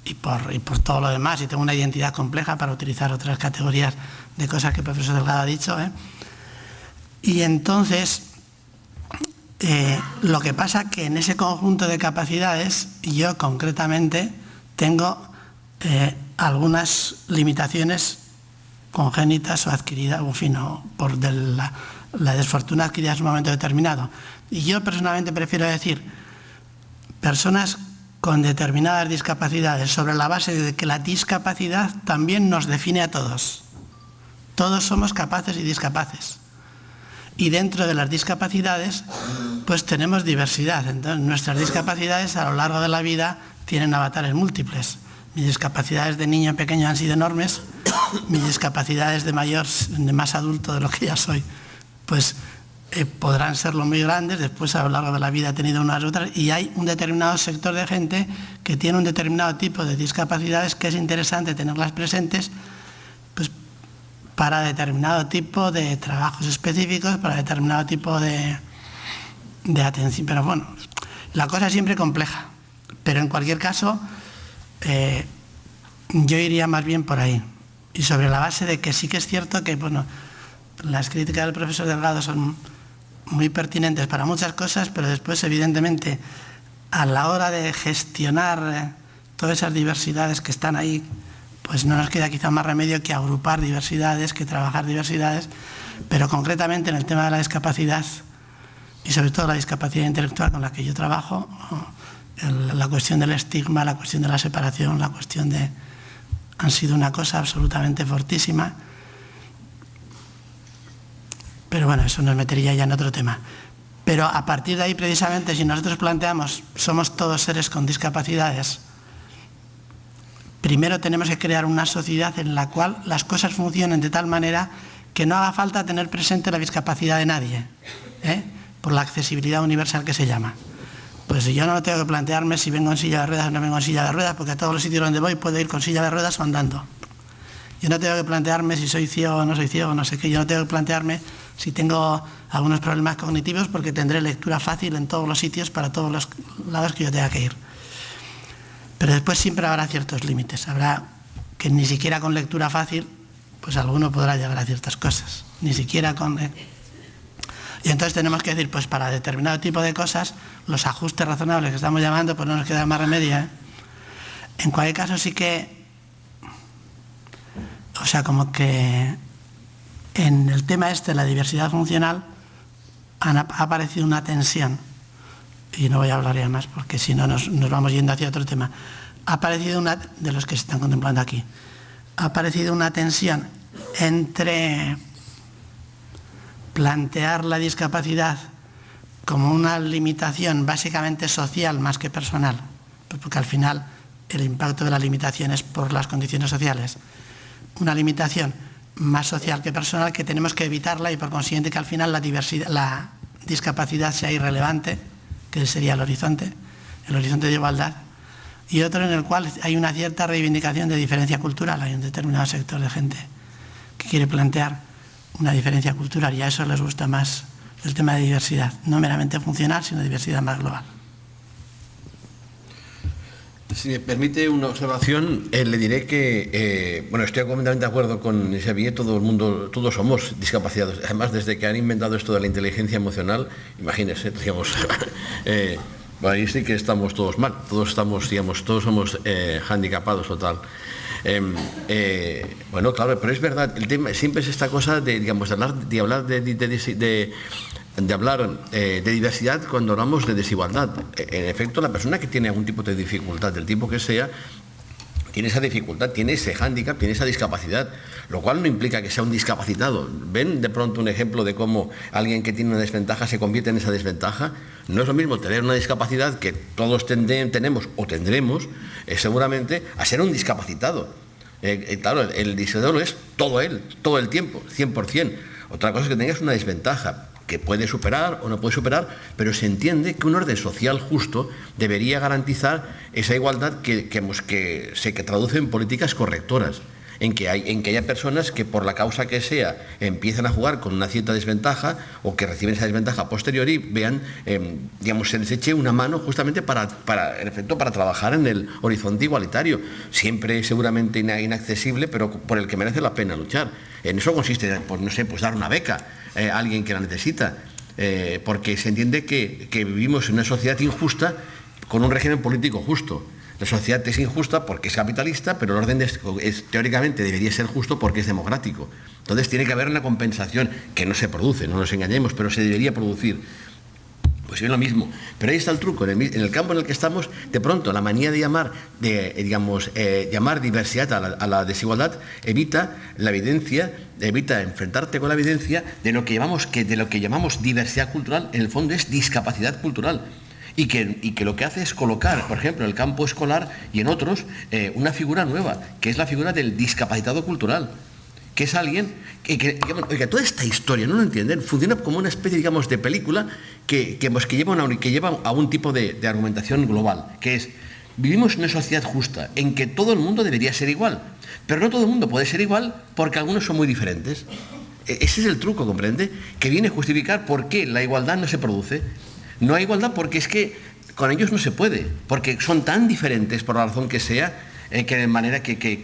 y por todo lo demás, y tengo una identidad compleja para utilizar otras categorías de cosas que el profesor Delgado ha dicho. Y entonces, lo que pasa que en ese conjunto de capacidades yo concretamente tengo algunas limitaciones congénitas o adquiridas, en fin, o por la desfortuna adquirida en un momento determinado. Y yo personalmente prefiero decir personas con determinadas discapacidades sobre la base de que la discapacidad también nos define a todos. Todos somos capaces y discapaces. Y dentro de las discapacidades, pues tenemos diversidad. Entonces, nuestras discapacidades a lo largo de la vida tienen avatares múltiples. Mis discapacidades de niño pequeño han sido enormes, mis discapacidades de más adulto de lo que ya soy, pues podrán serlo muy grandes. Después a lo largo de la vida he tenido unas otras, y hay un determinado sector de gente que tiene un determinado tipo de discapacidades que es interesante tenerlas presentes, pues para determinado tipo de trabajos específicos, para determinado tipo de atención. Pero bueno, la cosa es siempre compleja, pero en cualquier caso yo iría más bien por ahí, y sobre la base de que sí que es cierto que, bueno, las críticas del profesor Delgado son muy pertinentes para muchas cosas, pero después, evidentemente, a la hora de gestionar todas esas diversidades que están ahí, pues no nos queda quizá más remedio que agrupar diversidades, que trabajar diversidades, pero concretamente en el tema de la discapacidad, y sobre todo la discapacidad intelectual con la que yo trabajo, la cuestión del estigma, la cuestión de la separación, la cuestión de... han sido una cosa absolutamente fortísima. Pero bueno, eso nos metería ya en otro tema. Pero a partir de ahí, precisamente, si nosotros planteamos, somos todos seres con discapacidades, primero tenemos que crear una sociedad en la cual las cosas funcionen de tal manera que no haga falta tener presente la discapacidad de nadie, por la accesibilidad universal que se llama. Pues yo no tengo que plantearme si vengo en silla de ruedas o no vengo en silla de ruedas, porque a todos los sitios donde voy puedo ir con silla de ruedas o andando. Yo no tengo que plantearme si soy ciego o no soy ciego, no sé qué. Yo no tengo que plantearme si tengo algunos problemas cognitivos, porque tendré lectura fácil en todos los sitios para todos los lados que yo tenga que ir. Pero después siempre habrá ciertos límites. Habrá que ni siquiera con lectura fácil, pues alguno podrá llegar a ciertas cosas. Ni siquiera con... Y entonces tenemos que decir, pues para determinado tipo de cosas, los ajustes razonables que estamos llamando, pues no nos queda más remedio. En cualquier caso sí que, o sea, como que en el tema este de la diversidad funcional ha aparecido una tensión, y no voy a hablar ya más porque si no nos vamos yendo hacia otro tema. Ha aparecido una, de los que se están contemplando aquí, ha aparecido una tensión entre plantear la discapacidad como una limitación básicamente social más que personal, porque al final el impacto de la limitación es por las condiciones sociales, una limitación más social que personal, que tenemos que evitarla, y por consiguiente que al final la discapacidad sea irrelevante, que sería el horizonte de igualdad, y otro en el cual hay una cierta reivindicación de diferencia cultural. Hay un determinado sector de gente que quiere plantear una diferencia cultural y a eso les gusta más el tema de diversidad, no meramente funcional, sino diversidad más global. Si me permite una observación, le diré que, bueno, estoy completamente de acuerdo con Xavier, todo el mundo, todos somos discapacitados. Además, desde que han inventado esto de la inteligencia emocional, imagínense, digamos, ahí sí que estamos todos mal, todos estamos, digamos, todos somos handicapados o tal. Bueno, claro, pero es verdad, el tema siempre es esta cosa de, digamos, de hablar de diversidad cuando hablamos de desigualdad. En efecto, la persona que tiene algún tipo de dificultad, del tipo que sea, tiene esa dificultad, tiene ese hándicap, tiene esa discapacidad, lo cual no implica que sea un discapacitado. ¿Ven de pronto un ejemplo de cómo alguien que tiene una desventaja se convierte en esa desventaja? No es lo mismo tener una discapacidad que todos tenemos o tendremos, seguramente, a ser un discapacitado. Claro, el discapacitado es todo él, todo el tiempo, 100%. Otra cosa es que tengas una desventaja que puede superar o no puede superar, pero se entiende que un orden social justo debería garantizar esa igualdad que se traduce en políticas correctoras, en que haya personas que por la causa que sea empiezan a jugar con una cierta desventaja o que reciben esa desventaja a posteriori, vean, digamos, se les eche una mano justamente en efecto, para trabajar en el horizonte igualitario, siempre seguramente inaccesible, pero por el que merece la pena luchar. En eso consiste, pues no sé, pues dar una beca a alguien que la necesita, porque se entiende que vivimos en una sociedad injusta con un régimen político justo. La sociedad es injusta porque es capitalista, pero el orden teóricamente debería ser justo porque es democrático. Entonces tiene que haber una compensación que no se produce, no nos engañemos, pero se debería producir. Pues es lo mismo. Pero ahí está el truco. En el campo en el que estamos, de pronto, la manía de llamar diversidad a la desigualdad evita la evidencia, evita enfrentarte con la evidencia de lo que llamamos diversidad cultural, en el fondo es discapacidad cultural. Y que lo que hace es colocar, por ejemplo, en el campo escolar y en otros, una figura nueva, que es la figura del discapacitado cultural, que es alguien que oiga, toda esta historia, no lo entienden, funciona como una especie, digamos, de película que lleva a un tipo de argumentación global, que es, vivimos en una sociedad justa, en que todo el mundo debería ser igual, pero no todo el mundo puede ser igual porque algunos son muy diferentes. Ese es el truco, ¿comprende? Que viene a justificar por qué la igualdad no se produce. No hay igualdad porque es que con ellos no se puede, porque son tan diferentes por la razón que sea, que de manera que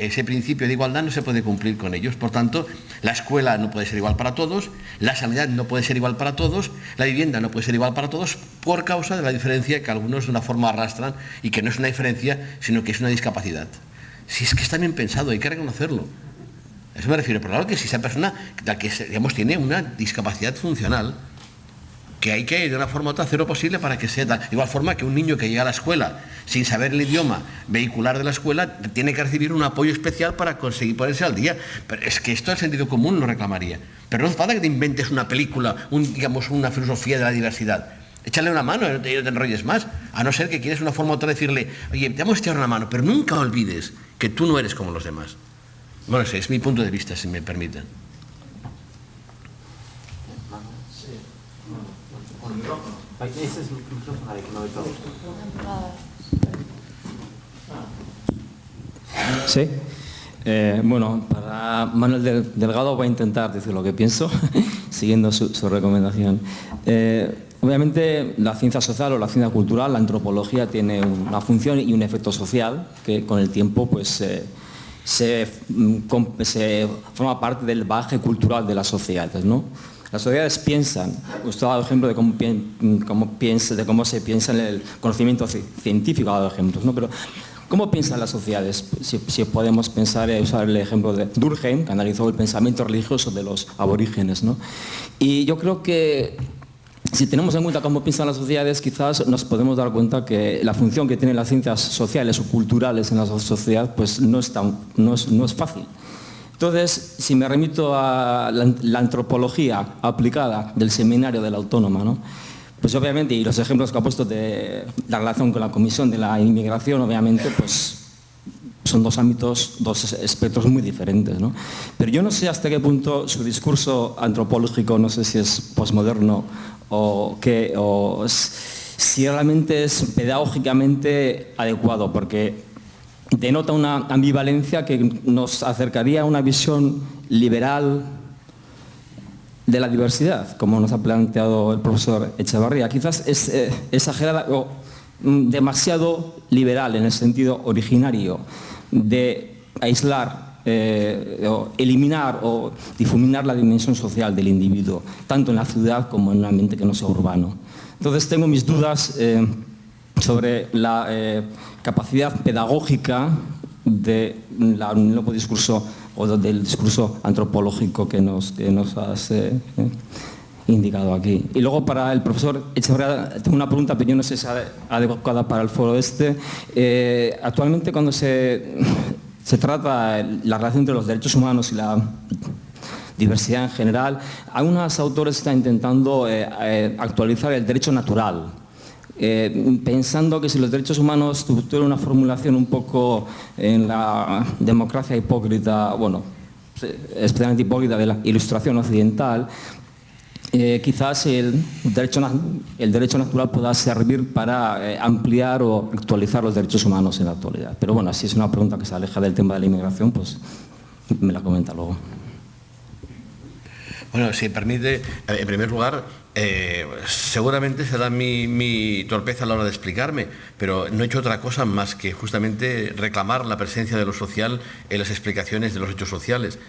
ese principio de igualdad no se puede cumplir con ellos. Por tanto, la escuela no puede ser igual para todos, la sanidad no puede ser igual para todos, la vivienda no puede ser igual para todos por causa de la diferencia que algunos de una forma arrastran y que no es una diferencia, sino que es una discapacidad. Si es que está bien pensado, hay que reconocerlo. A eso me refiero, pero claro que si esa persona, la que digamos, tiene una discapacidad funcional, que hay que, de una forma u otra, hacer lo posible para que sea tal. De igual forma que un niño que llega a la escuela sin saber el idioma vehicular de la escuela tiene que recibir un apoyo especial para conseguir ponerse al día. Pero es que esto el sentido común lo reclamaría. Pero no hace falta que te inventes una película, una filosofía de la diversidad. Échale una mano, no te enrolles más. A no ser que quieres una forma u otra decirle, oye, te vamos a echar una mano, pero nunca olvides que tú no eres como los demás. Bueno, ese es mi punto de vista, si me permiten. Ese es el micrófono ahí, que no hay todo. Sí. Bueno, para Manuel Delgado voy a intentar decir lo que pienso, siguiendo su recomendación. Obviamente la ciencia social o la ciencia cultural, la antropología, tiene una función y un efecto social que con el tiempo pues, se forma parte del bagaje cultural de las sociedades, ¿no? Las sociedades piensan, usted ha dado ejemplo de cómo se piensa en el conocimiento científico, ha dado ejemplos, ¿no? Pero ¿cómo piensan las sociedades? Si podemos pensar, usar el ejemplo de Durkheim, que analizó el pensamiento religioso de los aborígenes, ¿no? Y yo creo que si tenemos en cuenta cómo piensan las sociedades, quizás nos podemos dar cuenta que la función que tienen las ciencias sociales o culturales en la sociedad pues no es fácil. Entonces, si me remito a la antropología aplicada del seminario de la Autónoma, ¿no? Pues obviamente, y los ejemplos que ha puesto de la relación con la Comisión de la Inmigración, obviamente, pues son dos ámbitos, dos espectros muy diferentes, ¿no? Pero yo no sé hasta qué punto su discurso antropológico, no sé si es posmoderno o qué, o si realmente es pedagógicamente adecuado, porque denota una ambivalencia que nos acercaría a una visión liberal de la diversidad, como nos ha planteado el profesor Echevarría. Quizás es exagerada o demasiado liberal en el sentido originario de aislar, o eliminar o difuminar la dimensión social del individuo, tanto en la ciudad como en un ambiente que no sea urbano. Entonces tengo mis dudas sobre la capacidad pedagógica del nuevo discurso o del discurso antropológico que nos has indicado aquí. Y luego para el profesor Echevarría tengo una pregunta, pero yo no sé si es adecuada para el foro este. Actualmente cuando se trata la relación entre los derechos humanos y la diversidad en general, algunos autores están intentando actualizar el derecho natural, pensando que si los derechos humanos tuvieran una formulación un poco en la democracia hipócrita, bueno, especialmente hipócrita de la Ilustración occidental, quizás el derecho natural pueda servir para ampliar o actualizar los derechos humanos en la actualidad. Pero bueno, si es una pregunta que se aleja del tema de la inmigración, pues me la comenta luego. Bueno, si permite, en primer lugar, seguramente será mi torpeza a la hora de explicarme, pero no he hecho otra cosa más que justamente reclamar la presencia de lo social en las explicaciones de los hechos sociales.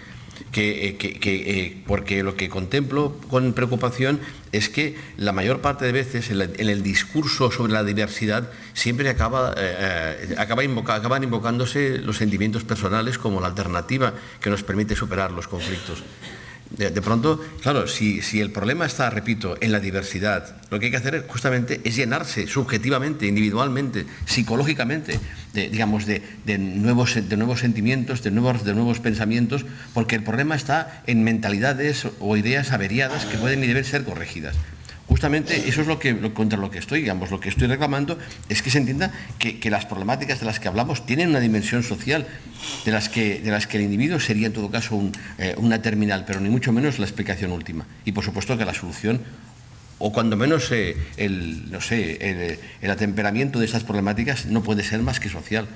Porque lo que contemplo con preocupación es que la mayor parte de veces en el discurso sobre la diversidad siempre acaban invocándose los sentimientos personales como la alternativa que nos permite superar los conflictos. De pronto, claro, si el problema está, repito, en la diversidad, lo que hay que hacer justamente es llenarse subjetivamente, individualmente, psicológicamente, de nuevos sentimientos, de nuevos pensamientos, porque el problema está en mentalidades o ideas averiadas que pueden y deben ser corregidas. Justamente eso es contra lo que estoy reclamando, es que se entienda que las problemáticas de las que hablamos tienen una dimensión social, de las que el individuo sería en todo caso una terminal, pero ni mucho menos la explicación última. Y por supuesto que la solución, o cuando menos el atemperamiento de estas problemáticas no puede ser más que social.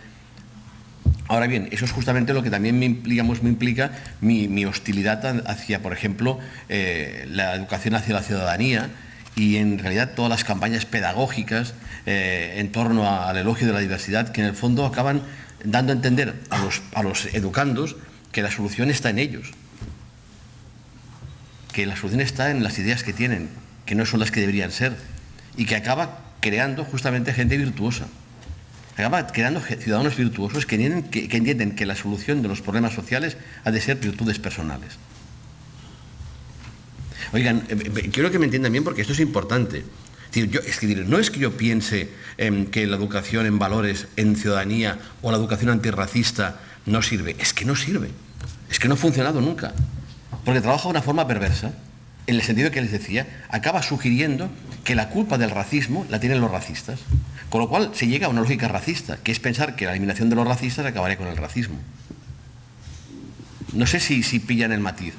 Ahora bien, eso es justamente lo que también me implica mi hostilidad hacia, por ejemplo, la educación hacia la ciudadanía, y en realidad todas las campañas pedagógicas en torno al elogio de la diversidad, que en el fondo acaban dando a entender a los educandos que la solución está en ellos, que la solución está en las ideas que tienen, que no son las que deberían ser, y que acaba creando justamente gente virtuosa, acaba creando ciudadanos virtuosos que entienden que la solución de los problemas sociales ha de ser virtudes personales. Oigan, quiero que me entiendan bien porque esto es importante. No es que yo piense que la educación en valores, en ciudadanía o la educación antirracista no sirve. Es que no sirve. Es que no ha funcionado nunca. Porque trabaja de una forma perversa, en el sentido que les decía, acaba sugiriendo que la culpa del racismo la tienen los racistas. Con lo cual se llega a una lógica racista, que es pensar que la eliminación de los racistas acabaría con el racismo. No sé si pillan el matiz.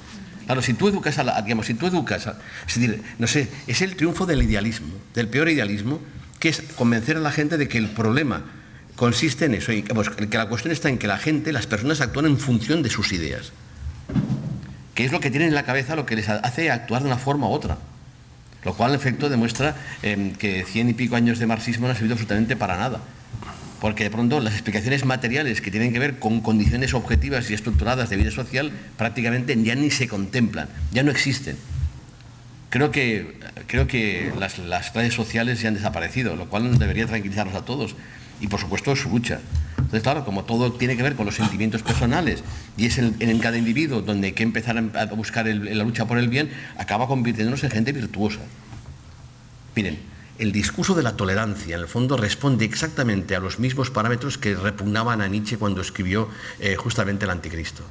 Claro, si tú educas es decir, no sé, es el triunfo del idealismo, del peor idealismo, que es convencer a la gente de que el problema consiste en eso, y que la cuestión está en que las personas actúan en función de sus ideas, que es lo que tienen en la cabeza, lo que les hace actuar de una forma u otra, lo cual en efecto demuestra que 100 y pico años de marxismo no ha servido absolutamente para nada. Porque de pronto las explicaciones materiales que tienen que ver con condiciones objetivas y estructuradas de vida social prácticamente ya ni se contemplan, ya no existen. Creo que las clases sociales ya han desaparecido, lo cual debería tranquilizarnos a todos. Y por supuesto su lucha. Entonces, claro, como todo tiene que ver con los sentimientos personales y es en cada individuo donde hay que empezar a buscar la lucha por el bien, acaba convirtiéndonos en gente virtuosa. Miren, el discurso de la tolerancia, en el fondo, responde exactamente a los mismos parámetros que repugnaban a Nietzsche cuando escribió justamente el Anticristo.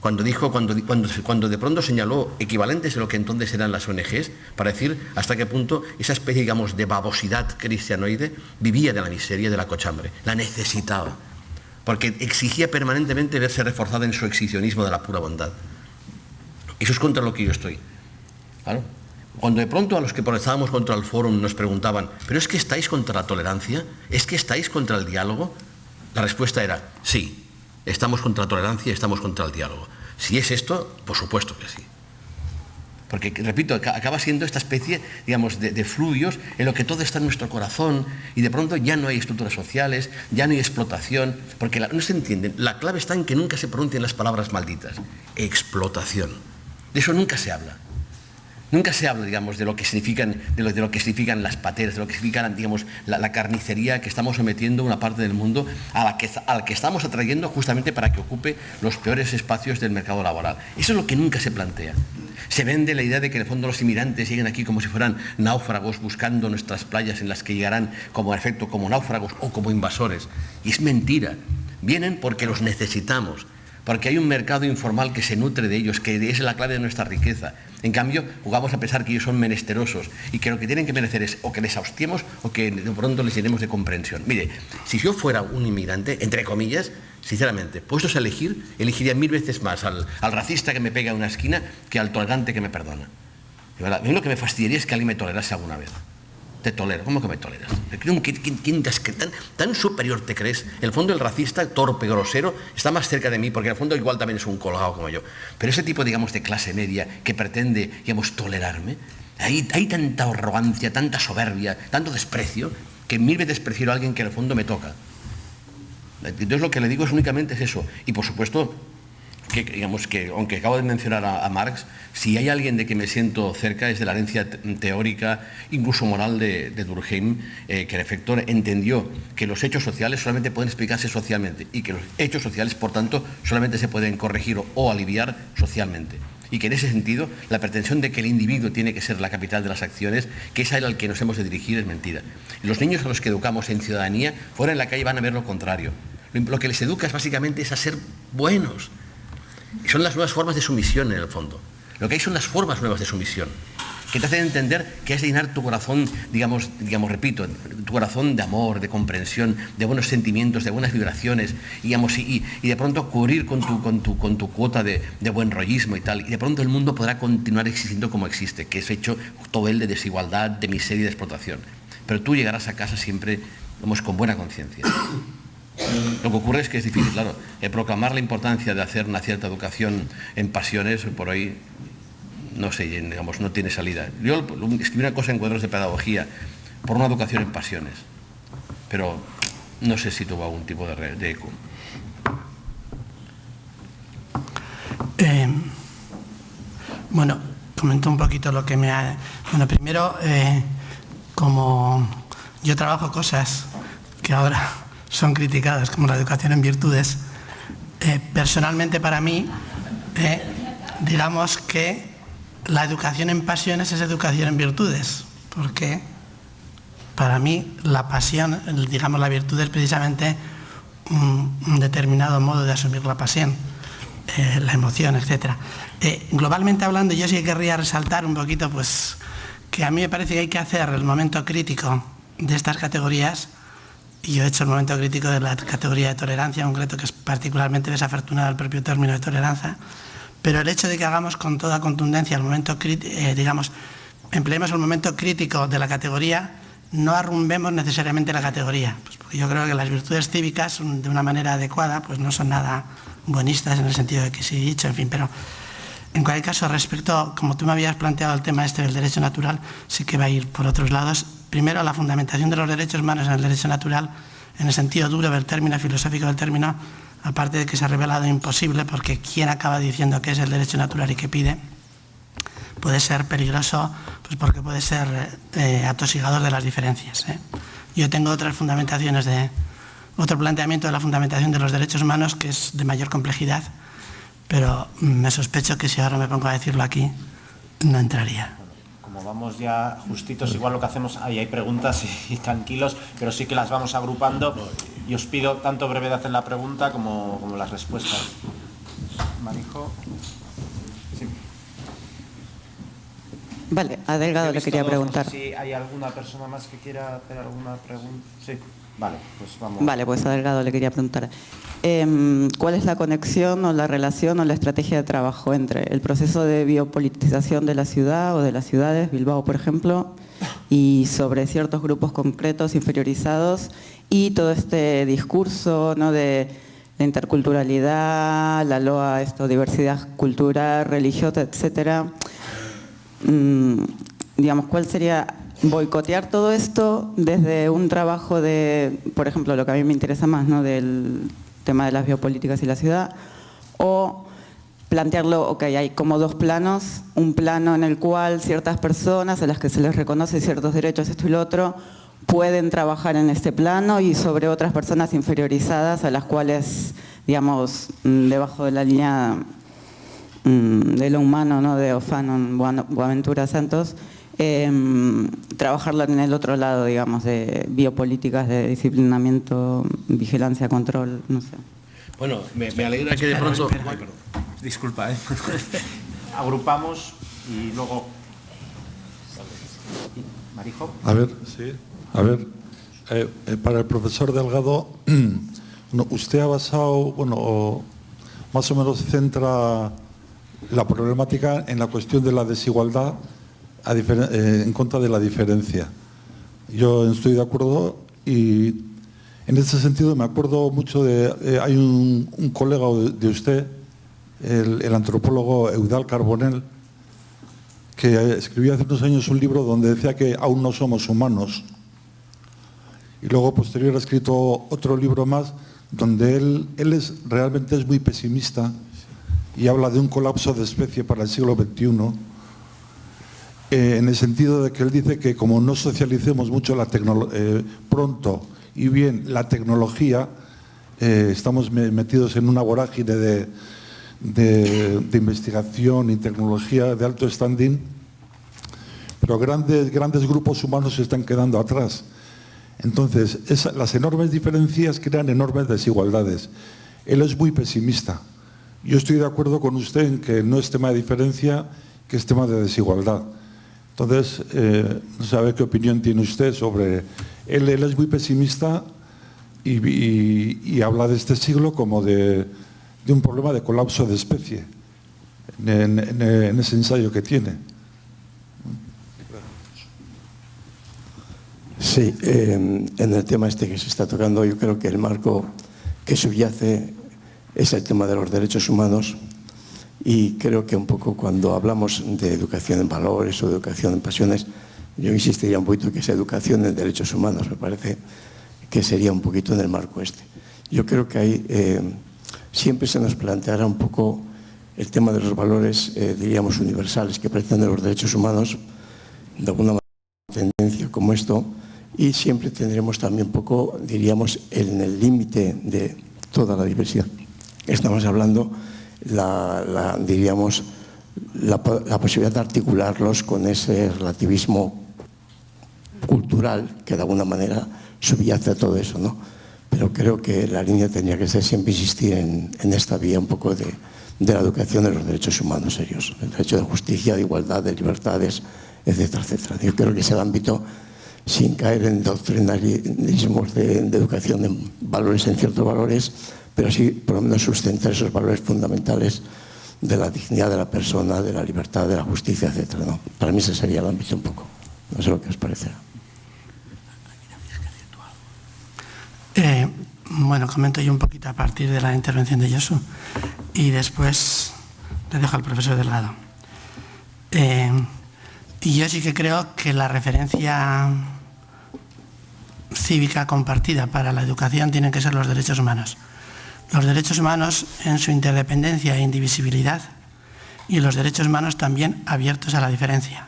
Cuando de pronto señaló equivalentes a lo que entonces eran las ONGs, para decir hasta qué punto esa especie, digamos, de babosidad cristianoide vivía de la miseria y de la cochambre, la necesitaba. porque exigía permanentemente verse reforzada en su exhibicionismo de la pura bondad. Eso es contra lo que yo estoy. Claro. Cuando de pronto a los que protestábamos contra el fórum nos preguntaban, ¿pero es que estáis contra la tolerancia? ¿Es que estáis contra el diálogo? La respuesta era, sí, estamos contra la tolerancia y estamos contra el diálogo. Si es esto, por supuesto que sí. Porque, repito, acaba siendo esta especie, digamos, de fluidos en lo que todo está en nuestro corazón y de pronto ya no hay estructuras sociales, ya no hay explotación, porque no se entienden. La clave está en que nunca se pronuncian las palabras malditas. Explotación. De eso nunca se habla. Nunca se habla, digamos, de lo que significan, de lo que significan las pateras, de lo que significan, digamos, la carnicería que estamos sometiendo una parte del mundo a la que estamos atrayendo justamente para que ocupe los peores espacios del mercado laboral. Eso es lo que nunca se plantea. Se vende la idea de que en el fondo los inmigrantes lleguen aquí como si fueran náufragos buscando nuestras playas en las que llegarán como efecto, como náufragos o como invasores. Y es mentira. Vienen porque los necesitamos, porque hay un mercado informal que se nutre de ellos, que es la clave de nuestra riqueza. En cambio, jugamos a pensar que ellos son menesterosos y que lo que tienen que merecer es o que les hostiemos o que de pronto les llenemos de comprensión. Mire, si yo fuera un inmigrante, entre comillas, sinceramente, puestos a elegir, elegiría 1000 veces más al racista que me pega en una esquina que al tolerante que me perdona. De verdad, a mí lo que me fastidiaría es que alguien me tolerase alguna vez. Te tolero, ¿cómo que me toleras? ¿Tan superior te crees? En el fondo el racista, torpe, grosero, está más cerca de mí, porque en el fondo igual también es un colgado como yo. Pero ese tipo, digamos, de clase media que pretende, digamos, tolerarme, hay tanta arrogancia, tanta soberbia, tanto desprecio, que 1000 veces prefiero a alguien que en el fondo me toca. Entonces lo que le digo es únicamente es eso. Y por supuesto, que digamos que, aunque acabo de mencionar a Marx, si hay alguien de que me siento cerca es de la herencia teórica, incluso moral de Durkheim, que en efecto entendió que los hechos sociales solamente pueden explicarse socialmente y que los hechos sociales, por tanto, solamente se pueden corregir o aliviar socialmente. Y que en ese sentido la pretensión de que el individuo tiene que ser la capital de las acciones, que es a él al que nos hemos de dirigir, es mentira. Los niños a los que educamos en ciudadanía, fuera en la calle van a ver lo contrario. Lo que les educa es básicamente es a ser buenos. Y son las nuevas formas de sumisión en el fondo. Lo que hay son las formas nuevas de sumisión, que te hacen entender que has de llenar tu corazón, digamos, repito, tu corazón de amor, de comprensión, de buenos sentimientos, de buenas vibraciones, digamos, y de pronto cubrir con tu cuota de buen rollismo y tal, y de pronto el mundo podrá continuar existiendo como existe, que es hecho todo él de desigualdad, de miseria y de explotación. Pero tú llegarás a casa siempre, digamos, con buena conciencia. Lo que ocurre es que es difícil, claro, proclamar la importancia de hacer una cierta educación en pasiones, por ahí, no sé, digamos, no tiene salida. Yo escribí una cosa en cuadros de pedagogía por una educación en pasiones, pero no sé si tuvo algún tipo de eco. Bueno, comento un poquito lo que me ha... Bueno, primero, como yo trabajo cosas que ahora son criticadas, como la educación en virtudes, personalmente para mí, digamos que la educación en pasiones es educación en virtudes, porque para mí la pasión, digamos la virtud es precisamente un determinado modo de asumir la pasión, la emoción, etc. Globalmente hablando, yo sí que querría resaltar un poquito pues, que a mí me parece que hay que hacer el momento crítico de estas categorías. Y yo he hecho el momento crítico de la categoría de tolerancia, en concreto, que es particularmente desafortunado el propio término de tolerancia, pero el hecho de que hagamos con toda contundencia el momento digamos, empleemos el momento crítico de la categoría, no arrumbemos necesariamente la categoría, pues porque yo creo que las virtudes cívicas, de una manera adecuada, pues no son nada buenistas en el sentido de que sí he dicho, en fin, pero en cualquier caso, respecto, como tú me habías planteado el tema este del derecho natural, sí que va a ir por otros lados. Primero, la fundamentación de los derechos humanos en el derecho natural, en el sentido duro del término, filosófico del término, aparte de que se ha revelado imposible, porque quien acaba diciendo qué es el derecho natural y qué pide, puede ser peligroso, pues porque puede ser atosigador de las diferencias. Yo tengo otras fundamentaciones otro planteamiento de la fundamentación de los derechos humanos que es de mayor complejidad, pero me sospecho que si ahora me pongo a decirlo aquí, no entraría. Como vamos ya justitos, igual lo que hacemos, ahí hay preguntas y tranquilos, pero sí que las vamos agrupando y os pido tanto brevedad en la pregunta como las respuestas. Marijo. Sí. Vale, a Delgado le quería preguntar. No sé si hay alguna persona más que quiera hacer alguna pregunta. Sí, vale, pues vamos. Vale, pues a Delgado le quería preguntar. ¿Cuál es la conexión o la relación o la estrategia de trabajo entre el proceso de biopolitización de la ciudad o de las ciudades, Bilbao por ejemplo, y sobre ciertos grupos concretos inferiorizados y todo este discurso, ¿no?, de la interculturalidad, la LOA, diversidad cultural, religiosa, etcétera? Digamos, ¿cuál sería boicotear todo esto desde un trabajo de, por ejemplo, lo que a mí me interesa más, ¿no?, del tema de las biopolíticas y la ciudad, o plantearlo, ok, hay como dos planos, un plano en el cual ciertas personas a las que se les reconoce ciertos derechos, esto y lo otro, pueden trabajar en este plano, y sobre otras personas inferiorizadas a las cuales, digamos, debajo de la línea de lo humano, ¿no?, de O'Fanon, Boaventura Santos, trabajarlo en el otro lado, digamos, de biopolíticas, de disciplinamiento, vigilancia, control, no sé. Bueno, me alegra que de pronto... Disculpa, agrupamos y luego... Marijo. A ver, sí. A ver, para el profesor Delgado, usted ha basado, bueno, más o menos centra la problemática en la cuestión de la desigualdad en contra de la diferencia. Yo estoy de acuerdo, y en ese sentido me acuerdo mucho de... hay un colega de usted, el antropólogo Eudald Carbonell, que escribió hace unos años un libro donde decía que aún no somos humanos. Y luego posterior ha escrito otro libro más donde él realmente es muy pesimista y habla de un colapso de especie para el siglo XXI, en el sentido de que él dice que como no socialicemos mucho pronto y bien la tecnología, estamos metidos en una vorágine de investigación y tecnología de alto standing, pero grandes grupos humanos se están quedando atrás. Entonces, las enormes diferencias crean enormes desigualdades. Él es muy pesimista. Yo estoy de acuerdo con usted en que no es tema de diferencia, que es tema de desigualdad. Entonces, no sabe qué opinión tiene usted sobre... Él es muy pesimista y habla de este siglo como de un problema de colapso de especie en ese ensayo que tiene. Sí, en el tema este que se está tocando, yo creo que el marco que subyace es el tema de los derechos humanos, y creo que un poco cuando hablamos de educación en valores o de educación en pasiones, yo insistiría un poquito que es educación en derechos humanos. Me parece que sería un poquito en el marco este. Yo creo que ahí siempre se nos planteará un poco el tema de los valores, diríamos, universales que pretenden los derechos humanos, de alguna manera tendencia como esto, y siempre tendremos también un poco, diríamos, en el límite de toda la diversidad. Estamos hablando, diríamos, la posibilidad de articularlos con ese relativismo cultural que de alguna manera subyace a todo eso, ¿no? Pero creo que la línea tendría que ser siempre insistir en esta vía un poco de la educación de los derechos humanos serios, el derecho de justicia, de igualdad, de libertades, etcétera, etcétera. Yo creo que es el ámbito, sin caer en doctrinarismos de educación en valores, en ciertos valores, pero sí por lo menos sustentar esos valores fundamentales de la dignidad de la persona, de la libertad, de la justicia, etcétera, ¿no? Para mí ese sería el ámbito un poco. No sé lo que os parecerá. Bueno, comento yo un poquito a partir de la intervención de Josu y después le dejo al profesor Delgado. Y yo sí que creo que la referencia cívica compartida para la educación tienen que ser los derechos humanos. Los derechos humanos en su interdependencia e indivisibilidad, y los derechos humanos también abiertos a la diferencia.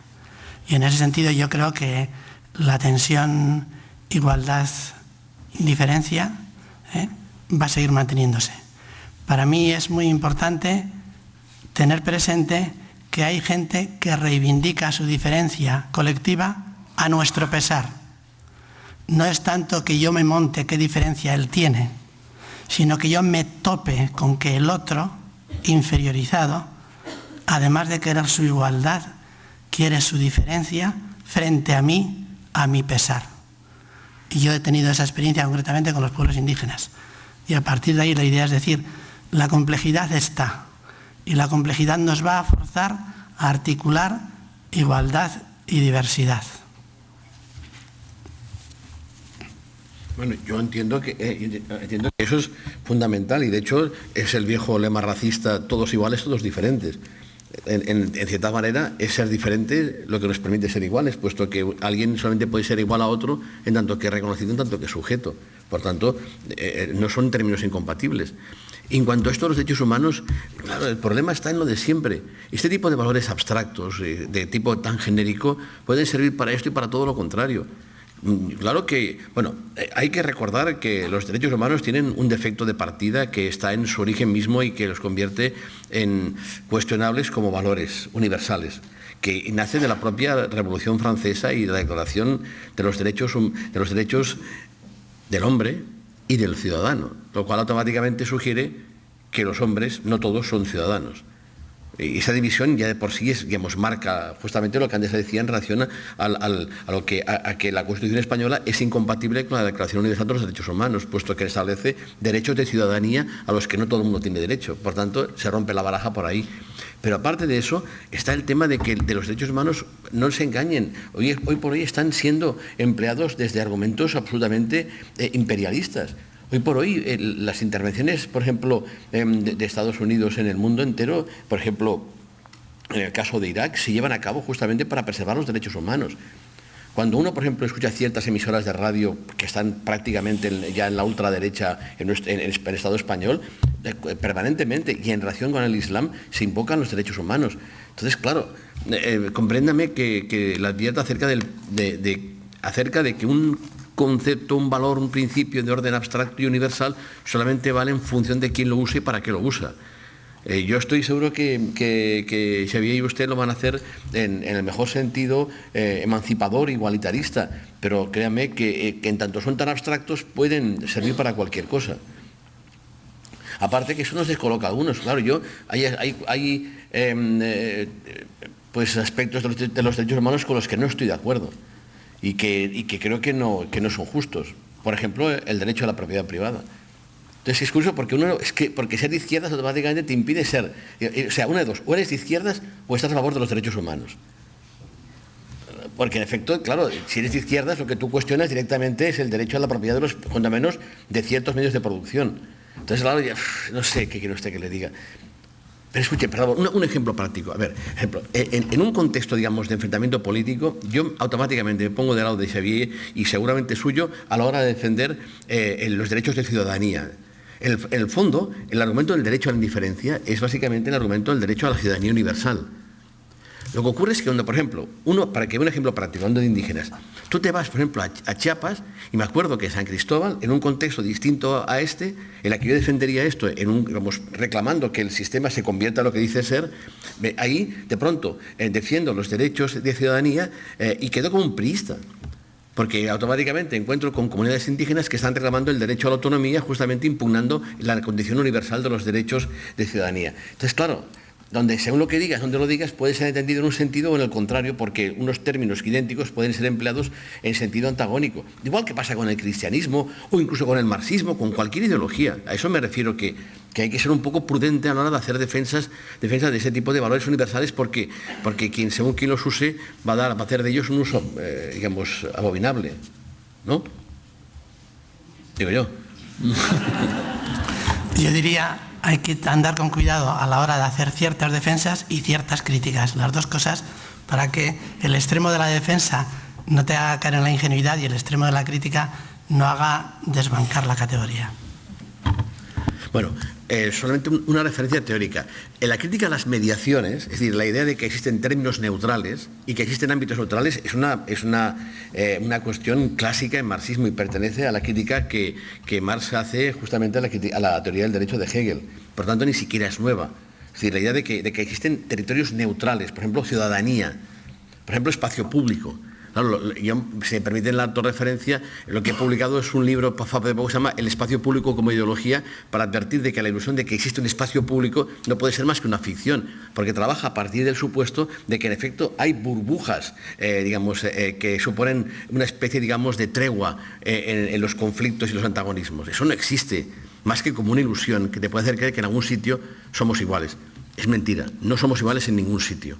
Y en ese sentido yo creo que la tensión igualdad-diferencia va a seguir manteniéndose. Para mí es muy importante tener presente que hay gente que reivindica su diferencia colectiva a nuestro pesar. No es tanto que yo me monte qué diferencia él tiene, sino que yo me tope con que el otro, inferiorizado, además de querer su igualdad, quiere su diferencia frente a mí, a mi pesar. Y yo he tenido esa experiencia concretamente con los pueblos indígenas. Y a partir de ahí la idea es decir, la complejidad está, y la complejidad nos va a forzar a articular igualdad y diversidad. Bueno, yo entiendo que eso es fundamental y de hecho es el viejo lema racista, todos iguales, todos diferentes. En cierta manera es ser diferente lo que nos permite ser iguales, puesto que alguien solamente puede ser igual a otro en tanto que reconocido, en tanto que sujeto. Por tanto, no son términos incompatibles. Y en cuanto a esto de los derechos humanos, claro, el problema está en lo de siempre. Este tipo de valores abstractos, de tipo tan genérico, pueden servir para esto y para todo lo contrario. Claro que, bueno, hay que recordar que los derechos humanos tienen un defecto de partida que está en su origen mismo y que los convierte en cuestionables como valores universales, que nace de la propia Revolución Francesa y de la Declaración de los Derechos del Hombre y del Ciudadano, lo cual automáticamente sugiere que los hombres, no todos, son ciudadanos. Y esa división ya de por sí marca justamente lo que antes se decía en relación a que la Constitución española es incompatible con la Declaración Universal de los Derechos Humanos, puesto que establece derechos de ciudadanía a los que no todo el mundo tiene derecho. Por tanto, se rompe la baraja por ahí. Pero aparte de eso, está el tema de que de los derechos humanos no se engañen. Hoy por hoy están siendo empleados desde argumentos absolutamente imperialistas. Hoy por hoy las intervenciones, por ejemplo, de Estados Unidos en el mundo entero, por ejemplo, en el caso de Irak, se llevan a cabo justamente para preservar los derechos humanos. Cuando uno, por ejemplo, escucha ciertas emisoras de radio que están prácticamente ya en la ultraderecha en el Estado español, permanentemente, y en relación con el Islam, se invocan los derechos humanos. Entonces, claro, compréndame que la advierta acerca de que un concepto, un valor, un principio de orden abstracto y universal solamente vale en función de quién lo use y para qué lo usa. Yo estoy seguro que Xavier y usted lo van a hacer en el mejor sentido emancipador, igualitarista, pero créanme que en tanto son tan abstractos pueden servir para cualquier cosa. Aparte que eso nos descoloca a algunos. Claro, hay pues aspectos de los derechos humanos con los que no estoy de acuerdo. Y que creo que no son justos. Por ejemplo, el derecho a la propiedad privada. Entonces es curioso porque ser de izquierdas automáticamente te impide ser, o sea, una de dos, o eres de izquierdas o estás a favor de los derechos humanos. Porque en efecto, claro, si eres de izquierdas lo que tú cuestionas directamente es el derecho a la propiedad cuando menos, de ciertos medios de producción. Entonces, claro, no sé qué quiere usted que le diga. Pero escuche, perdón, un ejemplo práctico. A ver, ejemplo, en un contexto, digamos, de enfrentamiento político, yo automáticamente me pongo del lado de Xavier y seguramente suyo a la hora de defender los derechos de ciudadanía. En el fondo, el argumento del derecho a la indiferencia es básicamente el argumento del derecho a la ciudadanía universal. Lo que ocurre es que cuando, por ejemplo, para que vea un ejemplo práctico, hablando de indígenas, tú te vas, por ejemplo, a Chiapas, y me acuerdo que San Cristóbal, en un contexto distinto a este, en la que yo defendería esto, reclamando que el sistema se convierta en lo que dice ser, ahí, de pronto, defiendo los derechos de ciudadanía y quedo como un priista. Porque automáticamente encuentro con comunidades indígenas que están reclamando el derecho a la autonomía, justamente impugnando la condición universal de los derechos de ciudadanía. Entonces, claro, donde según lo que digas, donde lo digas, puede ser entendido en un sentido o en el contrario, porque unos términos idénticos pueden ser empleados en sentido antagónico. Igual que pasa con el cristianismo o incluso con el marxismo, con cualquier ideología. A eso me refiero que hay que ser un poco prudente a la hora de hacer defensas de ese tipo de valores universales, porque según quien los use va a hacer de ellos un uso, digamos, abominable. ¿No? Digo yo. Yo diría, hay que andar con cuidado a la hora de hacer ciertas defensas y ciertas críticas, las dos cosas, para que el extremo de la defensa no te haga caer en la ingenuidad y el extremo de la crítica no haga desbancar la categoría. Bueno, solamente una referencia teórica. En la crítica a las mediaciones, es decir, la idea de que existen términos neutrales y que existen ámbitos neutrales es una cuestión clásica en marxismo y pertenece a la crítica que Marx hace justamente a la teoría del derecho de Hegel. Por tanto, ni siquiera es nueva. Es decir, la idea de que existen territorios neutrales, por ejemplo, ciudadanía, por ejemplo, espacio público. Claro, si me permiten la autorreferencia, lo que he publicado es un libro que se llama El espacio público como ideología, para advertir de que la ilusión de que existe un espacio público no puede ser más que una ficción, porque trabaja a partir del supuesto de que en efecto hay burbujas, que suponen una especie, de tregua en los conflictos y los antagonismos. Eso no existe, más que como una ilusión que te puede hacer creer que en algún sitio somos iguales. Es mentira, no somos iguales en ningún sitio.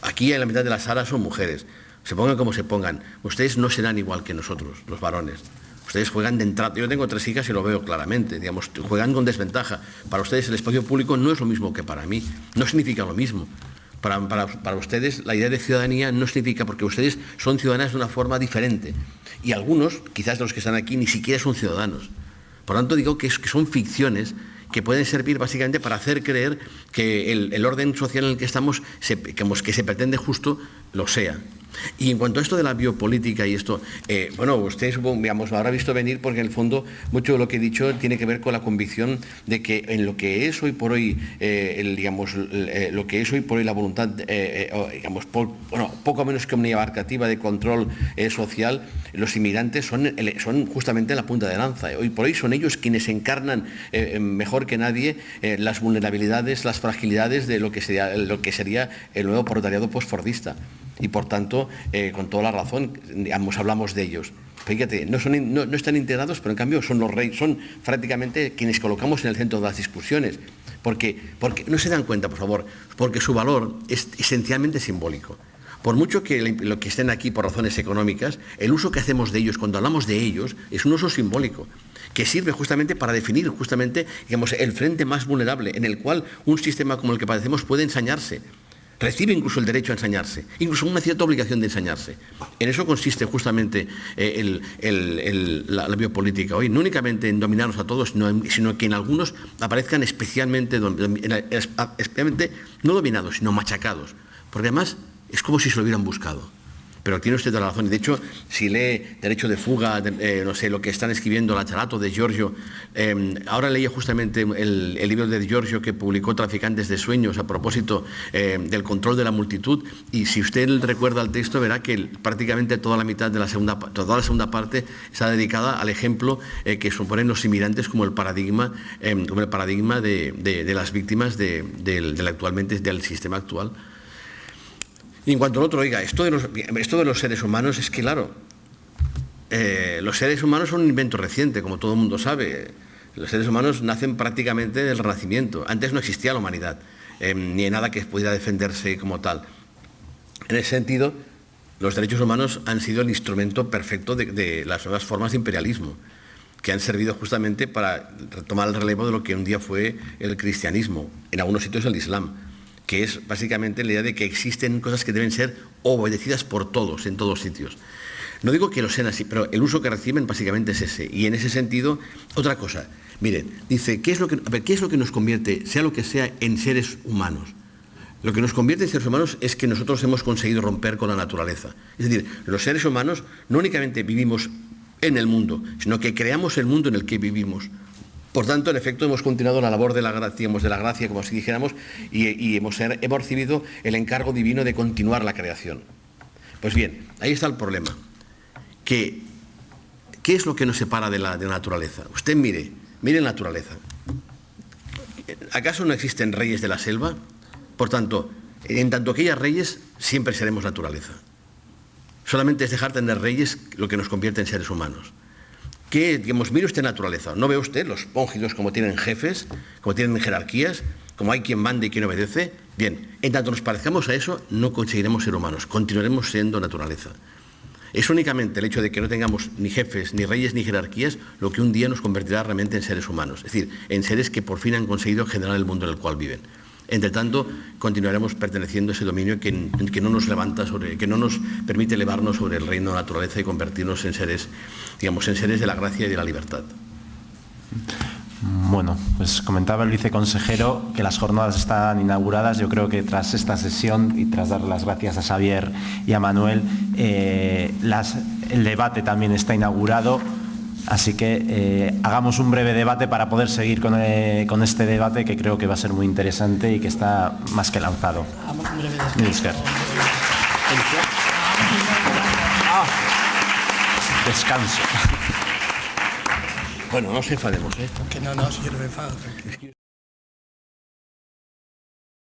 Aquí en la mitad de la sala son mujeres, se pongan como se pongan. Ustedes no serán igual que nosotros, los varones. Ustedes juegan de entrada. Yo tengo 3 hijas y lo veo claramente, juegan con desventaja. Para ustedes el espacio público no es lo mismo que para mí, no significa lo mismo. Para ustedes la idea de ciudadanía no significa, porque ustedes son ciudadanas de una forma diferente. Y algunos, quizás de los que están aquí, ni siquiera son ciudadanos. Por lo tanto, digo que son ficciones que pueden servir básicamente para hacer creer que el orden social en el que estamos, que se pretende justo, lo sea. Y en cuanto a esto de la biopolítica y esto, usted supongo, lo habrá visto venir, porque en el fondo mucho de lo que he dicho tiene que ver con la convicción de que en lo que es hoy por hoy, lo que es hoy por hoy la voluntad, poco menos que omniabarcativa de control social, los inmigrantes son justamente la punta de lanza. Hoy por hoy son ellos quienes encarnan mejor que nadie las vulnerabilidades, las fragilidades de lo que sería el nuevo proletariado postfordista. Y por tanto, con toda la razón, hablamos de ellos. Fíjate, no están integrados, pero en cambio son los reyes, son prácticamente quienes colocamos en el centro de las discusiones. Porque no se dan cuenta, por favor, porque su valor es esencialmente simbólico. Por mucho que lo que estén aquí por razones económicas, el uso que hacemos de ellos, cuando hablamos de ellos, es un uso simbólico, que sirve justamente para definir el frente más vulnerable, en el cual un sistema como el que padecemos puede ensañarse. Recibe incluso el derecho a ensañarse, incluso una cierta obligación de ensañarse. En eso consiste justamente la biopolítica hoy, no únicamente en dominarnos a todos, sino que en algunos aparezcan especialmente no dominados, sino machacados, porque además es como si se lo hubieran buscado. Pero tiene usted toda la razón. Y de hecho, si lee Derecho de fuga, lo que están escribiendo Lacharato de Giorgio, ahora leía justamente el libro de Giorgio que publicó Traficantes de Sueños a propósito del control de la multitud, y si usted recuerda el texto verá que prácticamente toda la segunda parte está dedicada al ejemplo que suponen los inmigrantes como el paradigma de las víctimas del sistema actual. Y en cuanto al otro, oiga, esto de los seres humanos es que, claro, los seres humanos son un invento reciente, como todo el mundo sabe. Los seres humanos nacen prácticamente del Renacimiento. Antes no existía la humanidad, ni nada que pudiera defenderse como tal. En ese sentido, los derechos humanos han sido el instrumento perfecto de las nuevas formas de imperialismo, que han servido justamente para tomar el relevo de lo que un día fue el cristianismo, en algunos sitios el islam, que es básicamente la idea de que existen cosas que deben ser obedecidas por todos, en todos sitios. No digo que lo sean así, pero el uso que reciben básicamente es ese. Y en ese sentido, otra cosa. Miren, dice, ¿qué es lo que nos convierte, sea lo que sea, en seres humanos? Lo que nos convierte en seres humanos es que nosotros hemos conseguido romper con la naturaleza. Es decir, los seres humanos no únicamente vivimos en el mundo, sino que creamos el mundo en el que vivimos. Por tanto, en efecto, hemos continuado la labor de la gracia, como si dijéramos, y hemos recibido el encargo divino de continuar la creación. Pues bien, ahí está el problema. ¿Qué es lo que nos separa de la naturaleza? Usted mire la naturaleza. ¿Acaso no existen reyes de la selva? Por tanto, en tanto que haya reyes, siempre seremos naturaleza. Solamente es dejar de tener reyes lo que nos convierte en seres humanos. Mire usted naturaleza, ¿no ve usted los póngidos como tienen jefes, como tienen jerarquías, como hay quien manda y quien obedece? Bien, en tanto nos parezcamos a eso, no conseguiremos ser humanos, continuaremos siendo naturaleza. Es únicamente el hecho de que no tengamos ni jefes, ni reyes, ni jerarquías, lo que un día nos convertirá realmente en seres humanos, es decir, en seres que por fin han conseguido generar el mundo en el cual viven. Entre tanto, continuaremos perteneciendo a ese dominio que no nos que no nos permite elevarnos sobre el reino de la naturaleza y convertirnos en seres, en seres de la gracia y de la libertad. Bueno, pues comentaba el viceconsejero que las jornadas están inauguradas. Yo creo que tras esta sesión y tras dar las gracias a Xavier y a Manuel, el debate también está inaugurado. Así que hagamos un breve debate para poder seguir con este debate, que creo que va a ser muy interesante y que está más que lanzado. Hagamos un breve debate. Descanso. Bueno, no nos enfademos, ¿eh? Que no nos sirve para otra.